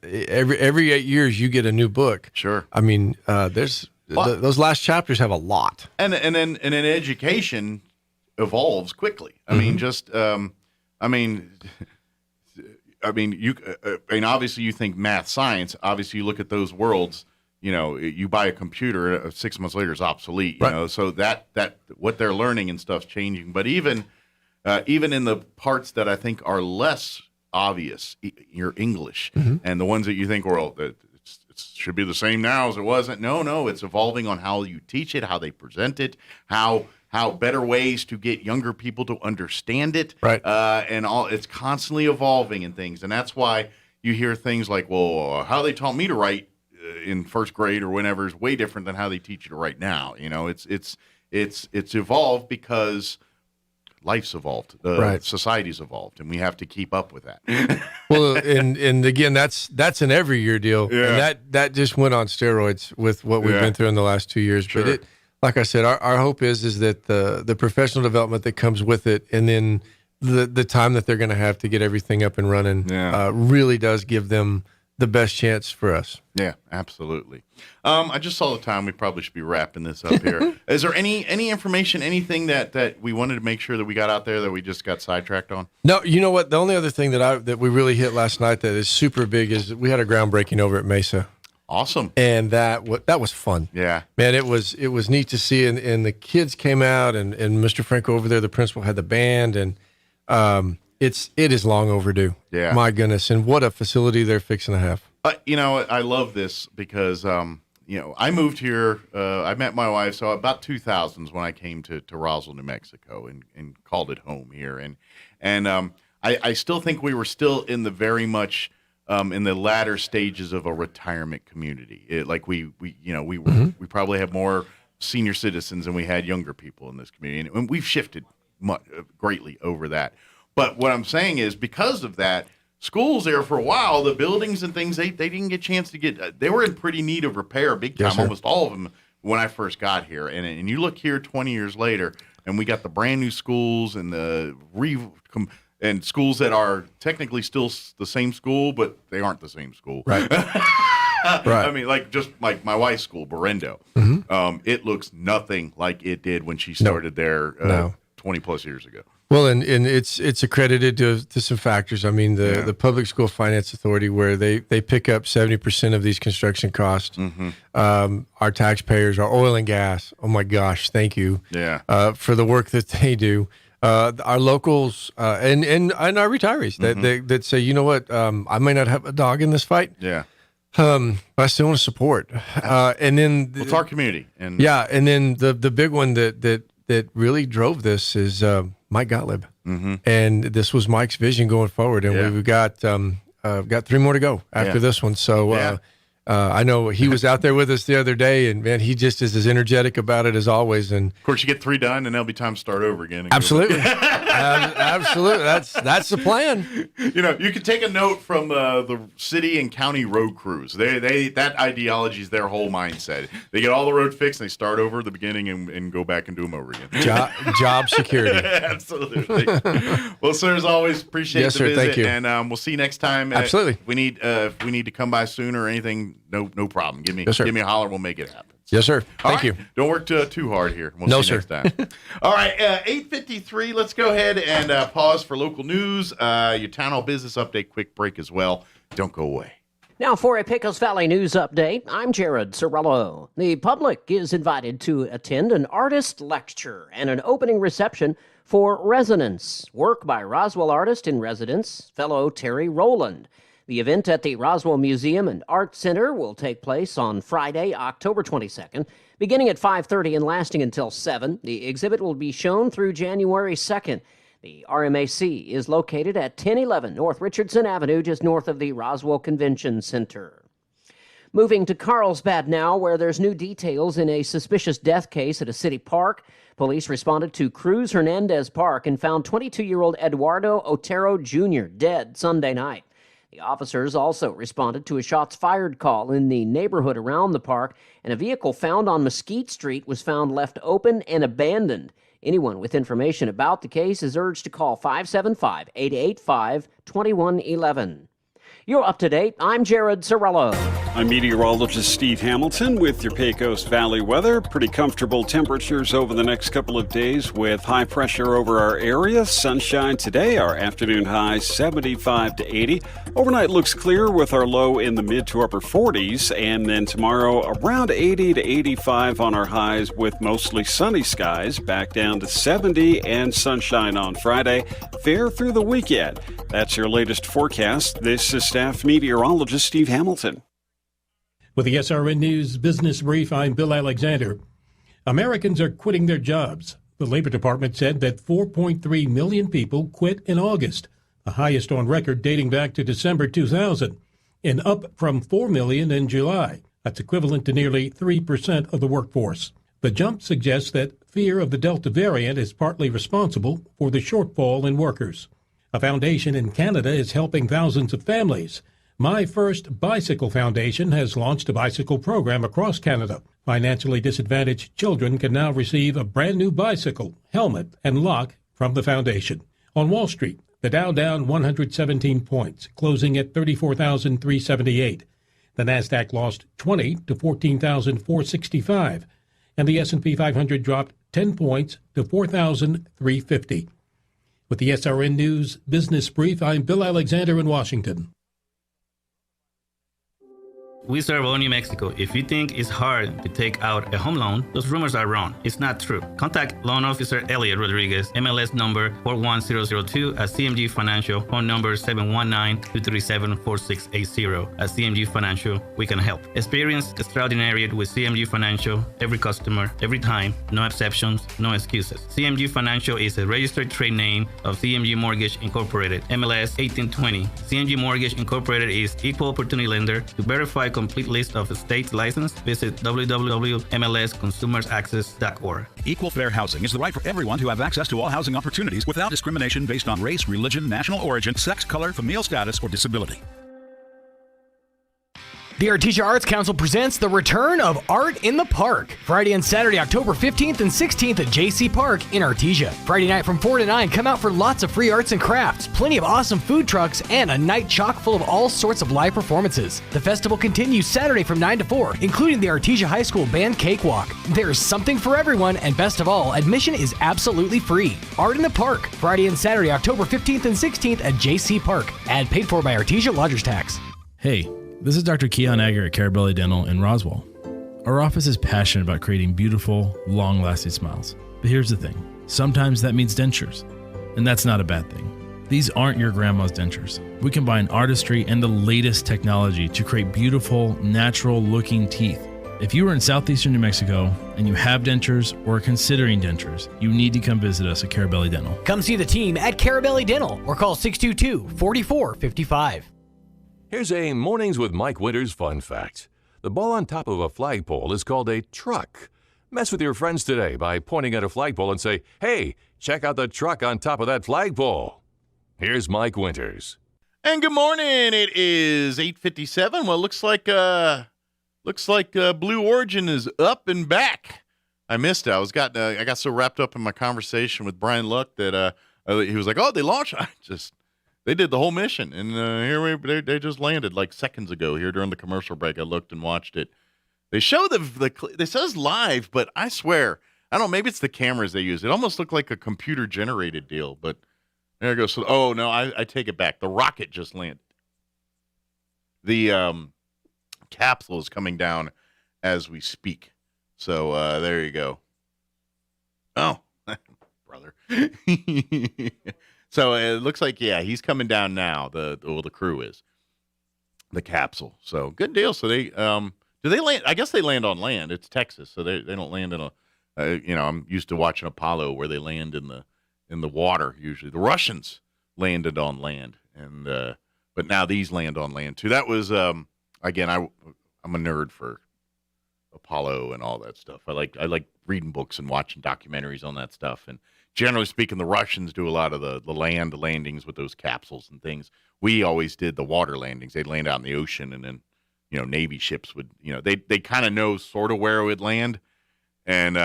every 8 years you get a new book. Sure. I mean, those last chapters have a lot. And then education evolves quickly. I mean, obviously you think math, science. Obviously, you look at those worlds. You buy a computer, 6 months later it's obsolete. Right. So that what they're learning and stuff's changing. But even in the parts that I think are less obvious, your English and the ones that you think, it should be the same now as it wasn't. No, it's evolving on how you teach it, how they present it, how better ways to get younger people to understand it, right? And it's constantly evolving and things, and that's why you hear things like, "Well, how they taught me to write in first grade or whenever is way different than how they teach you to write now." It's evolved because life's evolved, right. Society's evolved, and we have to keep up with that. Well, and again, that's an every year deal, and that just went on steroids with what we've been through in the last 2 years. Sure. But like I said, our hope is that the professional development that comes with it, and then the time that they're going to have to get everything up and running, really does give them the best chance for us. Yeah, absolutely. I just saw the time. We probably should be wrapping this up here. Is there any information, anything that we wanted to make sure that we got out there that we just got sidetracked on? No, you know what? The only other thing that we really hit last night that is super big is we had a groundbreaking over at Mesa. Awesome. And that was fun. Yeah. Man, it was neat to see, and the kids came out, and Mr. Franco over there, the principal, had the band, and it is long overdue. Yeah. My goodness. And what a facility they're fixing to have. I love this because, I moved here. I met my wife. So about 2000s when I came to Roswell, New Mexico and called it home here. And I still think we were still in the very much, in the latter stages of a retirement community. We probably have more senior citizens than we had younger people in this community. And we've shifted greatly over that. But what I'm saying is, because of that, schools there for a while, the buildings and things, they didn't get a chance to get, they were in pretty need of repair big time, almost all of them when I first got here. And you look here 20 years later, and we got the brand new schools and and schools that are technically still the same school, but they aren't the same school. Right. Right. I mean, just like my wife's school, Berendo, it looks nothing like it did when she started there 20 plus years ago. Well, and it's accredited to some factors. I mean, the Public School Finance Authority, where they pick up 70% of these construction costs. Our taxpayers, our oil and gas. Oh my gosh, thank you. Yeah. For the work that they do. Our locals and our retirees that say, you know what, I may not have a dog in this fight. Yeah. But I still want to support. And then it's our community. And and then the big one that really drove this is Mike Gottlieb. And this was Mike's vision going forward. And we've got 3 more to go after this one. So I know he was out there with us the other day, and man, he just is as energetic about it as always. And of course, you get 3 done, and there'll be time to start over again. Absolutely, absolutely. That's the plan. You can take a note from the city and county road crews. That ideology is their whole mindset. They get all the roads fixed, and they start over at the beginning and go back and do them over again. Job security. Absolutely. Well, sir, as always, appreciate the visit. Thank you. And we'll see you next time. Absolutely. If we need to come by soon or anything, no problem. Give me a holler. We'll make it happen. Yes, sir. Thank you. Don't work too hard here. We'll see you next time. All right, 8:53. Let's go ahead and pause for local news. Your town hall business update. Quick break as well. Don't go away. Now for a Pecos Valley news update, I'm Jared Sorello. The public is invited to attend an artist lecture and an opening reception For Resonance, work by Roswell artist in residence, fellow Terry Rowland. The event at the Roswell Museum and Art Center will take place on Friday, October 22nd, beginning at 5:30 and lasting until 7. The exhibit will be shown through January 2nd. The RMAC is located at 1011 North Richardson Avenue, just north of the Roswell Convention Center. Moving to Carlsbad now, where there's new details in a suspicious death case at a city park. Police responded to Cruz Hernandez Park and found 22-year-old Eduardo Otero Jr. dead Sunday night. The officers also responded to a shots fired call in the neighborhood around the park, and a vehicle found on Mesquite Street was found left open and abandoned. Anyone with information about the case is urged to call 575-885-2111. You're up to date. I'm Jared Sorello. I'm meteorologist Steve Hamilton with your Pecos Valley weather. Pretty comfortable temperatures over the next couple of days with high pressure over our area. Sunshine today, our afternoon high 75 to 80. Overnight looks clear with our low in the mid to upper 40s. And then tomorrow around 80 to 85 on our highs with mostly sunny skies. Back down to 70 and sunshine on Friday. Fair through the weekend. That's your latest forecast. This is staff meteorologist Steve Hamilton. With the SRN News Business Brief, I'm Bill Alexander. Americans are quitting their jobs. The Labor Department said that 4.3 million people quit in August, the highest on record dating back to December 2000, and up from 4 million in July. That's equivalent to nearly 3% of the workforce. The jump suggests that fear of the Delta variant is partly responsible for the shortfall in workers. A foundation in Canada is helping thousands of families. My First Bicycle Foundation has launched a bicycle program across Canada. Financially disadvantaged children can now receive a brand new bicycle, helmet, and lock from the foundation. On Wall Street, the Dow down 117 points, closing at 34,378. The Nasdaq lost 20 to 14,465, and the S&P 500 dropped 10 points to 4,350. With the SRN News Business Brief, I'm Bill Alexander in Washington. We serve all New Mexico. If you think it's hard to take out a home loan, those rumors are wrong. It's not true. Contact Loan Officer Elliot Rodriguez, MLS number 41002 at CMG Financial, phone number 719-237-4680. At CMG Financial, we can help. Experience extraordinary with CMG Financial, every customer, every time, no exceptions, no excuses. CMG Financial is a registered trade name of CMG Mortgage Incorporated, MLS 1820. CMG Mortgage Incorporated is equal opportunity lender. To verify complete list of states licensed, visit www.mlsconsumersaccess.org. Equal fair housing is the right for everyone to have access to all housing opportunities without discrimination based on race, religion, national origin, sex, color, familial status, or disability. The Artesia Arts Council presents the return of Art in the Park, Friday and Saturday, October 15th and 16th at JC Park in Artesia. Friday night from 4 to 9, come out for lots of free arts and crafts, plenty of awesome food trucks, and a night chock full of all sorts of live performances. The festival continues Saturday from 9 to 4, including the Artesia High School Band Cakewalk. There's something for everyone, and best of all, admission is absolutely free. Art in the Park, Friday and Saturday, October 15th and 16th at JC Park. Ad paid for by Artesia Lodgers Tax. Hey, this is Dr. Keon Agger at Carabelli Dental in Roswell. Our office is passionate about creating beautiful, long-lasting smiles. But here's the thing. Sometimes that means dentures, and that's not a bad thing. These aren't your grandma's dentures. We combine artistry and the latest technology to create beautiful, natural-looking teeth. If you are in southeastern New Mexico and you have dentures or are considering dentures, you need to come visit us at Carabelli Dental. Come see the team at Carabelli Dental or call 622-4455. Here's a Mornings with Mike Winters fun fact. The ball on top of a flagpole is called a truck. Mess with your friends today by pointing at a flagpole and say, "Hey, check out the truck on top of that flagpole." Here's Mike Winters. And good morning. It is 8:57. Well, looks like Blue Origin is up and back. I missed it. I got so wrapped up in my conversation with Brian Luck that he was like, "Oh, they launched." They did the whole mission, and they just landed like seconds ago here during the commercial break. I looked and watched it. They show it says live, but I swear, I don't know, maybe it's the cameras they use. It almost looked like a computer-generated deal, but there it goes. So, oh, no, I take it back. The rocket just landed. The capsule is coming down as we speak. So there you go. Oh, brother. So it looks like, yeah, he's coming down now. The crew is. The capsule. So good deal. So they do they land? I guess they land on land. It's Texas, so they don't land in a. I'm used to watching Apollo where they land in the water. Usually, the Russians landed on land, and but now these land on land too. That was again. I'm a nerd for Apollo and all that stuff. I like reading books and watching documentaries on that stuff. And generally speaking, the Russians do a lot of the land landings with those capsules and things. We always did the water landings. They'd land out in the ocean, and then, Navy ships would, they kind of know sort of where it would land, and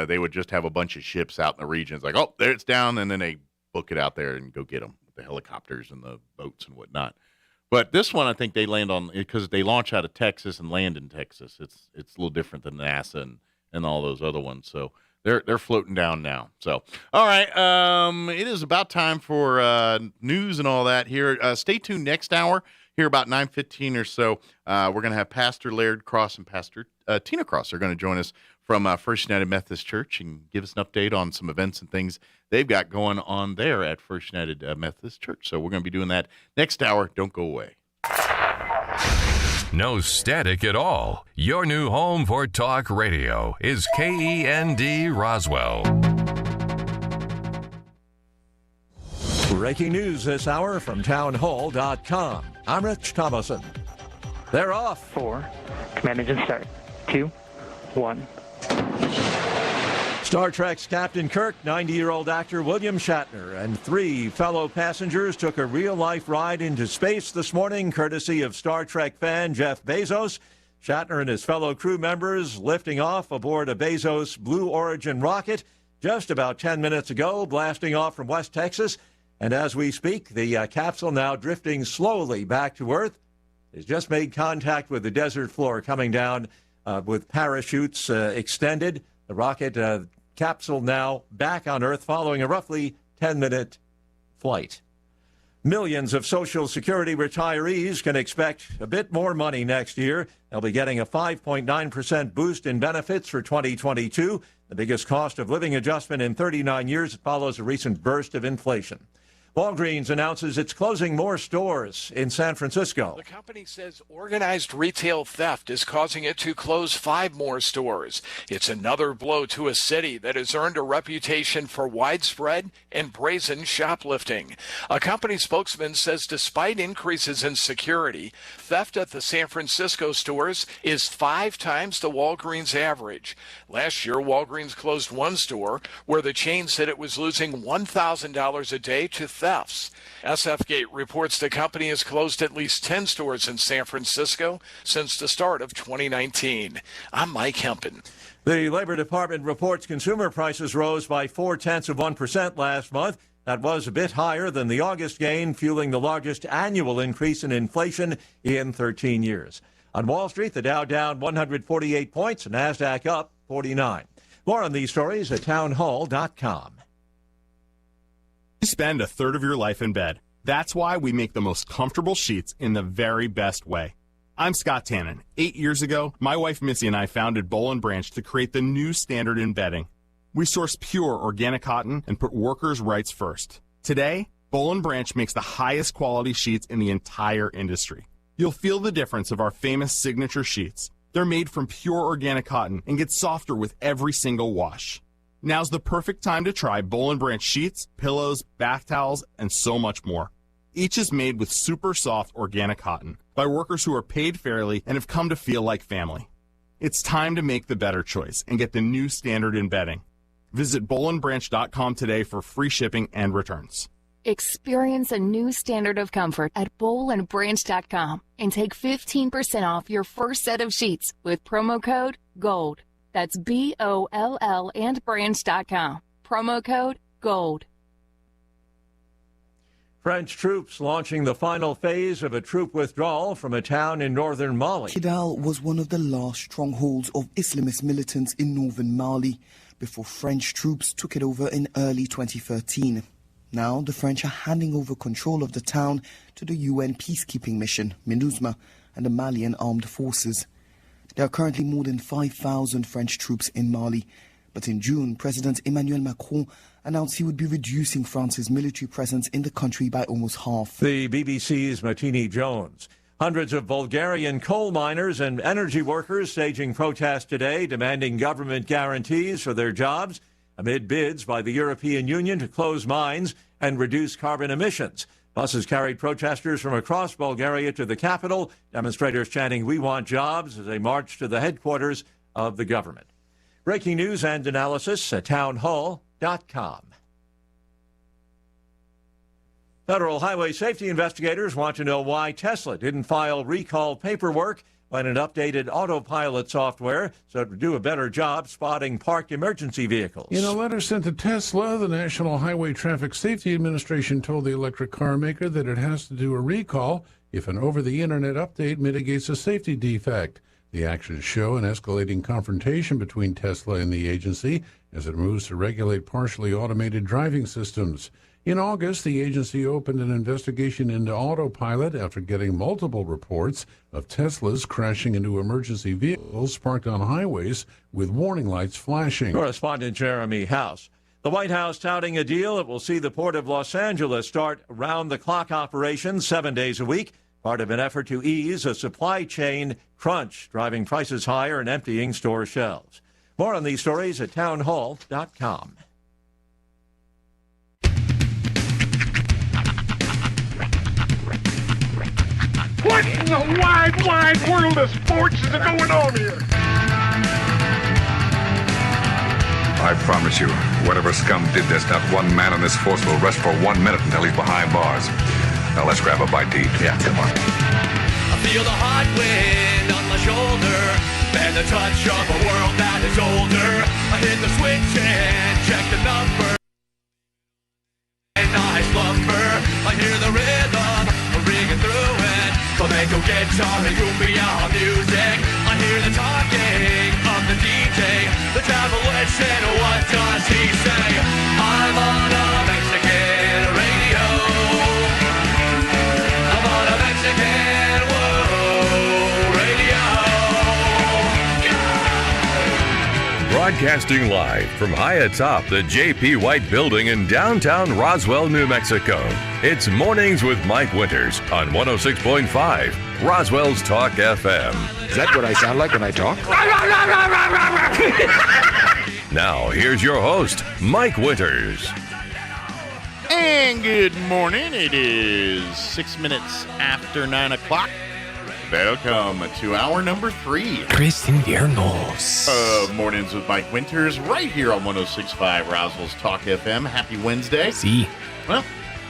they would just have a bunch of ships out in the region. It's like, oh, there it's down, and then they book it out there and go get them with the helicopters and the boats and whatnot. But this one, I think they land on, because they launch out of Texas and land in Texas. It's a little different than NASA and all those other ones. So they're floating down now. So, all right, it is about time for news and all that here. Stay tuned next hour. Here about 9:15 or so, we're going to have Pastor Laird Cross and Pastor Tina Cross. They're going to join us from First United Methodist Church and give us an update on some events and things they've got going on there at First United Methodist Church. So we're going to be doing that next hour. Don't go away. No static at all. Your new home for talk radio is KEND Roswell. Breaking news this hour from townhall.com. I'm Rich Thomason. They're off. 4. Command engine start. 2, 1. Star Trek's Captain Kirk, 90-year-old actor William Shatner, and 3 fellow passengers took a real-life ride into space this morning, courtesy of Star Trek fan Jeff Bezos. Shatner and his fellow crew members lifting off aboard a Bezos Blue Origin rocket just about 10 minutes ago, blasting off from West Texas. And as we speak, the capsule, now drifting slowly back to Earth, has just made contact with the desert floor, coming down with parachutes extended. The rocket capsule now back on Earth following a roughly 10-minute flight. Millions of Social Security retirees can expect a bit more money next year. They'll be getting a 5.9% boost in benefits for 2022, the biggest cost of living adjustment in 39 years. It follows a recent burst of inflation. Walgreens announces it's closing more stores in San Francisco. The company says organized retail theft is causing it to close 5 more stores. It's another blow to a city that has earned a reputation for widespread and brazen shoplifting. A company spokesman says despite increases in security, theft at the San Francisco stores is 5 times the Walgreens average. Last year, Walgreens closed 1 store where the chain said it was losing $1,000 a day to thefts. SFGate reports the company has closed at least 10 stores in San Francisco since the start of 2019. I'm Mike Hempen. The Labor Department reports consumer prices rose by 0.4% last month. That was a bit higher than the August gain, fueling the largest annual increase in inflation in 13 years. On Wall Street, the Dow down 148 points, and NASDAQ up 49. More on these stories at townhall.com. You spend a third of your life in bed. That's why we make the most comfortable sheets in the very best way. I'm Scott Tannen. 8 years ago, my wife Missy and I founded Boll & Branch to create the new standard in bedding. We source pure organic cotton and put workers' rights first. Today, Boll & Branch makes the highest quality sheets in the entire industry. You'll feel the difference of our famous signature sheets. They're made from pure organic cotton and get softer with every single wash. Now's the perfect time to try Boll & Branch sheets, pillows, bath towels, and so much more. Each is made with super soft organic cotton by workers who are paid fairly and have come to feel like family. It's time to make the better choice and get the new standard in bedding. Visit bollandbranch.com today for free shipping and returns. Experience a new standard of comfort at bollandbranch.com and take 15% off your first set of sheets with promo code GOLD. That's BOLL and branch.com. Promo code GOLD. French troops launching the final phase of a troop withdrawal from a town in northern Mali. Kidal was one of the last strongholds of Islamist militants in northern Mali before French troops took it over in early 2013. Now the French are handing over control of the town to the UN peacekeeping mission, MINUSMA, and the Malian armed forces. There are currently more than 5,000 French troops in Mali, but in June, President Emmanuel Macron announced he would be reducing France's military presence in the country by almost half. The BBC's Martini Jones. Hundreds of Bulgarian coal miners and energy workers staging protests today, demanding government guarantees for their jobs amid bids by the European Union to close mines and reduce carbon emissions. Buses carried protesters from across Bulgaria to the capital, demonstrators chanting, "We want jobs," as they marched to the headquarters of the government. Breaking news and analysis at townhall.com. Federal highway safety investigators want to know why Tesla didn't file recall paperwork when it updated autopilot software so it would do a better job spotting parked emergency vehicles. In a letter sent to Tesla, the National Highway Traffic Safety Administration told the electric car maker that it has to do a recall if an over-the-internet update mitigates a safety defect. The actions show an escalating confrontation between Tesla and the agency as it moves to regulate partially automated driving systems. In August, the agency opened an investigation into autopilot after getting multiple reports of Teslas crashing into emergency vehicles parked on highways with warning lights flashing. Correspondent Jeremy House. The White House touting a deal that will see the Port of Los Angeles start round-the-clock operations 7 days a week, part of an effort to ease a supply chain crunch, driving prices higher and emptying store shelves. More on these stories at townhall.com. What in the wide, wide world of sports is going on here? I promise you, whatever scum did this, not one man on this force will rest for 1 minute until he's behind bars. Now let's grab a bite to eat. Yeah, come on. I feel the hot wind on my shoulder and the touch of a world that is older. I hit the switch and check the number. And I slumber. I hear the rhythm ringing through it. Flamenco guitar and cumbia music. I hear the talking of the DJ. The demolition, what does he say? I'm on a Mexican radio. I'm on a Mexican radio. Broadcasting live from high atop the J.P. White Building in downtown Roswell, New Mexico. It's Mornings with Mike Winters on 106.5 Roswell's Talk FM. Is that what I sound like when I talk? Now, here's your host, Mike Winters. And good morning. It is 6 minutes after 9 o'clock. Welcome to hour number 3. Chris Inviernos. Mornings with Mike Winters, right here on 106.5 Roswell's Talk FM. Happy Wednesday. See. Well,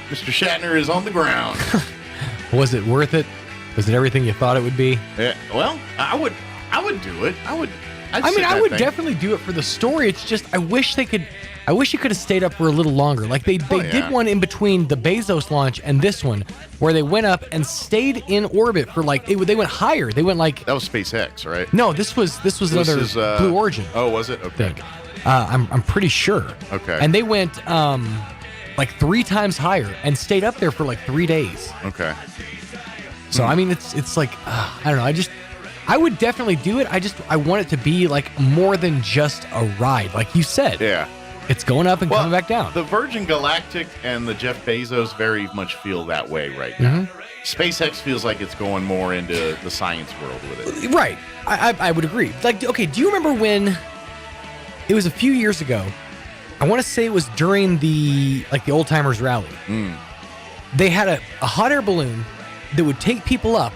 Mr. Shatner is on the ground. Was it worth it? Was it everything you thought it would be? Well, I would do it. I would definitely do it for the story. It's just I wish you could have stayed up for a little longer. Like they did one in between the Bezos launch and this one, where they went up and stayed in orbit for they went higher. They went like that was SpaceX, right? No, this was another Blue Origin. Oh, was it? Okay. Thing. I'm pretty sure. Okay. And they went 3 times higher and stayed up there for 3 days. Okay. So I mean, it's like I don't know. I would definitely do it. I want it to be more than just a ride, like you said. Yeah. It's going up and coming back down. The Virgin Galactic and the Jeff Bezos very much feel that way right now. Mm-hmm. SpaceX feels like it's going more into the science world with it. Right. I would agree. Okay, do you remember when it was a few years ago? I want to say it was during the Old Timers Rally. They had a hot air balloon that would take people up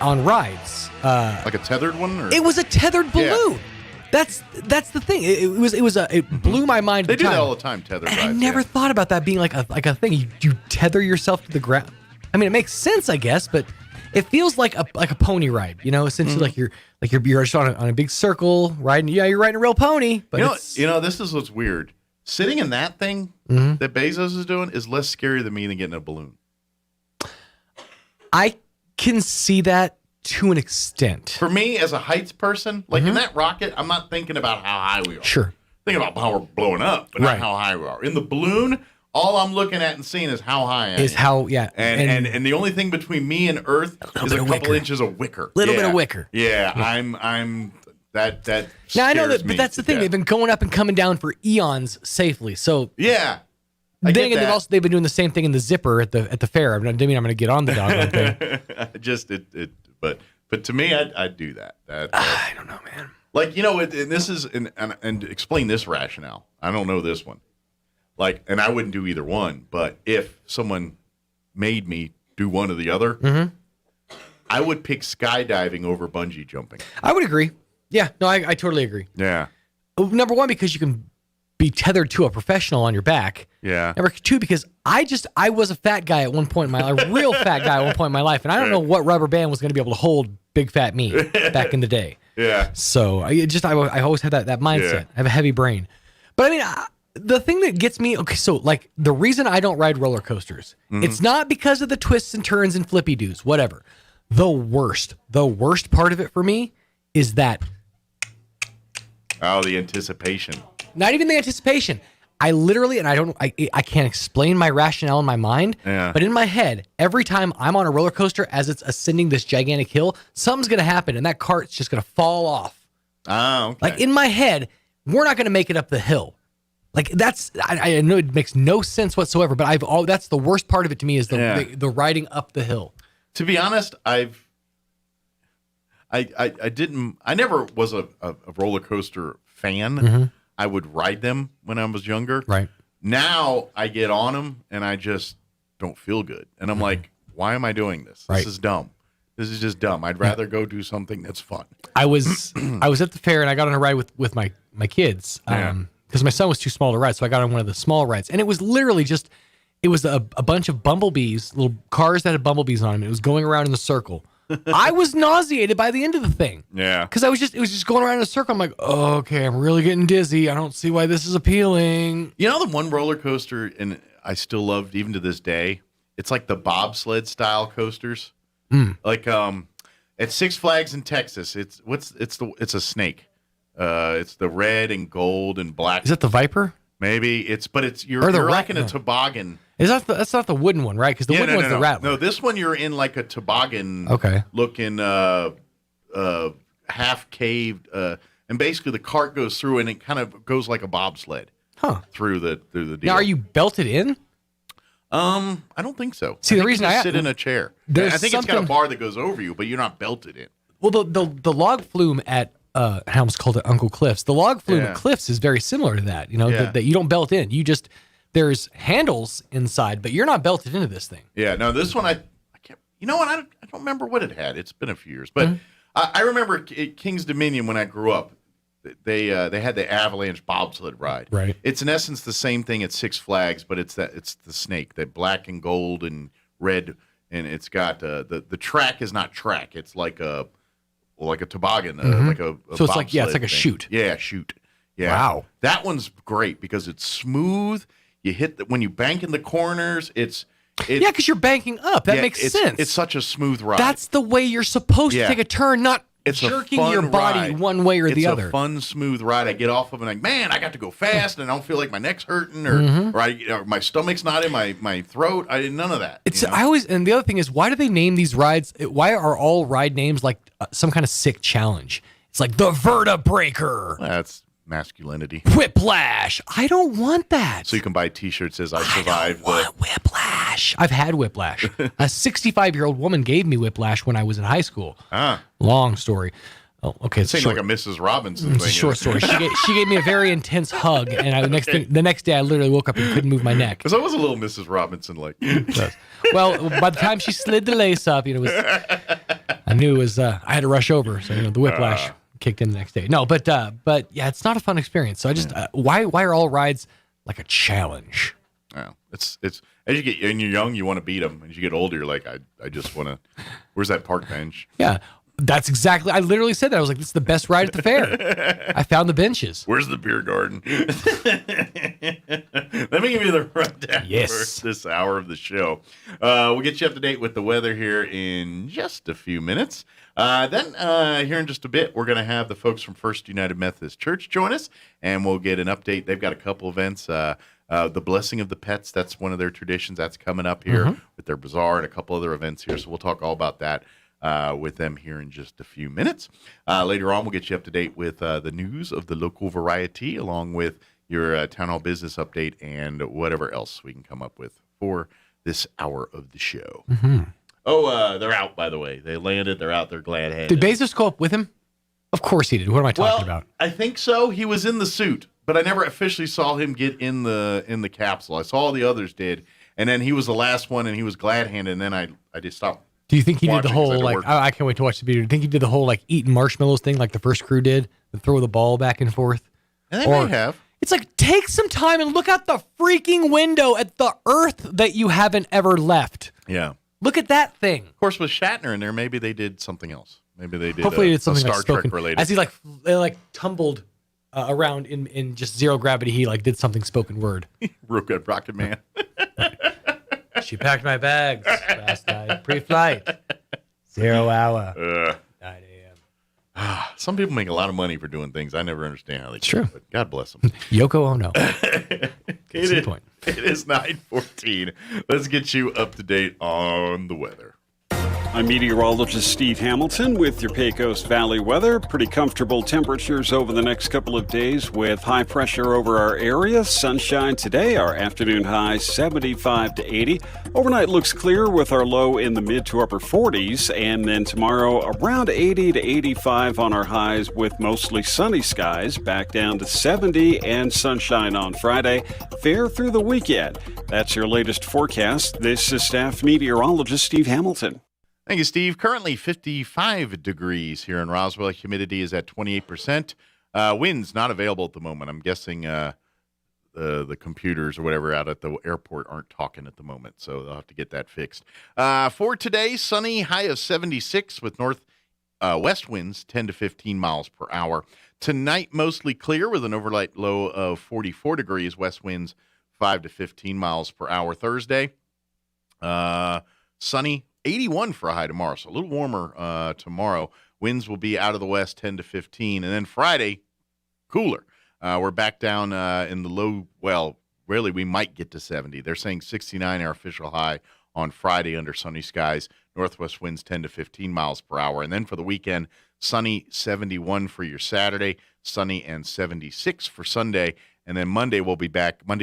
on rides. Like a tethered one? Or? It was a tethered balloon. Yeah. That's the thing. It blew my mind. They do that all the time. Tethered rides. I never thought about that being like a thing. You tether yourself to the ground. I mean, it makes sense, I guess, but it feels like a pony ride. Essentially, you're just on a big circle riding. Yeah, you're riding a real pony. But this is what's weird. Sitting in that thing that Bezos is doing is less scary than me than getting a balloon. I can see that to an extent. For me, as a heights person, in that rocket, I'm not thinking about how high we are. Sure. Thinking about how we're blowing up, but not how high we are. In the balloon, all I'm looking at and seeing is how high I am. And the only thing between me and Earth is a couple inches of wicker. Little bit of wicker. Yeah, I'm That Now I know scares that, me but that's to the thing. death. They've been going up and coming down for eons safely. So Yeah. then again, they've been doing the same thing in the zipper at the fair. I mean, I'm going to get on the doggone thing. But to me, I'd do that. I don't know, man. Like, you know, and this is and explain this rationale. I don't know this one. Like, and I wouldn't do either one. But if someone made me do one or the other, I would pick skydiving over bungee jumping. I would agree. Yeah, no, I totally agree. Yeah. Number one, because you can be tethered to a professional on your back. Yeah. Number two, because I was a fat guy at one point in my life, a real fat guy at one point in my life, and I don't know what rubber band was going to be able to hold big fat me back in the day. Yeah. So I always had that mindset. Yeah. I have a heavy brain. But I mean, the thing that gets me, okay, so like the reason I don't ride roller coasters, it's not because of the twists and turns and flippy doos, whatever. The worst part of it for me is that. Oh, the anticipation. Not even the anticipation. I literally, and I can't explain my rationale in my mind, but in my head, every time I'm on a roller coaster as it's ascending this gigantic hill, something's going to happen and that cart's just going to fall off. Oh, okay. Like in my head, we're not going to make it up the hill. Like I know it makes no sense whatsoever, but that's the worst part of it to me is the riding up the hill. To be honest, I never was a roller coaster fan. I would ride them when I was younger. Right. Now I get on them and I just don't feel good. And I'm like, why am I doing this? Right. This is dumb. This is just dumb. I'd rather go do something that's fun. I was at the fair and I got on a ride with my kids because my son was too small to ride. So I got on one of the small rides and it was literally just, it was a bunch of bumblebees, little cars that had bumblebees on them. It was going around in a circle. I was nauseated by the end of the thing. Yeah. Because it was just going around in a circle. I'm like, oh, okay, I'm really getting dizzy. I don't see why this is appealing. You know the one roller coaster, and I still loved even to this day, it's like the bobsled style coasters. Like at Six Flags in Texas, it's a snake. It's the red and gold and black. Is that the Viper? Maybe you're like in a toboggan. That's not the wooden one, right? Because the wooden one's the rattler. No, this one you're in like a toboggan. Okay. Looking half caved, and basically the cart goes through and it kind of goes like a bobsled. Through the deal. Now, are you belted in? I don't think so. See, the reason I sit in a chair. I think it's got a bar that goes over you, but you're not belted in. Well, the log flume at I almost called it Uncle Cliff's. The log flume at Cliff's is very similar to that. You know that you don't belt in. You just there's handles inside, but you're not belted into this thing. Yeah. No, this one I can't. You know what? I don't remember what it had. It's been a few years, but I remember at King's Dominion when I grew up. They had the avalanche bobsled ride. Right. It's in essence the same thing at Six Flags, but it's the snake, that black and gold and red, and it's got the track is not track. It's like a toboggan, like a so it's like it's like a thing. chute. Yeah, chute. Yeah. Wow. That one's great because it's smooth. You hit when you bank in the corners. It's because you're banking up. That makes sense. It's such a smooth ride. That's the way you're supposed to take a turn, not jerking your body one way or the other. It's a fun, smooth ride. I get off of it and like, man, I got to go fast and I don't feel like my neck's hurting or my stomach's not in my throat. I did none of that. And the other thing is, why do they name these rides? Why are all ride names like some kind of sick challenge? It's like the Vertebreaker. That's masculinity. Whiplash. I don't want that. So you can buy T-shirts that says I survived whiplash. I've had whiplash. A 65-year-old woman gave me whiplash when I was in high school. Long story. Oh, okay. It seems like a Mrs. Robinson It's thing. a short story. She gave me a very intense hug, and the next day I literally woke up and couldn't move my neck. Because I was a little Mrs. Robinson like. Well, by the time she slid the lace up, I knew it was. I had to rush over, so the whiplash kicked in the next day. No, but yeah, it's not a fun experience. So I just why are all rides like a challenge? Well, it's as you get when you're young, you want to beat them. As you get older, you're like, I just want to. Where's that park bench? Yeah. That's exactly. I literally said that. I was like, "This is the best ride at the fair." I found the benches. Where's the beer garden? Let me give you the rundown for this hour of the show. We'll get you up to date with the weather here in just a few minutes. Then here in just a bit, we're going to have the folks from First United Methodist Church join us, and we'll get an update. They've got a couple events. The Blessing of the Pets, that's one of their traditions. That's coming up here with their bazaar and a couple other events here. So we'll talk all about that. with them here in just a few minutes. Later on, we'll get you up to date with the news of the local variety, along with your town hall business update and whatever else we can come up with for this hour of the show. Mm-hmm. Oh, they're out, by the way. They landed. They're out. They're glad-handed. Did Bezos go up with him? Of course he did. What am I talking about? I think so. He was in the suit, but I never officially saw him get in the capsule. I saw all the others did, and then he was the last one, and he was glad-handed, and then I just stopped. Do you think he did the whole, I can't wait to watch the video. Do you think he did the whole, eating marshmallows thing like the first crew did? And throw the ball back and forth? And they may have. It's like, take some time and look out the freaking window at the Earth that you haven't ever left. Yeah. Look at that thing. Of course, with Shatner in there, maybe they did something else. Maybe they did. Hopefully, it's something Star like spoken. Trek related. As he they tumbled around in just zero gravity, he did something spoken word. Real good, Rocket Man. She packed my bags last night, pre-flight, 0 hour, 9 a.m. Some people make a lot of money for doing things. I never understand how they do true. it, but God bless them. Yoko Ono. It is 9:14. Let's get you up to date on the weather. I'm meteorologist Steve Hamilton with your Pecos Valley weather. Pretty comfortable temperatures over the next couple of days with high pressure over our area. Sunshine today, our afternoon high 75 to 80. Overnight looks clear with our low in the mid to upper 40s. And then tomorrow around 80 to 85 on our highs with mostly sunny skies. Back down to 70 and sunshine on Friday. Fair through the weekend. That's your latest forecast. This is staff meteorologist Steve Hamilton. Thank you, Steve. Currently 55 degrees here in Roswell. Humidity is at 28%. Winds not available at the moment. I'm guessing the computers or whatever out at the airport aren't talking at the moment, so they'll have to get that fixed. For today, sunny, high of 76 with west winds 10 to 15 miles per hour. Tonight, mostly clear with an overnight low of 44 degrees. West winds 5 to 15 miles per hour. Thursday, sunny. 81 for a high tomorrow, so a little warmer tomorrow. Winds will be out of the west 10 to 15. And then Friday, cooler. We're back down in the low, really we might get to 70. They're saying 69 our official high on Friday under sunny skies. Northwest winds 10 to 15 miles per hour. And then for the weekend, sunny 71 for your Saturday, sunny and 76 for Sunday. And then Monday,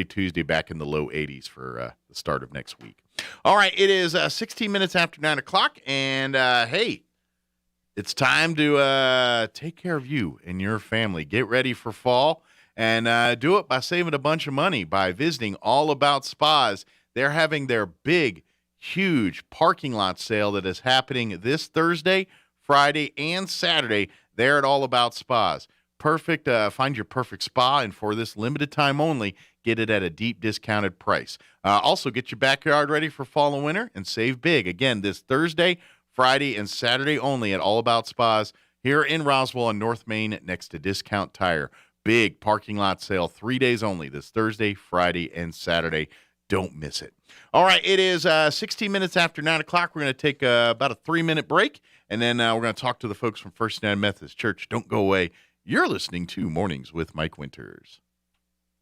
Tuesday, back in the low 80s for the start of next week. All right, it is 16 minutes after 9 o'clock, and hey, it's time to take care of you and your family. Get ready for fall, and do it by saving a bunch of money by visiting All About Spas. They're having their big, huge parking lot sale that is happening this Thursday, Friday, and Saturday there at All About Spas. Perfect. Find your perfect spa, and for this limited time only, get it at a deep discounted price. Also, get your backyard ready for fall and winter and save big. Again, this Thursday, Friday, and Saturday only at All About Spas here in Roswell on North Main next to Discount Tire. Big parking lot sale, 3 days only, this Thursday, Friday, and Saturday. Don't miss it. All right, it is 16 minutes after 9 o'clock. We're going to take about a 3-minute break, and then we're going to talk to the folks from First United Methodist Church. Don't go away. You're listening to Mornings with Mike Winters.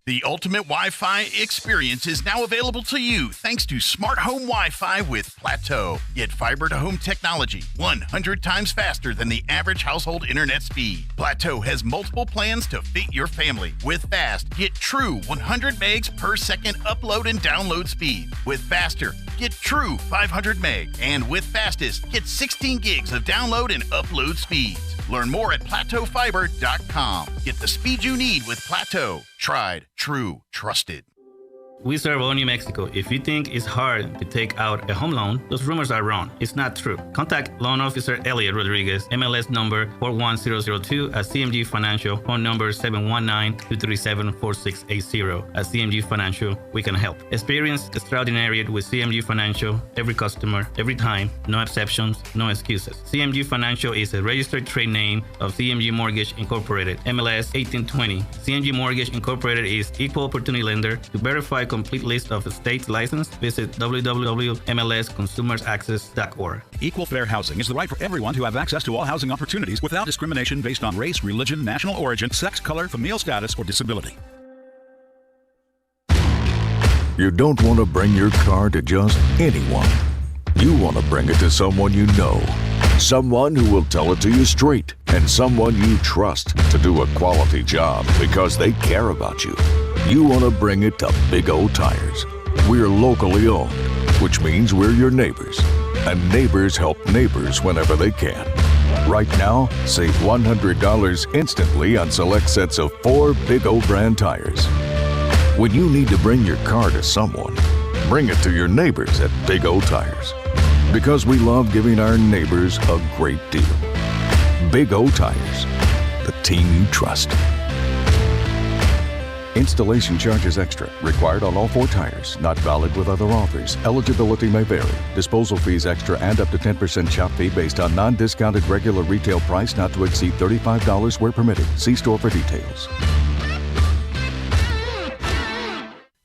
The ultimate Wi-Fi experience is now available to you thanks to Smart Home Wi-Fi with Plateau. Get fiber-to-home technology 100 times faster than the average household internet speed. Plateau has multiple plans to fit your family. With Fast, get true 100 megs per second upload and download speed. With Faster, get true 500 meg. And with Fastest, get 16 gigs of download and upload speeds. Learn more at plateaufiber.com. Get the speed you need with Plateau. Tried, true, trusted. We serve all New Mexico. If you think it's hard to take out a home loan, those rumors are wrong. It's not true. Contact Loan Officer Elliot Rodriguez, MLS number 41002 at CMG Financial, phone number 719-237-4680. At CMG Financial, we can help. Experience extraordinary with CMG Financial, every customer, every time, no exceptions, no excuses. CMG Financial is a registered trade name of CMG Mortgage Incorporated, MLS 1820. CMG Mortgage Incorporated is equal opportunity lender. To verify complete list of states licensed, visit www.mlsconsumersaccess.org. Equal fair housing is the right for everyone to have access to all housing opportunities without discrimination based on race, religion, national origin, sex, color, familial status, or disability. You don't want to bring your car to just anyone. You want to bring it to someone you know. Someone who will tell it to you straight, and someone you trust to do a quality job because they care about you. You want to bring it to Big O Tires. We're locally owned, which means we're your neighbors. And neighbors help neighbors whenever they can. Right now, save $100 instantly on select sets of 4 Big O brand tires. When you need to bring your car to someone, bring it to your neighbors at Big O Tires. Because we love giving our neighbors a great deal. Big O Tires, the team you trust. Installation charges extra. Required on all 4 tires. Not valid with other offers. Eligibility may vary. Disposal fees extra and up to 10% shop fee based on non-discounted regular retail price not to exceed $35 where permitted. See store for details.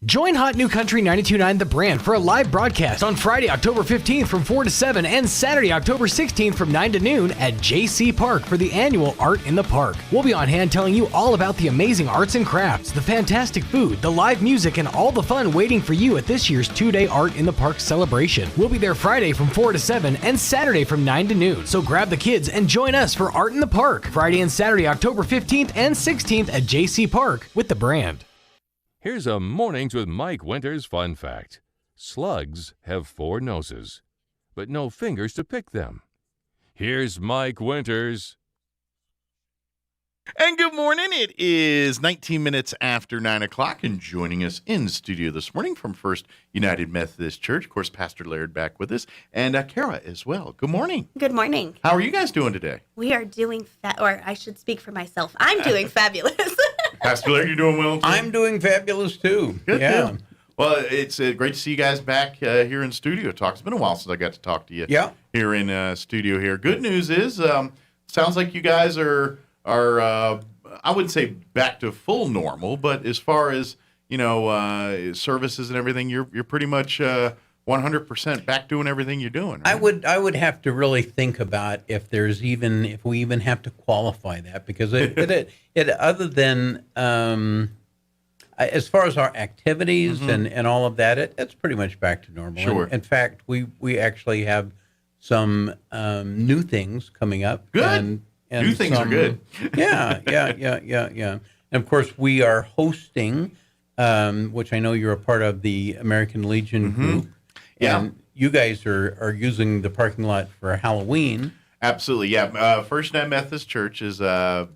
Join Hot New Country 92.9 The Brand for a live broadcast on Friday, October 15th from 4 to 7 and Saturday, October 16th from 9 to noon at JC Park for the annual Art in the Park. We'll be on hand telling you all about the amazing arts and crafts, the fantastic food, the live music, and all the fun waiting for you at this year's 2-day Art in the Park celebration. We'll be there Friday from 4 to 7 and Saturday from 9 to noon. So grab the kids and join us for Art in the Park Friday and Saturday, October 15th and 16th at JC Park with The Brand. Here's a Mornings with Mike Winters fun fact. Slugs have 4 noses, but no fingers to pick them. Here's Mike Winters. And good morning. It is 19 minutes after 9 o'clock, and joining us in studio this morning from First United Methodist Church, of course, Pastor Laird back with us, and Kara as well. Good morning. Good morning. How are you guys doing today? We are doing, or I should speak for myself. I'm doing fabulous. Pastor Laird, you doing well too? I'm doing fabulous too. Good. Yeah. Good. Well, it's great to see you guys back here in studio. It's been a while since I got to talk to you. Yeah. Here in studio here. Good news is, sounds like you guys are I wouldn't say back to full normal, but as far as services and everything, you're pretty much 100% back doing everything you're doing. Right? I would have to really think about if we even have to qualify that, because it other than as far as our activities and all of that, it's pretty much back to normal. Sure. In fact, we actually have some new things coming up. Good. And new things are good. Yeah. And of course, we are hosting, which I know you're a part of, the American Legion group. Yeah. And you guys are using the parking lot for Halloween. Absolutely, yeah. First United Methodist Church has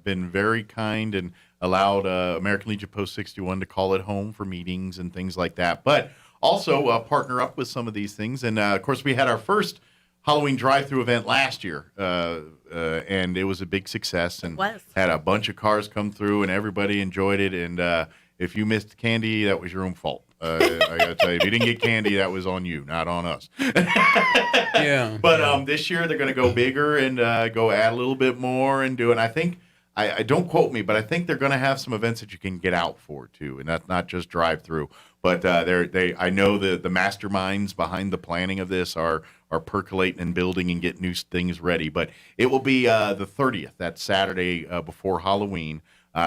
been very kind and allowed American Legion Post 61 to call it home for meetings and things like that. But also partner up with some of these things. And, of course, we had our first Halloween drive-through event last year, and it was a big success. And had a bunch of cars come through, and everybody enjoyed it. And if you missed candy, that was your own fault. I got to tell you, if you didn't get candy, that was on you, not on us. Yeah. But this year they're going to go bigger and go add a little bit more and do it. And I think, I don't quote me, but I think they're going to have some events that you can get out for too, and that's not just drive-through. But I know the masterminds behind the planning of this are percolating and building and getting new things ready. But it will be the 30th, that Saturday before Halloween,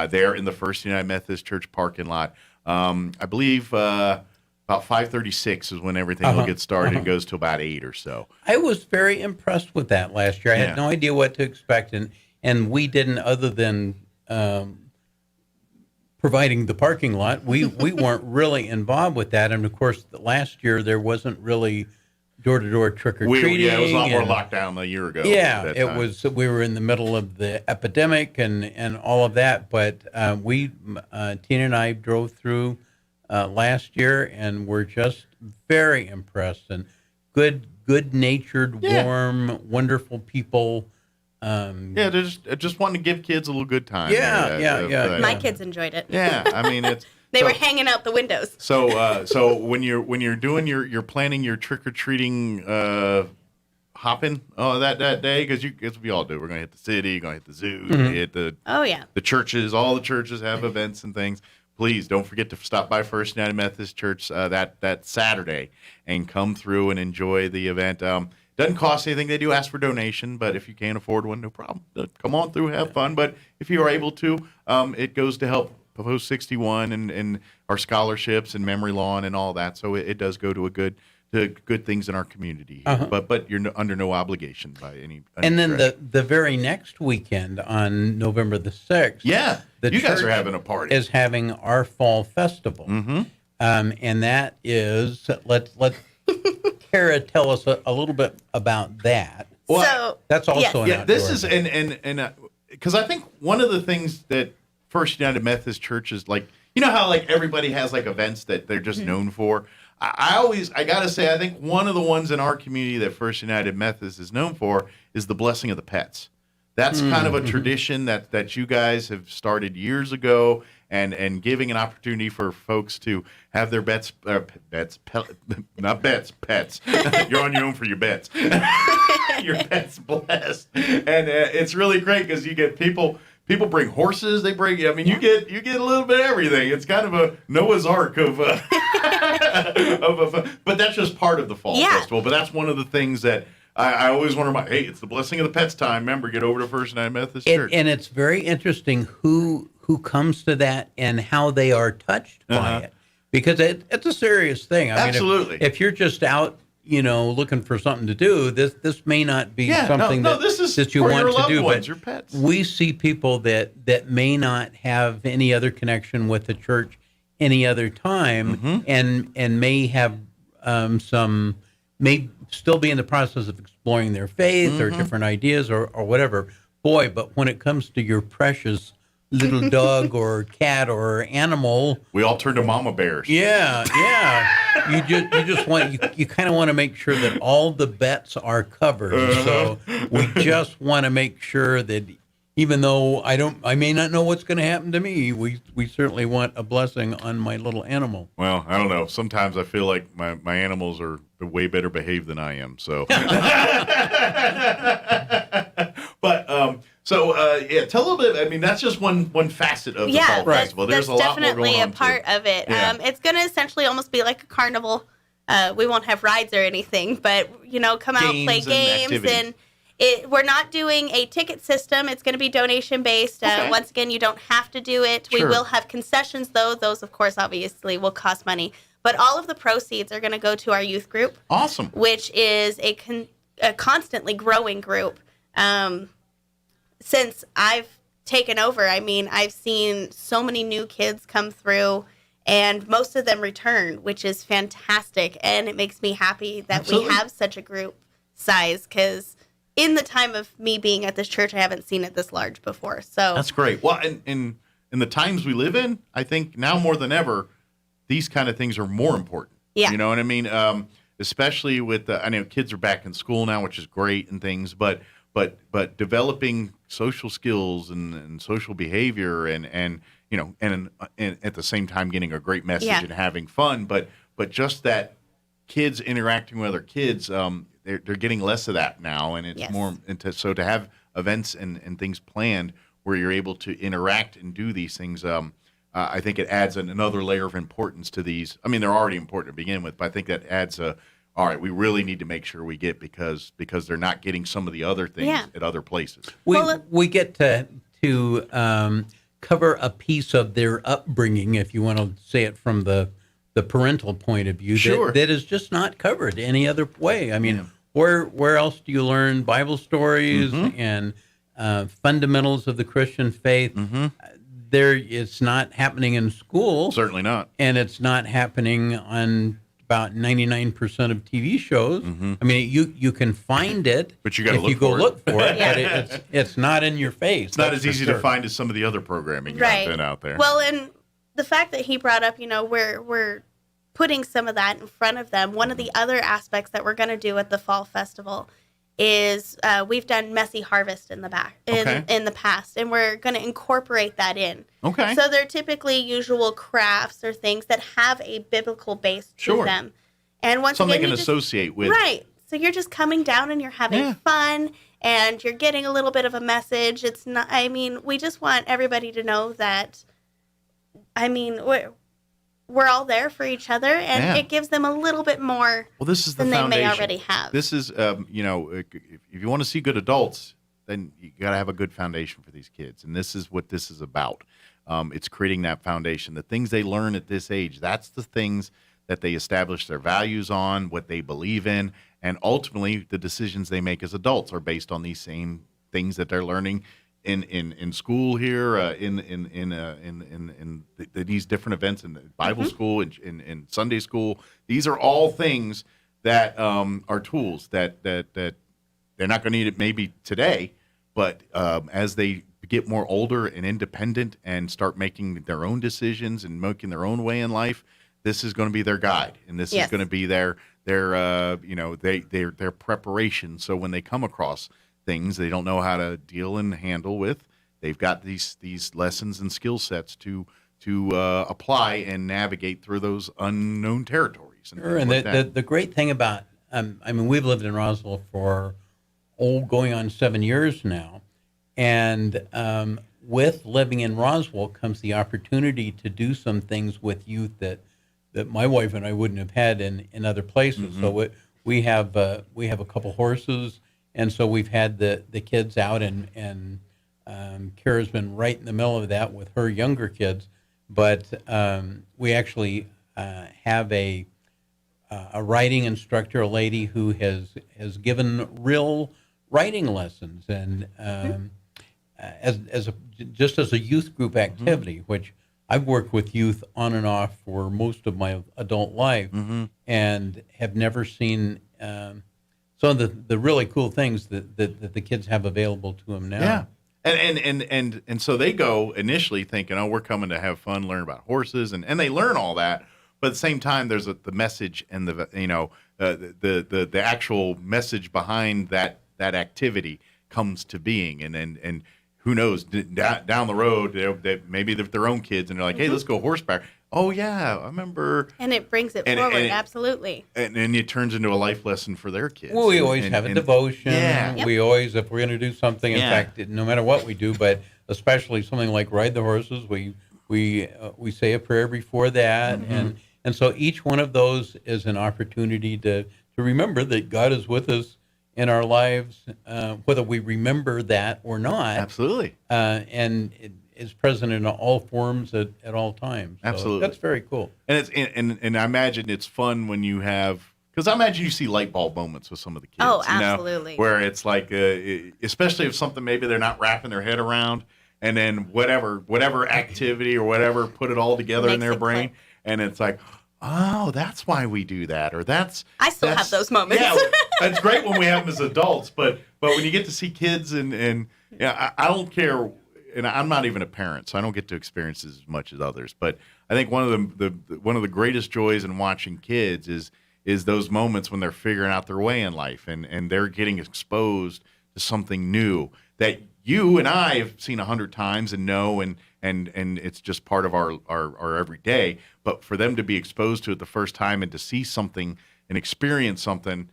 there in the First United Methodist Church parking lot. I believe about 5:36 is when everything will get started. It goes to about 8 or so. I was very impressed with that last year. I had no idea what to expect, and we didn't, other than providing the parking lot. We weren't really involved with that. And of course, last year there wasn't really door-to-door trick-or-treating. It was a lot more lockdown a year ago. Yeah, it was. We were in the middle of the epidemic and all of that. But Tina and I drove through last year, and we're just very impressed. And good-natured, warm, wonderful people. They're just wanting to give kids a little good time. My kids enjoyed it. Yeah, I mean it's. They were hanging out the windows. So when you're doing you're planning your trick or treating hopping that day, because we all do. We're gonna hit the city, gonna hit the zoo, hit the the churches. All the churches have events and things. Please don't forget to stop by First United Methodist Church that Saturday and come through and enjoy the event. Doesn't cost anything. They do ask for donation, but if you can't afford one, no problem. Come on through, have fun. But if you are able to, it goes to help Post 61 and our scholarships and Memory Lawn and all that. So it does go to a good good things in our community here. But you're under no obligation by any And then stretch. the very next weekend on November the 6th, the you guys are church having a party. Is having our fall festival, and that is let's Kara tell us a little bit about that. Well, that's also an this outdoor is event. and because I think one of the things that First United Methodist Church is like, you know how like everybody has like events that they're just known for. I gotta say, I think one of the ones in our community that First United Methodist is known for is the blessing of the pets. That's kind of a tradition that you guys have started years ago, and giving an opportunity for folks to have their pets. You're on your own for your bets. Your pets blessed, and it's really great because you get people. People bring horses. They bring. I mean, you get a little bit of everything. It's kind of a Noah's Ark of but that's just part of the fall festival. But that's one of the things that I always wonder about. Hey, it's the blessing of the pets time. Remember, get over to First United Methodist Church. And it's very interesting who comes to that and how they are touched by it, because it's a serious thing. I Absolutely. mean, if you're just out, looking for something to do, this may not be something that you want to do. Ones, but your pets. We see people that may not have any other connection with the church any other time, and may have may still be in the process of exploring their faith or different ideas or whatever. Boy, but when it comes to your precious little dog or cat or animal, we all turn to mama bears. Yeah. You just want you kind of want to make sure that all the bets are covered. So we just want to make sure that even though I may not know what's going to happen to me, we certainly want a blessing on my little animal. Well, I don't know. Sometimes I feel like my animals are way better behaved than I am. So, but tell a little bit. I mean, that's just one facet of the fall festival. There's a lot more going on. Definitely a part of it. Yeah. It's going to essentially almost be like a carnival. We won't have rides or anything, but come out, play games, and we're not doing a ticket system. It's going to be donation based. Once again, you don't have to do it. Sure. We will have concessions, though. Those, of course, obviously will cost money. But all of the proceeds are going to go to our youth group. Awesome. Which is a constantly growing group. Since I've taken over, I mean, I've seen so many new kids come through, and most of them return, which is fantastic. And it makes me happy that we have such a group size, because in the time of me being at this church, I haven't seen it this large before. So that's great. Well, in the times we live in, I think now more than ever, these kind of things are more important. Yeah. You know what I mean? Especially with I know kids are back in school now, which is great and things, but developing social skills and social behavior and at the same time getting a great message and having fun, but just that kids interacting with other kids, they're getting less of that now, and it's more so to have events and things planned where you're able to interact and do these things. I think it adds another layer of importance to these. I mean, they're already important to begin with, but I think that adds all right, we really need to make sure we get because they're not getting some of the other things at other places. We get to cover a piece of their upbringing, if you want to say it from the parental point of view, that is just not covered any other way. I mean, where else do you learn Bible stories and fundamentals of the Christian faith? It's not happening in school. Certainly not. And it's not happening on about 99% of TV shows. I mean, you can find it, but you got to look for it. But it's not in your face. It's not as easy to find as some of the other programming out there. Well, and the fact that he brought up, we're putting some of that in front of them. One of the other aspects that we're going to do at the fall festival is we've done messy harvest in the past, and we're going to incorporate that in. Okay. So they're typically usual crafts or things that have a biblical base to them. And once something again, they can associate with. Right. So you're just coming down and you're having fun, and you're getting a little bit of a message. It's not. I mean, we just want everybody to know that. I mean, we're all there for each other, and it gives them a little bit more this is the than foundation. they may already have. This is, if you want to see good adults, then you got to have a good foundation for these kids, and this is what this is about. It's creating that foundation. The things they learn at this age, that's the things that they establish their values on, what they believe in, and ultimately the decisions they make as adults are based on these same things that they're learning in school here, in these different events in the Bible school, in Sunday school. These are all things that are tools that they're not going to need it maybe today, but as they get more older and independent and start making their own decisions and making their own way in life, this is going to be their guide, and this is going to be their preparation. So when they come across things they don't know how to deal and handle with, they've got these lessons and skill sets to apply and navigate through those unknown territories. Sure, and the great thing about, we've lived in Roswell for going on 7 years now, and with living in Roswell comes the opportunity to do some things with youth that my wife and I wouldn't have had in other places. So we have a couple horses. And so we've had the kids out, and Kara's been right in the middle of that with her younger kids. But we actually have a writing instructor, a lady who has given real writing lessons, and as a youth group activity, which I've worked with youth on and off for most of my adult life, and have never seen. Some of the really cool things that the kids have available to them now. Yeah, and so they go initially thinking, oh, we're coming to have fun, learn about horses, and they learn all that. But at the same time, there's the message and the actual message behind that activity comes to being, and who knows, down the road, maybe their own kids, and they're like, hey, let's go horseback. Oh, yeah, I remember. And it brings it forward, absolutely. And it turns into a life lesson for their kids. Well, we always have a devotion. Yeah. We always, if we're going to do something, in fact, no matter what we do, but especially something like ride the horses, we say a prayer before that. And so each one of those is an opportunity to remember that God is with us in our lives, whether we remember that or not. Absolutely. And it is present in all forms at all times. So absolutely. That's very cool. And and I imagine it's fun when you have, because I imagine you see light bulb moments with some of the kids. Oh, absolutely. Where it's like, especially if something maybe they're not wrapping their head around, and then whatever activity or whatever, put it all together in their brain. Click. And it's like, oh, that's why we do that. Or I still have those moments. Yeah, it's great when we have them as adults, but when you get to see kids and I don't care. And I'm not even a parent, so I don't get to experience this as much as others. But I think one of the greatest joys in watching kids is those moments when they're figuring out their way in life and they're getting exposed to something new that you and I have seen 100 times and know, and it's just part of our everyday. But for them to be exposed to it the first time and to see something and experience something.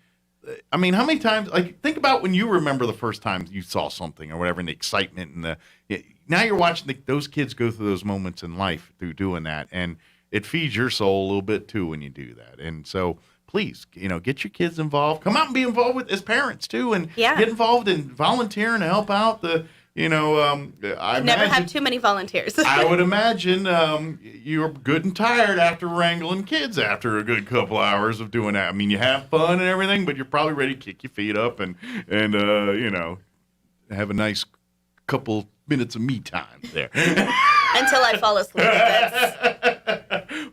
I mean, how many times, like, think about when you remember the first time you saw something or whatever, and the excitement and now you're watching those kids go through those moments in life through doing that, and it feeds your soul a little bit too when you do that. And so please, get your kids involved. Come out and be involved with as parents too, and get involved in volunteering to help out I never have too many volunteers. I would imagine you're good and tired after wrangling kids after a good couple hours of doing that. I mean, you have fun and everything, but you're probably ready to kick your feet up and have a nice couple minutes of me time there. Until I fall asleep.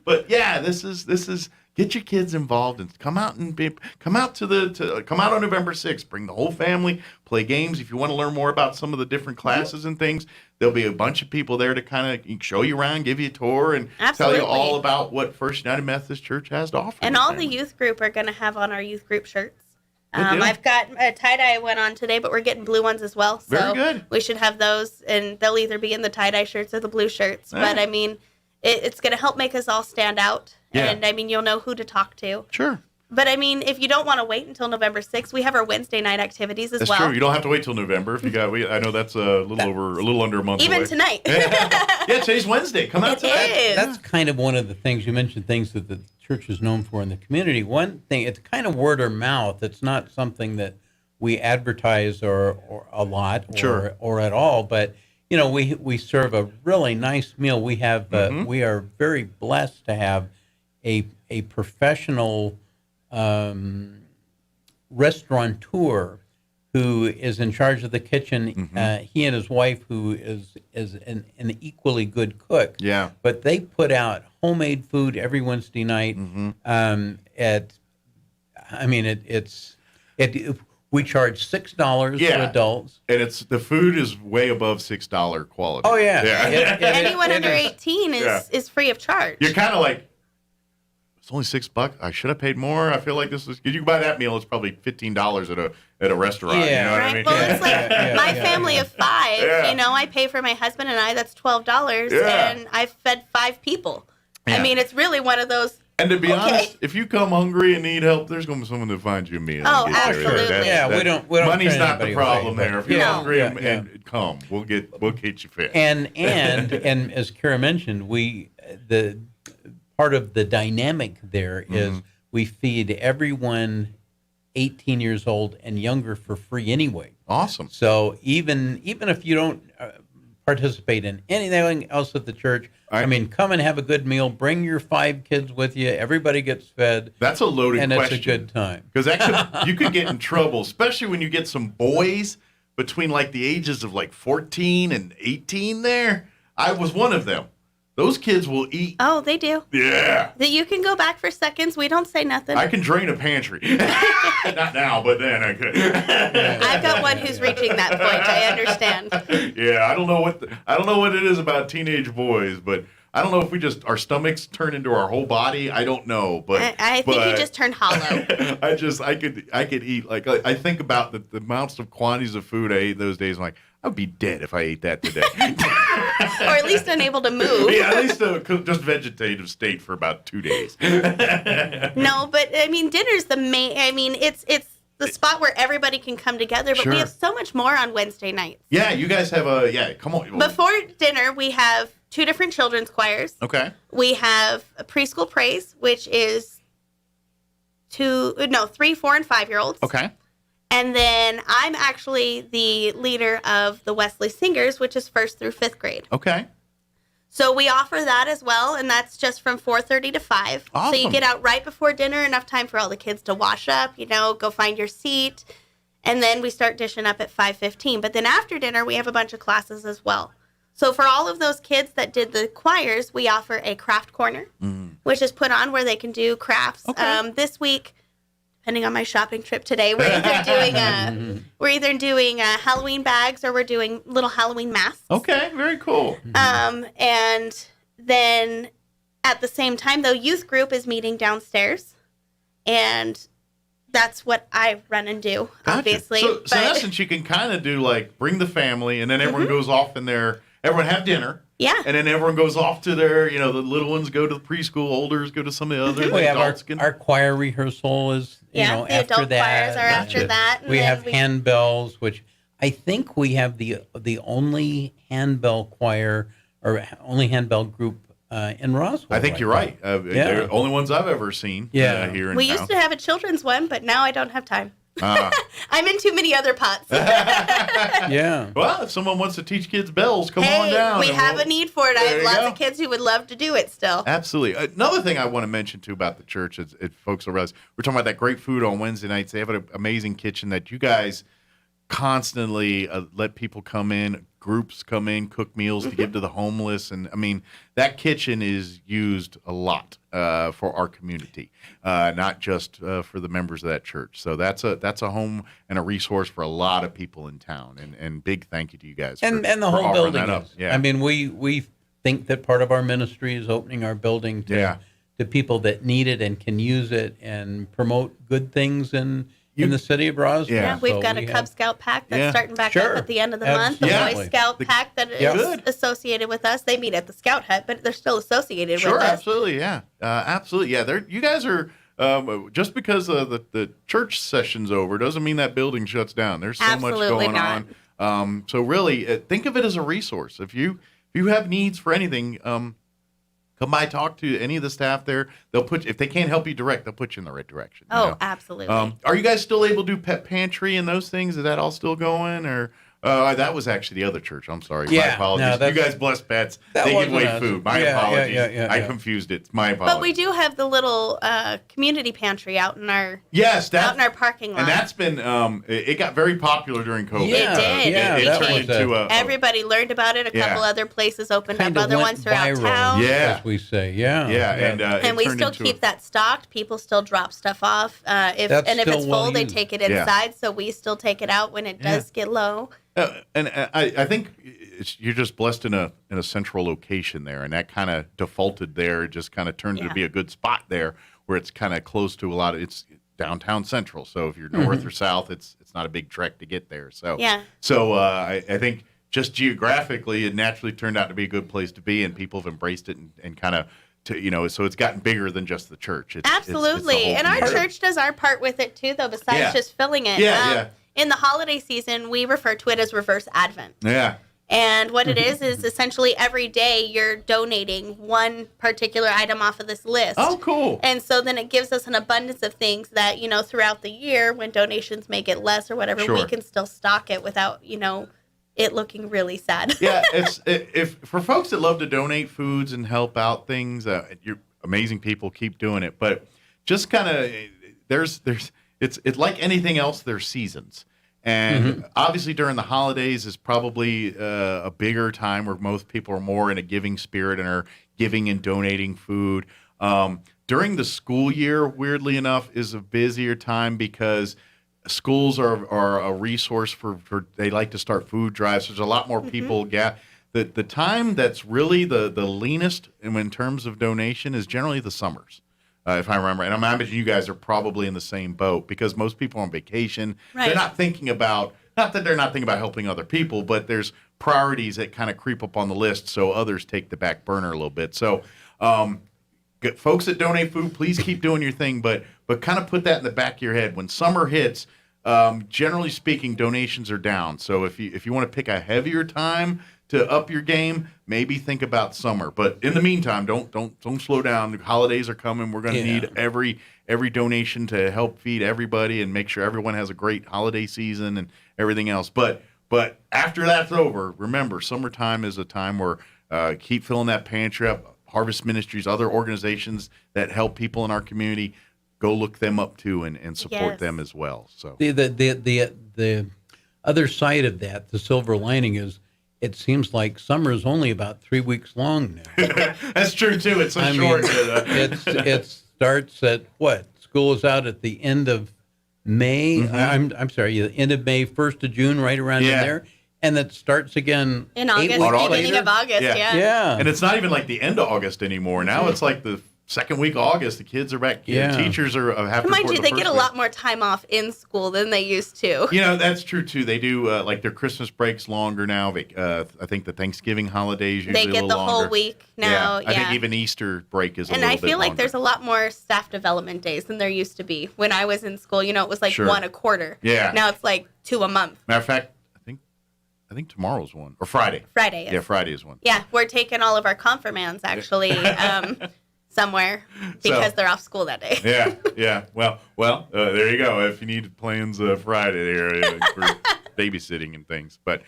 But yeah, this is get your kids involved and come out on November 6th. Bring the whole family, play games. If you want to learn more about some of the different classes and things, there'll be a bunch of people there to kind of show you around, give you a tour, and tell you all about what First United Methodist Church has to offer. And all the youth group are going to have on our youth group shirts. I've got a tie-dye I went on today, but we're getting blue ones as well. So very good. We should have those, and they'll either be in the tie-dye shirts or the blue shirts. All but, right. I mean, it's going to help make us all stand out. Yeah. And, I mean, you'll know who to talk to. Sure. But, I mean, if you don't want to wait until November 6th, we have our Wednesday night activities as well. That's true. You don't have to wait till November. If you got, I know that's a little under a month even away. Tonight. Yeah, today's Wednesday. Come out tonight. That's kind of one of the things. You mentioned things that the church is known for in the community. One thing, it's kind of word of mouth. It's not something that we advertise or a lot or at all. But, we serve a really nice meal. We have we are very blessed to have a a professional restaurateur who is in charge of the kitchen. He and his wife, who is an equally good cook. Yeah. But they put out homemade food every Wednesday night. We charge $6 for adults. And the food is way above $6 quality. Oh yeah. Anyone under 18 is free of charge. You're kind of like, it's only $6. I should have paid more. I feel like this is, you can buy that meal. It's probably $15 at a restaurant. Yeah. You know what I mean? Well, it's like my family of 5. You know, I pay for my husband and I. That's $12, and I've fed 5 people. Yeah. I mean, it's really one of those. And to be honest, if you come hungry and need help, there's going to be someone to find you a meal. Oh, and get you absolutely. there. We don't money's turn not the anybody problem away, there. but- If you're No. hungry Yeah, and come, we'll get you fed. And as Kara mentioned, the part of the dynamic there is we feed everyone 18 years old and younger for free anyway. Awesome. So even if you don't participate in anything else at the church, I mean, come and have a good meal. Bring your 5 kids with you. Everybody gets fed. That's a loaded and question. it's a good time. Because you could get in trouble, especially when you get some boys between like the ages of like 14 and 18 there. I was one of them. Those kids will eat. Oh, they do. Yeah. That you can go back for seconds. We don't say nothing. I can drain a pantry. Not now, but then I could. I've got one who's reaching that point. I understand. Yeah, I don't know what it is about teenage boys, but I don't know if we just our stomachs turn into our whole body. I don't know, but I think you just turned hollow. I could eat like I think about the amounts of quantities of food I ate those days. I'm like, I'd be dead if I ate that today. Or at least unable to move. Yeah, at least just vegetative state for about 2 days. No, but I mean, dinner's the main. I mean, it's the spot where everybody can come together. But we have so much more on Wednesday nights. Yeah, you guys have come on. Before dinner, we have 2 different children's choirs. Okay. We have a preschool praise, which is 3, 4, and 5-year-olds. Okay. And then I'm actually the leader of the Wesley Singers, which is 1st through 5th grade. Okay. So we offer that as well, and that's just from 4:30 to 5. Awesome. So you get out right before dinner, enough time for all the kids to wash up, go find your seat, and then we start dishing up at 5:15. But then after dinner, we have a bunch of classes as well. So for all of those kids that did the choirs, we offer a craft corner, which is put on where they can do crafts. Okay. This week, depending on my shopping trip today, we're either doing Halloween bags or we're doing little Halloween masks. Okay, very cool. And then at the same time, though, youth group is meeting downstairs, and that's what I run and do, obviously. So in essence, you can kind of do like bring the family, and then everyone goes off in there. Everyone have dinner. Yeah. And then everyone goes off to their, the little ones go to the preschool, olders go to some of the other. We have our choir rehearsal is, the after adult that. choirs are after that. And we then have handbells, which I think we have the only handbell choir or only handbell group in Roswell. I think you're right. They're the only ones I've ever seen here in town. We used to have a children's one, but now I don't have time. I'm in too many other pots. Yeah. Well, if someone wants to teach kids bells, come on down. We have a need for it. I have lots of kids who would love to do it still. Absolutely. Another thing I want to mention, too, about the church is folks will realize we're talking about that great food on Wednesday nights. They have an amazing kitchen that you guys constantly let people come in, groups come in, cook meals to give to the homeless. And, I mean, that kitchen is used a lot for our community, not just for the members of that church. So that's a home and a resource for a lot of people in town. And big thank you to you guys and the for whole offering building that up. is. Yeah. I mean, we think that part of our ministry is opening our building to people that need it and can use it and promote good things in the city of Roswell. Yeah, we've got a Cub Scout pack that's starting back up at the end of the month. A Boy Scout pack that is associated with us. They meet at the Scout Hut, but they're still associated with us. Sure, absolutely, yeah. Absolutely, yeah. You guys are, just because the church session's over doesn't mean that building shuts down. There's so much going on. So really, think of it as a resource. If you have needs for anything, come by, talk to any of the staff there. They'll if they can't help you direct, they'll put you in the right direction. Oh, absolutely. Are you guys still able to do pet pantry and those things? Is that all still going, or That was actually the other church. I'm sorry. My Yeah, apologies. no, you guys bless pets. That They give wasn't away us. food. My Yeah, apologies. yeah, I confused it. My apologies. But we do have the little community pantry out in our out in our parking lot. And that's been it got very popular during COVID. It did. It turned into Everybody learned about it. A couple other places opened up other ones throughout town. Yeah, as we say. Yeah. And we still keep that stocked. People still drop stuff off. If That's it's still full, well they used. take it Yeah. inside. So we still take it out when it does get low. And I think you're just blessed in a central location there, and that kind of defaulted there. It just kind of turned to be a good spot there, where it's kind of close to a lot of it's downtown central. So if you're north or south, it's not a big trek to get there. So I think just geographically, it naturally turned out to be a good place to be, and people have embraced it and kind of. So it's gotten bigger than just the church. Absolutely. It's the whole And our community. church does our part with it too, though, besides just filling it. Yeah. In the holiday season, we refer to it as reverse Advent. Yeah. And what it is essentially every day you're donating one particular item off of this list. Oh, cool. And so then it gives us an abundance of things that, throughout the year when donations may get less or whatever, we can still stock it without, it looking really sad. Yeah, if for folks that love to donate foods and help out things, you're amazing people. Keep doing it, but just kind of it's like anything else. There's seasons, and obviously during the holidays is probably a bigger time where most people are more in a giving spirit and are giving and donating food. During the school year, weirdly enough, is a busier time because schools are a resource for they like to start food drives. There's a lot more people. The time that's really the leanest in terms of donation is generally the summers, if I remember. And I imagine you guys are probably in the same boat because most people are on vacation. Right. They're not thinking about, not that they're not thinking about helping other people, but there's priorities that kind of creep up on the list, so others take the back burner a little bit. So folks that donate food, please keep doing your thing, but kind of put that in the back of your head. When summer hits, generally speaking, donations are down. So if you want to pick a heavier time to up your game, maybe think about summer. But in the meantime, don't slow down. The holidays are coming. We're going to need every donation to help feed everybody and make sure everyone has a great holiday season and everything else. But after that's over, remember, summertime is a time where keep filling that pantry up. Harvest Ministries, other organizations that help people in our community, go look them up too and support them as well. So the other side of that, the silver lining is, it seems like summer is only about 3 weeks long now. That's true too. It's so short. It starts at what? School is out at the end of May. I'm sorry, the end of May, 1st of June, right around in there. And it starts again in August, beginning of August, yeah. And it's not even like the end of August anymore. Now it's like the second week of August. The kids are back. Teachers are have to mind report you, the they get a first lot more time off in school than they used to. That's true too. They do like their Christmas breaks longer now. I think the Thanksgiving holidays usually they get a the little whole longer. week now. I think even Easter break is a and little I bit feel like longer. there's a lot more staff development days than there used to be. When I was in school, it was like Sure. one a quarter. Yeah. Now it's like 2 a month. Matter of fact, I think tomorrow's one or Friday. Friday is. Yeah, Friday is one. Yeah, we're taking all of our confirmands actually somewhere because they're off school that day. Yeah. Well, there you go. If you need plans Friday there for babysitting and things, but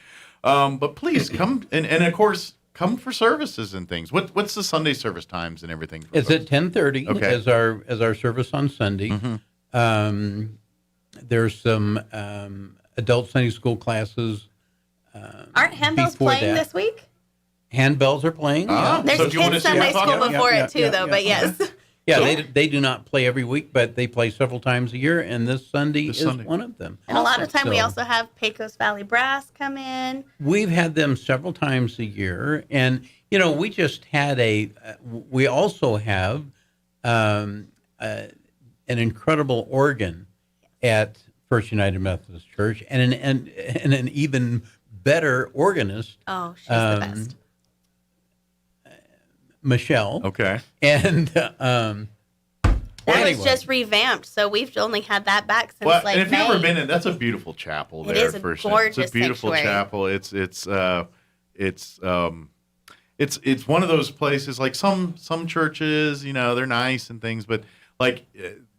please come and of course come for services and things. What's the Sunday service times and everything? It's at 10:30 as our service on Sunday. There's some adult Sunday school classes. Aren't handbells playing this week? Handbells are playing. There's kids Sunday school before it too, though. But yes. Yeah, they do not play every week, but they play several times a year, and this Sunday is one of them. And a lot of time we also have Pecos Valley Brass come in. We've had them several times a year, and we just had we also have an incredible organ at First United Methodist Church, and an even better organist. Oh, she's the best. Michelle. Okay. And that was just revamped, so we've only had that back since and May. if you've ever been in, that's a beautiful chapel. It there. is a gorgeous It's a beautiful sanctuary. chapel. It's one of those places like some churches, they're nice and things, but like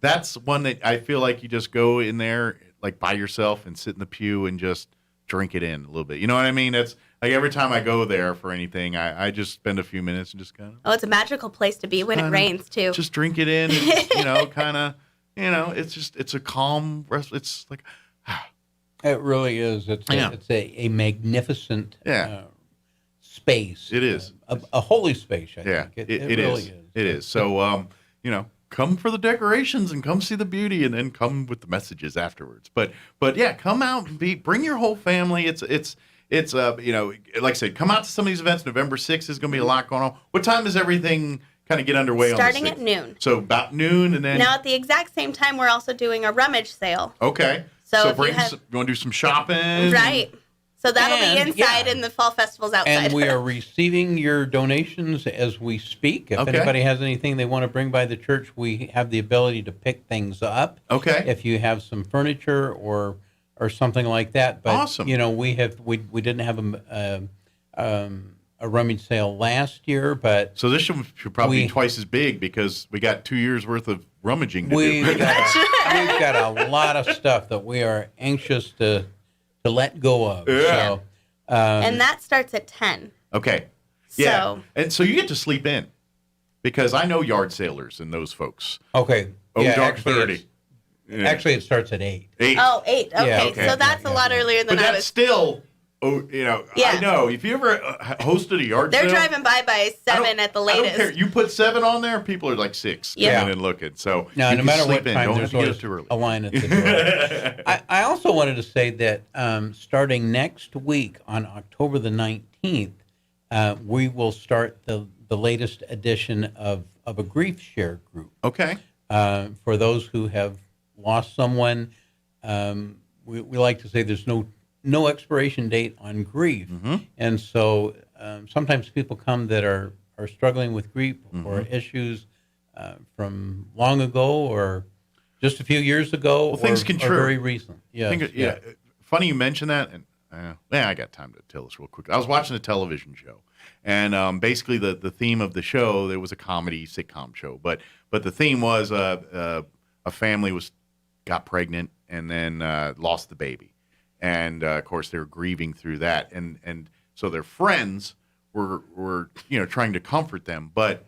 that's one that I feel like you just go in there like by yourself and sit in the pew and just drink it in a little bit. You know what I mean? It's like every time I go there for anything, I just spend a few minutes and just kind of. Oh, it's a magical place to be when it rains too. Just drink it in, and, kind of, it's a calm rest. It's like. It really is. It's a magnificent space. It is. A holy space, I think. It really is. It is. So, come for the decorations and come see the beauty and then come with the messages afterwards. But yeah, come out and bring your whole family. It's like I said, come out to some of these events. November 6th is going to be a lot going on. What time does everything kind of get underway Starting on the 6th? at noon. So about noon and then. Now at the exact same time, we're also doing a rummage sale. Okay. So you if you want to do some shopping? Right. So that'll be inside and the fall festival's outside. And we are receiving your donations as we speak. If anybody has anything they want to bring by the church, we have the ability to pick things up. Okay. If you have some furniture or something like that. But, awesome. We didn't have a rummage sale last year, but so this should probably be twice as big because we got 2 years worth of rummaging to do. We've got a lot of stuff that we are anxious to let go of. Yeah. So, and that starts at 10. Okay. Yeah. And so you get to sleep in because I know yard sailors and those folks. Okay. Dark 30. Yeah. Actually, it starts at 8. 8. Oh, 8. Okay. Yeah, okay. So that's a lot earlier than but I that's was. still. I know. If you ever hosted a yard They're sale. driving by 7 at the latest. I don't care. You put 7 on there, people are like 6 coming and looking. So no you can matter sleep what in. time, Don't there's have to get always up too early. a line at the door. I also wanted to say that starting next week on October the 19th, we will start the latest edition of a grief share group. Okay. For those who have lost someone, we like to say there's no expiration date on grief. And so sometimes people come that are struggling with grief or issues from long ago or just a few years ago. Well, things can or very recent. Yeah. Funny you mention that. And I got time to tell this real quick. I was watching a television show. And basically the theme of the show, there was a comedy sitcom show. But the theme was a family got pregnant and then lost the baby. And of course, they were grieving through that, and so their friends were trying to comfort them, but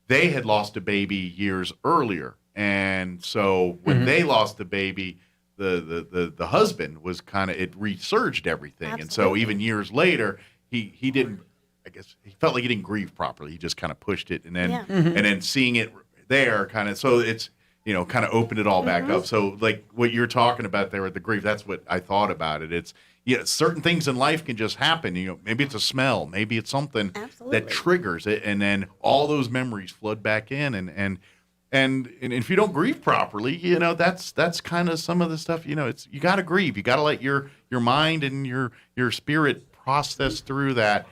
they had lost a baby years earlier, and so when they lost the baby, the husband was it resurged everything, and so even years later, he didn't. I guess he felt like he didn't grieve properly. He just kind of pushed it, and then and then seeing it there, so it's. Kind of opened it all back up. So, like what you're talking about there with the grief, that's what I thought about it. It's certain things in life can just happen. Maybe it's a smell, maybe it's something that triggers it, and then all those memories flood back in. And if you don't grieve properly, that's kind of some of the stuff. It's you got to grieve. You got to let your mind and your spirit process through that.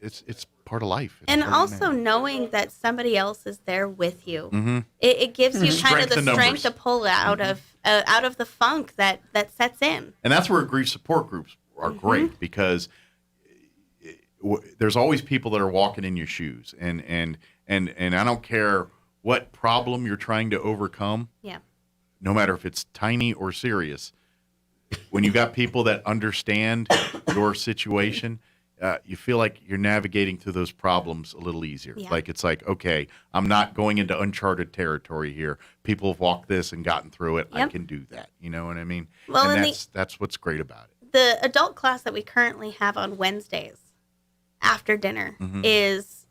It's part of life. And also knowing that somebody else is there with you, it gives you kind of the strength to pull out of the funk that sets in. And that's where grief support groups are great because there's always people that are walking in your shoes, and I don't care what problem you're trying to overcome. Yeah. No matter if it's tiny or serious, when you got people that understand your situation. You feel like you're navigating through those problems a little easier. Yeah. Like it's like, okay, I'm not going into uncharted territory here. People have walked this and gotten through it. Yep. I can do that. You know what I mean? Well, and that's what's great about it. The adult class that we currently have on Wednesdays after dinner is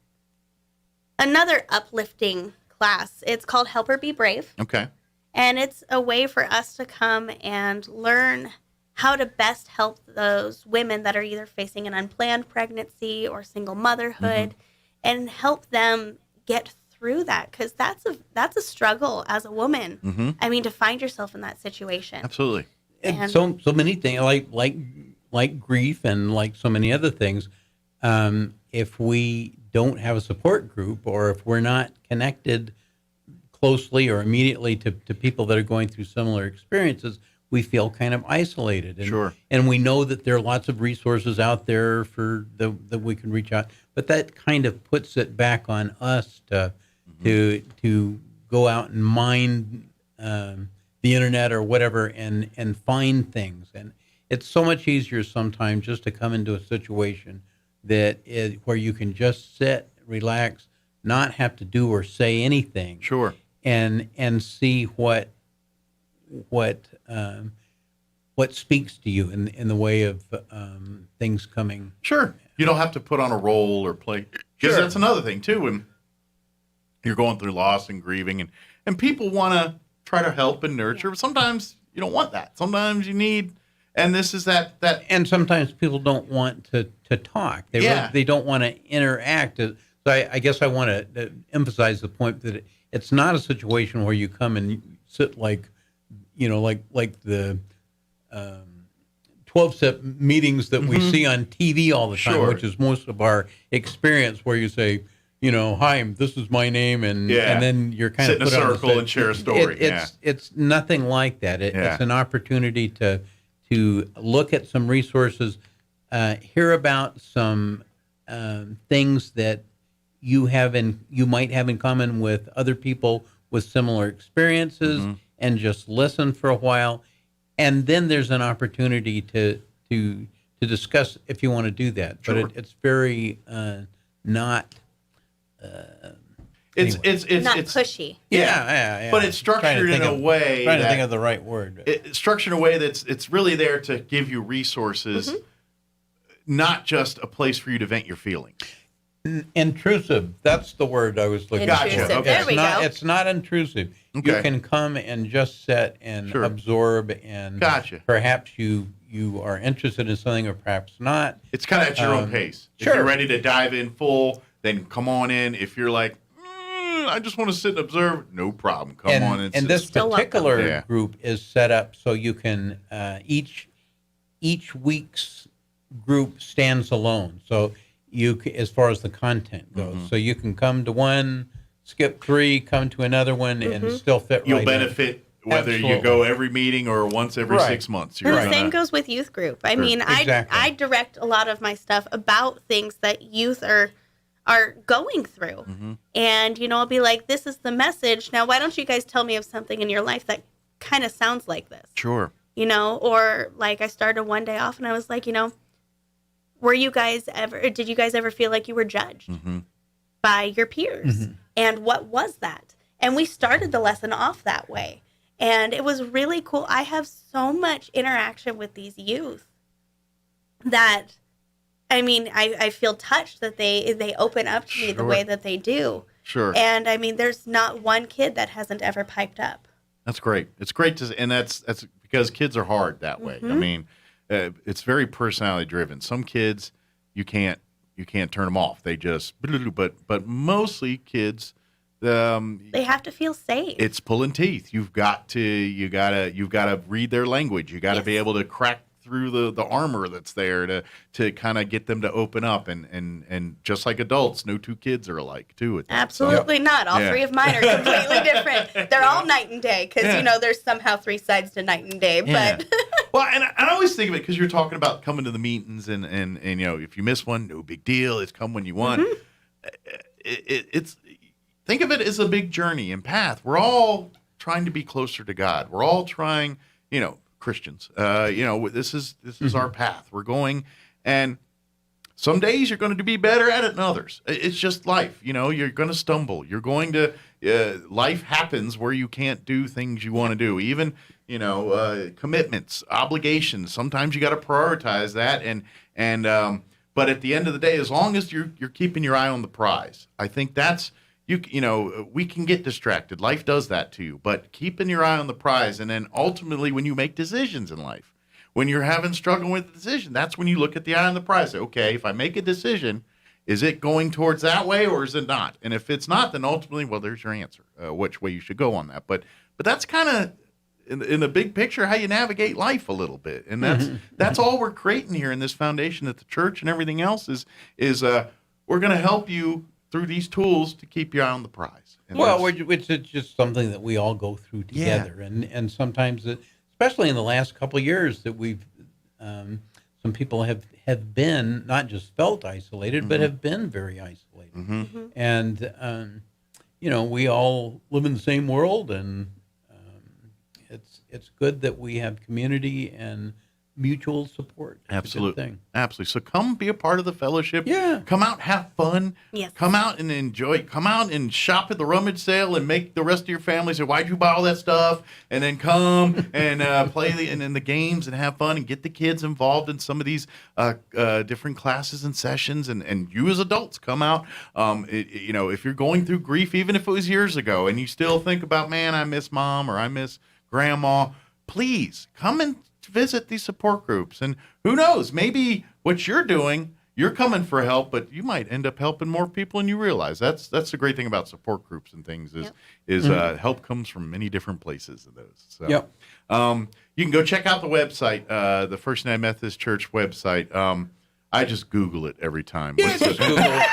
another uplifting class. It's called Help Her Be Brave. Okay. And it's a way for us to come and learn how to best help those women that are either facing an unplanned pregnancy or single motherhood and help them get through that, because that's a struggle as a woman. I mean, to find yourself in that situation. Absolutely. And so many things like grief and like so many other things, if we don't have a support group or if we're not connected closely or immediately to people that are going through similar experiences, we feel kind of isolated. And, and we know that there are lots of resources out there that we can reach out, but that kind of puts it back on us to go out and mine the internet or whatever and find things. it's so much easier sometimes just to come into a situation where you can just sit, relax, not have to do or say anything. Sure. And see what speaks to you in the way of things coming. Sure. You don't have to put on a role or play. Because that's another thing, too, when you're going through loss and grieving, and people want to try to help and nurture. But sometimes you don't want that. Sometimes you need, and this is that. And sometimes people don't want to talk. They don't want to interact. So I guess I want to emphasize the point that it's not a situation where you come and sit like the 12-step meetings that we see on TV all the time, which is most of our experience, where you say, hi, this is my name, and then you're kind sit of in a circle and share a story. It's nothing like that. It's an opportunity to look at some resources, hear about some things that you might have in common with other people with similar experiences, and just listen for a while. And then there's an opportunity to discuss if you want to do that. Sure. But it's very not. It's not pushy. Yeah. But it's structured in a way. Trying to think of the right word. It's structured in a way it's really there to give you resources, not just a place for you to vent your feelings. Intrusive. That's the word I was looking for. Gotcha. Okay. There we go. It's not intrusive. Okay. You can come and just sit and absorb, and perhaps you are interested in something or perhaps not. It's kind of at your own pace. Sure. If you're ready to dive in full, then come on in. If you're like, I just want to sit and observe, no problem. Come on in. And this particular group is set up so you can each week's group stands alone. So as far as the content goes, so you can come to one, skip 3, come to another one, and still fit. You'll benefit whether you go every meeting or once every 6 months. And the same goes with youth group. I mean, I direct a lot of my stuff about things that youth are going through. And, I'll be like, this is the message. Now, why don't you guys tell me of something in your life that kind of sounds like this? Sure. Or like I started one day off and I was like, did you guys ever feel like you were judged by your peers? And what was that? And we started the lesson off that way. And it was really cool. I have so much interaction with these youth that, I feel touched that they open up to me the way that they do. Sure. And there's not one kid that hasn't ever piped up. That's great. It's great and that's because kids are hard that way. It's very personality driven. Some kids you can't turn them off. They just but mostly kids they have to feel safe. It's pulling teeth. You've got to read their language. You got to be able to crack through the armor that's there to kind of get them to open up and just like adults, no two kids are alike too. Absolutely not. All 3 of mine are completely different. They're all night and day because there's somehow 3 sides to night and day. But well, and I always think of it because you're talking about coming to the meetings and if you miss one, no big deal. It's come when you want. It's think of it as a big journey and path. We're all trying to be closer to God. We're all trying, Christians. This is our path. We're going, and some days you're going to be better at it than others. It's just life. You're going to stumble. You're going to. Life happens where you can't do things you want to do. Even commitments, obligations. Sometimes you got to prioritize that. But at the end of the day, as long as you're keeping your eye on the prize, I think that's. We can get distracted. Life does that to you. But keeping your eye on the prize, and then ultimately when you make decisions in life, when you're having struggle with the decision, that's when you look at the eye on the prize. Okay, if I make a decision, is it going towards that way or is it not? And if it's not, then ultimately, well, there's your answer, which way you should go on that. But that's kind of in the big picture how you navigate life a little bit, and that's all we're creating here in this foundation at the church and everything else is we're going to help you through these tools to keep your eye on the prize. And it's just something that we all go through together. And sometimes, especially in the last couple of years, that we've, some people have been, not just felt isolated, but have been very isolated. And, we all live in the same world, and it's good that we have community and mutual support. It's a good Absolutely. thing. Absolutely. So come be a part of the fellowship. Yeah. Come out, have fun. Yes. Come out and enjoy. Come out and shop at the rummage sale and make the rest of your family say, why'd you buy all that stuff? And then come and play the games and have fun and get the kids involved in some of these different classes and sessions. And you as adults come out. If you're going through grief, even if it was years ago, and you still think about, man, I miss mom or I miss grandma, please come and visit these support groups. And who knows, maybe what you're doing, you're coming for help, but you might end up helping more people than you realize. That's the great thing about support groups and things is help comes from many different places of those. So you can go check out the website, the First United Methodist Church website. I just Google it every time. What's Just Google it.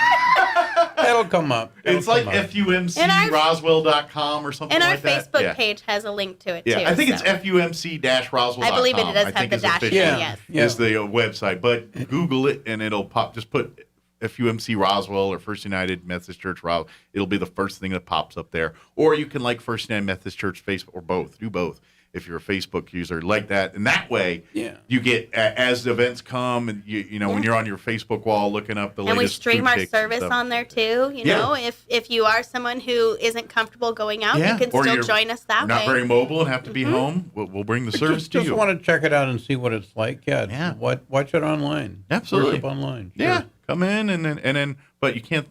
That'll come up. It's like FUMCRoswell.com or something like that. And our Facebook page has a link to it, too. I think it's FUMC-Roswell.com. I believe it does have the dash. Yes. Is the website. But Google it, and it'll pop. Just put FUMC Roswell or First United Methodist Church Roswell. It'll be the first thing that pops up there. Or you can like First United Methodist Church Facebook, or both. Do both. If you're a Facebook user, like that, and that way, you get as the events come, and when you're on your Facebook wall looking up the latest. And we stream food our pics service and stuff. on there too. You know, if you are someone who isn't comfortable going out, you can still join us that way. Not very mobile and have to be home. We'll bring the service to you. Just want to check it out and see what it's like. Yeah. Watch it online. Absolutely. Worship online. Sure. Yeah, come in and then, but you can't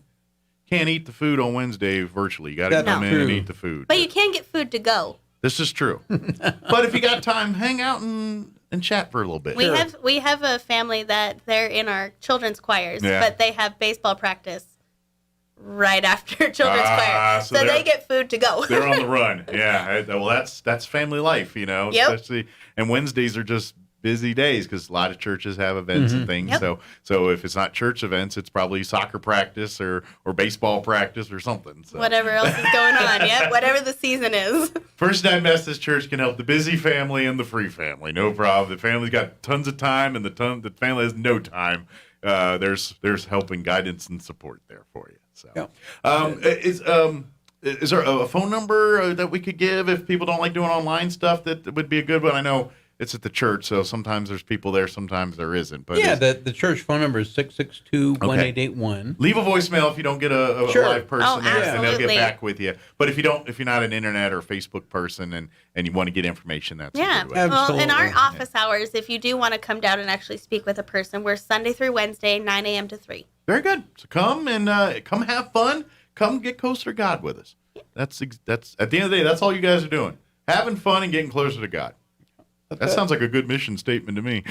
eat the food on Wednesday virtually. You got to come in and eat the food. But you can get food to go. This is true. But if you got time, hang out and chat for a little bit. We have a family that they're in our children's choirs, Yeah. but they have baseball practice right after children's choir, so they get food to go. They're on the run. Yeah. Well, that's family life, Yep. Especially, and Wednesdays are just busy days because a lot of churches have events and things. Yep. So if it's not church events, it's probably soccer practice or baseball practice or something. So. Whatever else is going on, whatever the season is. First United Methodist Church can help the busy family and the free family. No problem. The family's got tons of time, and the family has no time. There's help and guidance and support there for you. So, is there a phone number that we could give if people don't like doing online stuff that would be a good one? I know it's at the church, so sometimes there's people there, sometimes there isn't. But the church phone number is 662-1881. Leave a voicemail if you don't get a live person there, and they'll get back with you. But if you're not an internet or Facebook person and you want to get information, that's a good way. Well, in our office hours, if you do want to come down and actually speak with a person, we're Sunday through Wednesday, 9 a.m. to 3. Very good. So come and come have fun. Come get closer to God with us. That's at the end of the day, that's all you guys are doing. Having fun and getting closer to God. That sounds like a good mission statement to me.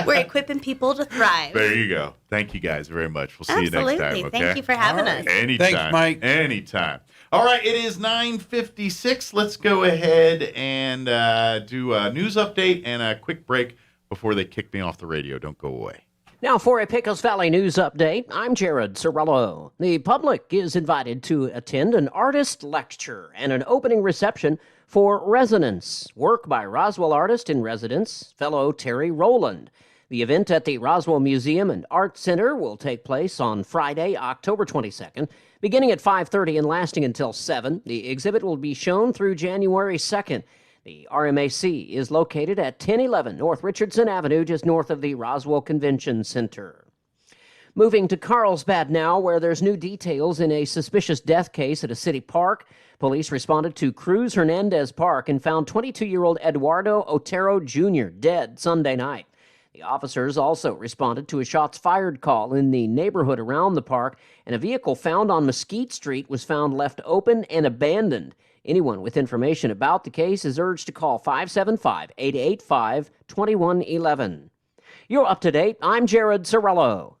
We're equipping people to thrive. There you go. Thank you guys very much. We'll see you next time. Okay? Thank you for having us. Anytime. Thanks, Mike. Anytime. All right, it is 9:56. Let's go ahead and do a news update and a quick break before they kick me off the radio. Don't go away. Now for a Pecos Valley news update, I'm Jared Sorello. The public is invited to attend an artist lecture and an opening reception for Resonance, work by Roswell artist in residence, fellow Terry Rowland. The event at the Roswell Museum and Art Center will take place on Friday, October 22nd, beginning at 5:30 and lasting until 7. The exhibit will be shown through January 2nd. The RMAC is located at 1011 North Richardson Avenue, just north of the Roswell Convention Center. Moving to Carlsbad now, where there's new details in a suspicious death case at a city park. Police responded to Cruz Hernandez Park and found 22-year-old Eduardo Otero Jr. dead Sunday night. The officers also responded to a shots fired call in the neighborhood around the park, and a vehicle found on Mesquite Street was found left open and abandoned. Anyone with information about the case is urged to call 575-885-2111. You're up to date. I'm Jared Sorello.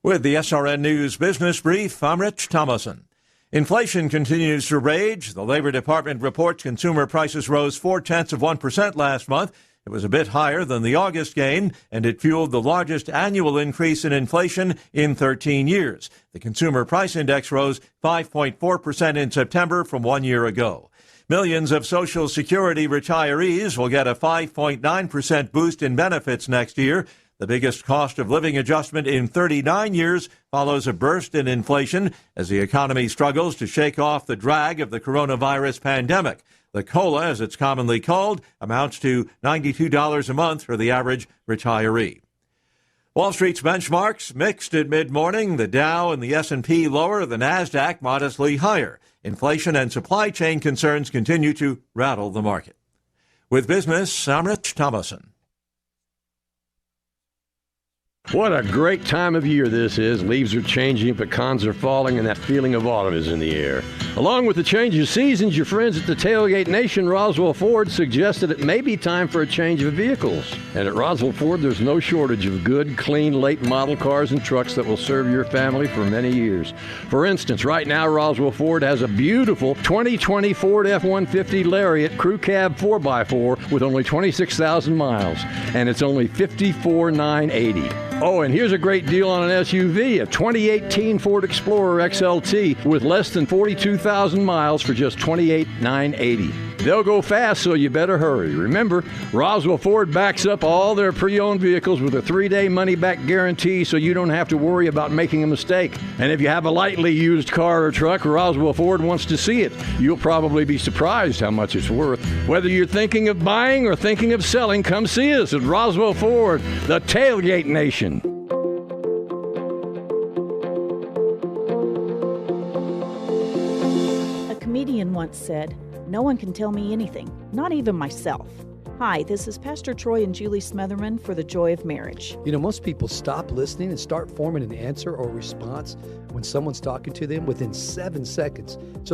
With the SRN News Business Brief, I'm Rich Thomason. Inflation continues to rage. The Labor Department reports consumer prices rose 0.4% last month. It was a bit higher than the August gain, and it fueled the largest annual increase in inflation in 13 years. The Consumer Price Index rose 5.4% in September from 1 year ago. Millions of Social Security retirees will get a 5.9% boost in benefits next year. The biggest cost of living adjustment in 39 years follows a burst in inflation as the economy struggles to shake off the drag of the coronavirus pandemic. The COLA, as it's commonly called, amounts to $92 a month for the average retiree. Wall Street's benchmarks mixed at mid-morning. The Dow and the S&P lower, the Nasdaq modestly higher. Inflation and supply chain concerns continue to rattle the market. With business, I'm Rich Thomason. What a great time of year this is. Leaves are changing, pecans are falling, and that feeling of autumn is in the air. Along with the change of seasons, your friends at the Tailgate Nation Roswell Ford suggested it may be time for a change of vehicles. And at Roswell Ford, there's no shortage of good, clean, late model cars and trucks that will serve your family for many years. For instance, right now, Roswell Ford has a beautiful 2020 Ford F-150 Lariat Crew Cab 4x4 with only 26,000 miles, and it's only $54,980. Oh, and here's a great deal on an SUV, a 2018 Ford Explorer XLT with less than 42,000 miles for just $28,980. They'll go fast, so you better hurry. Remember, Roswell Ford backs up all their pre-owned vehicles with a 3-day money-back guarantee, so you don't have to worry about making a mistake. And if you have a lightly used car or truck, Roswell Ford wants to see it. You'll probably be surprised how much it's worth. Whether you're thinking of buying or thinking of selling, come see us at Roswell Ford, the Tailgate Nation. A comedian once said, "No one can tell me anything, not even myself." Hi, this is Pastor Troy and Julie Smotherman for The Joy of Marriage. You know, most people stop listening and start forming an answer or response when someone's talking to them within 7 seconds. So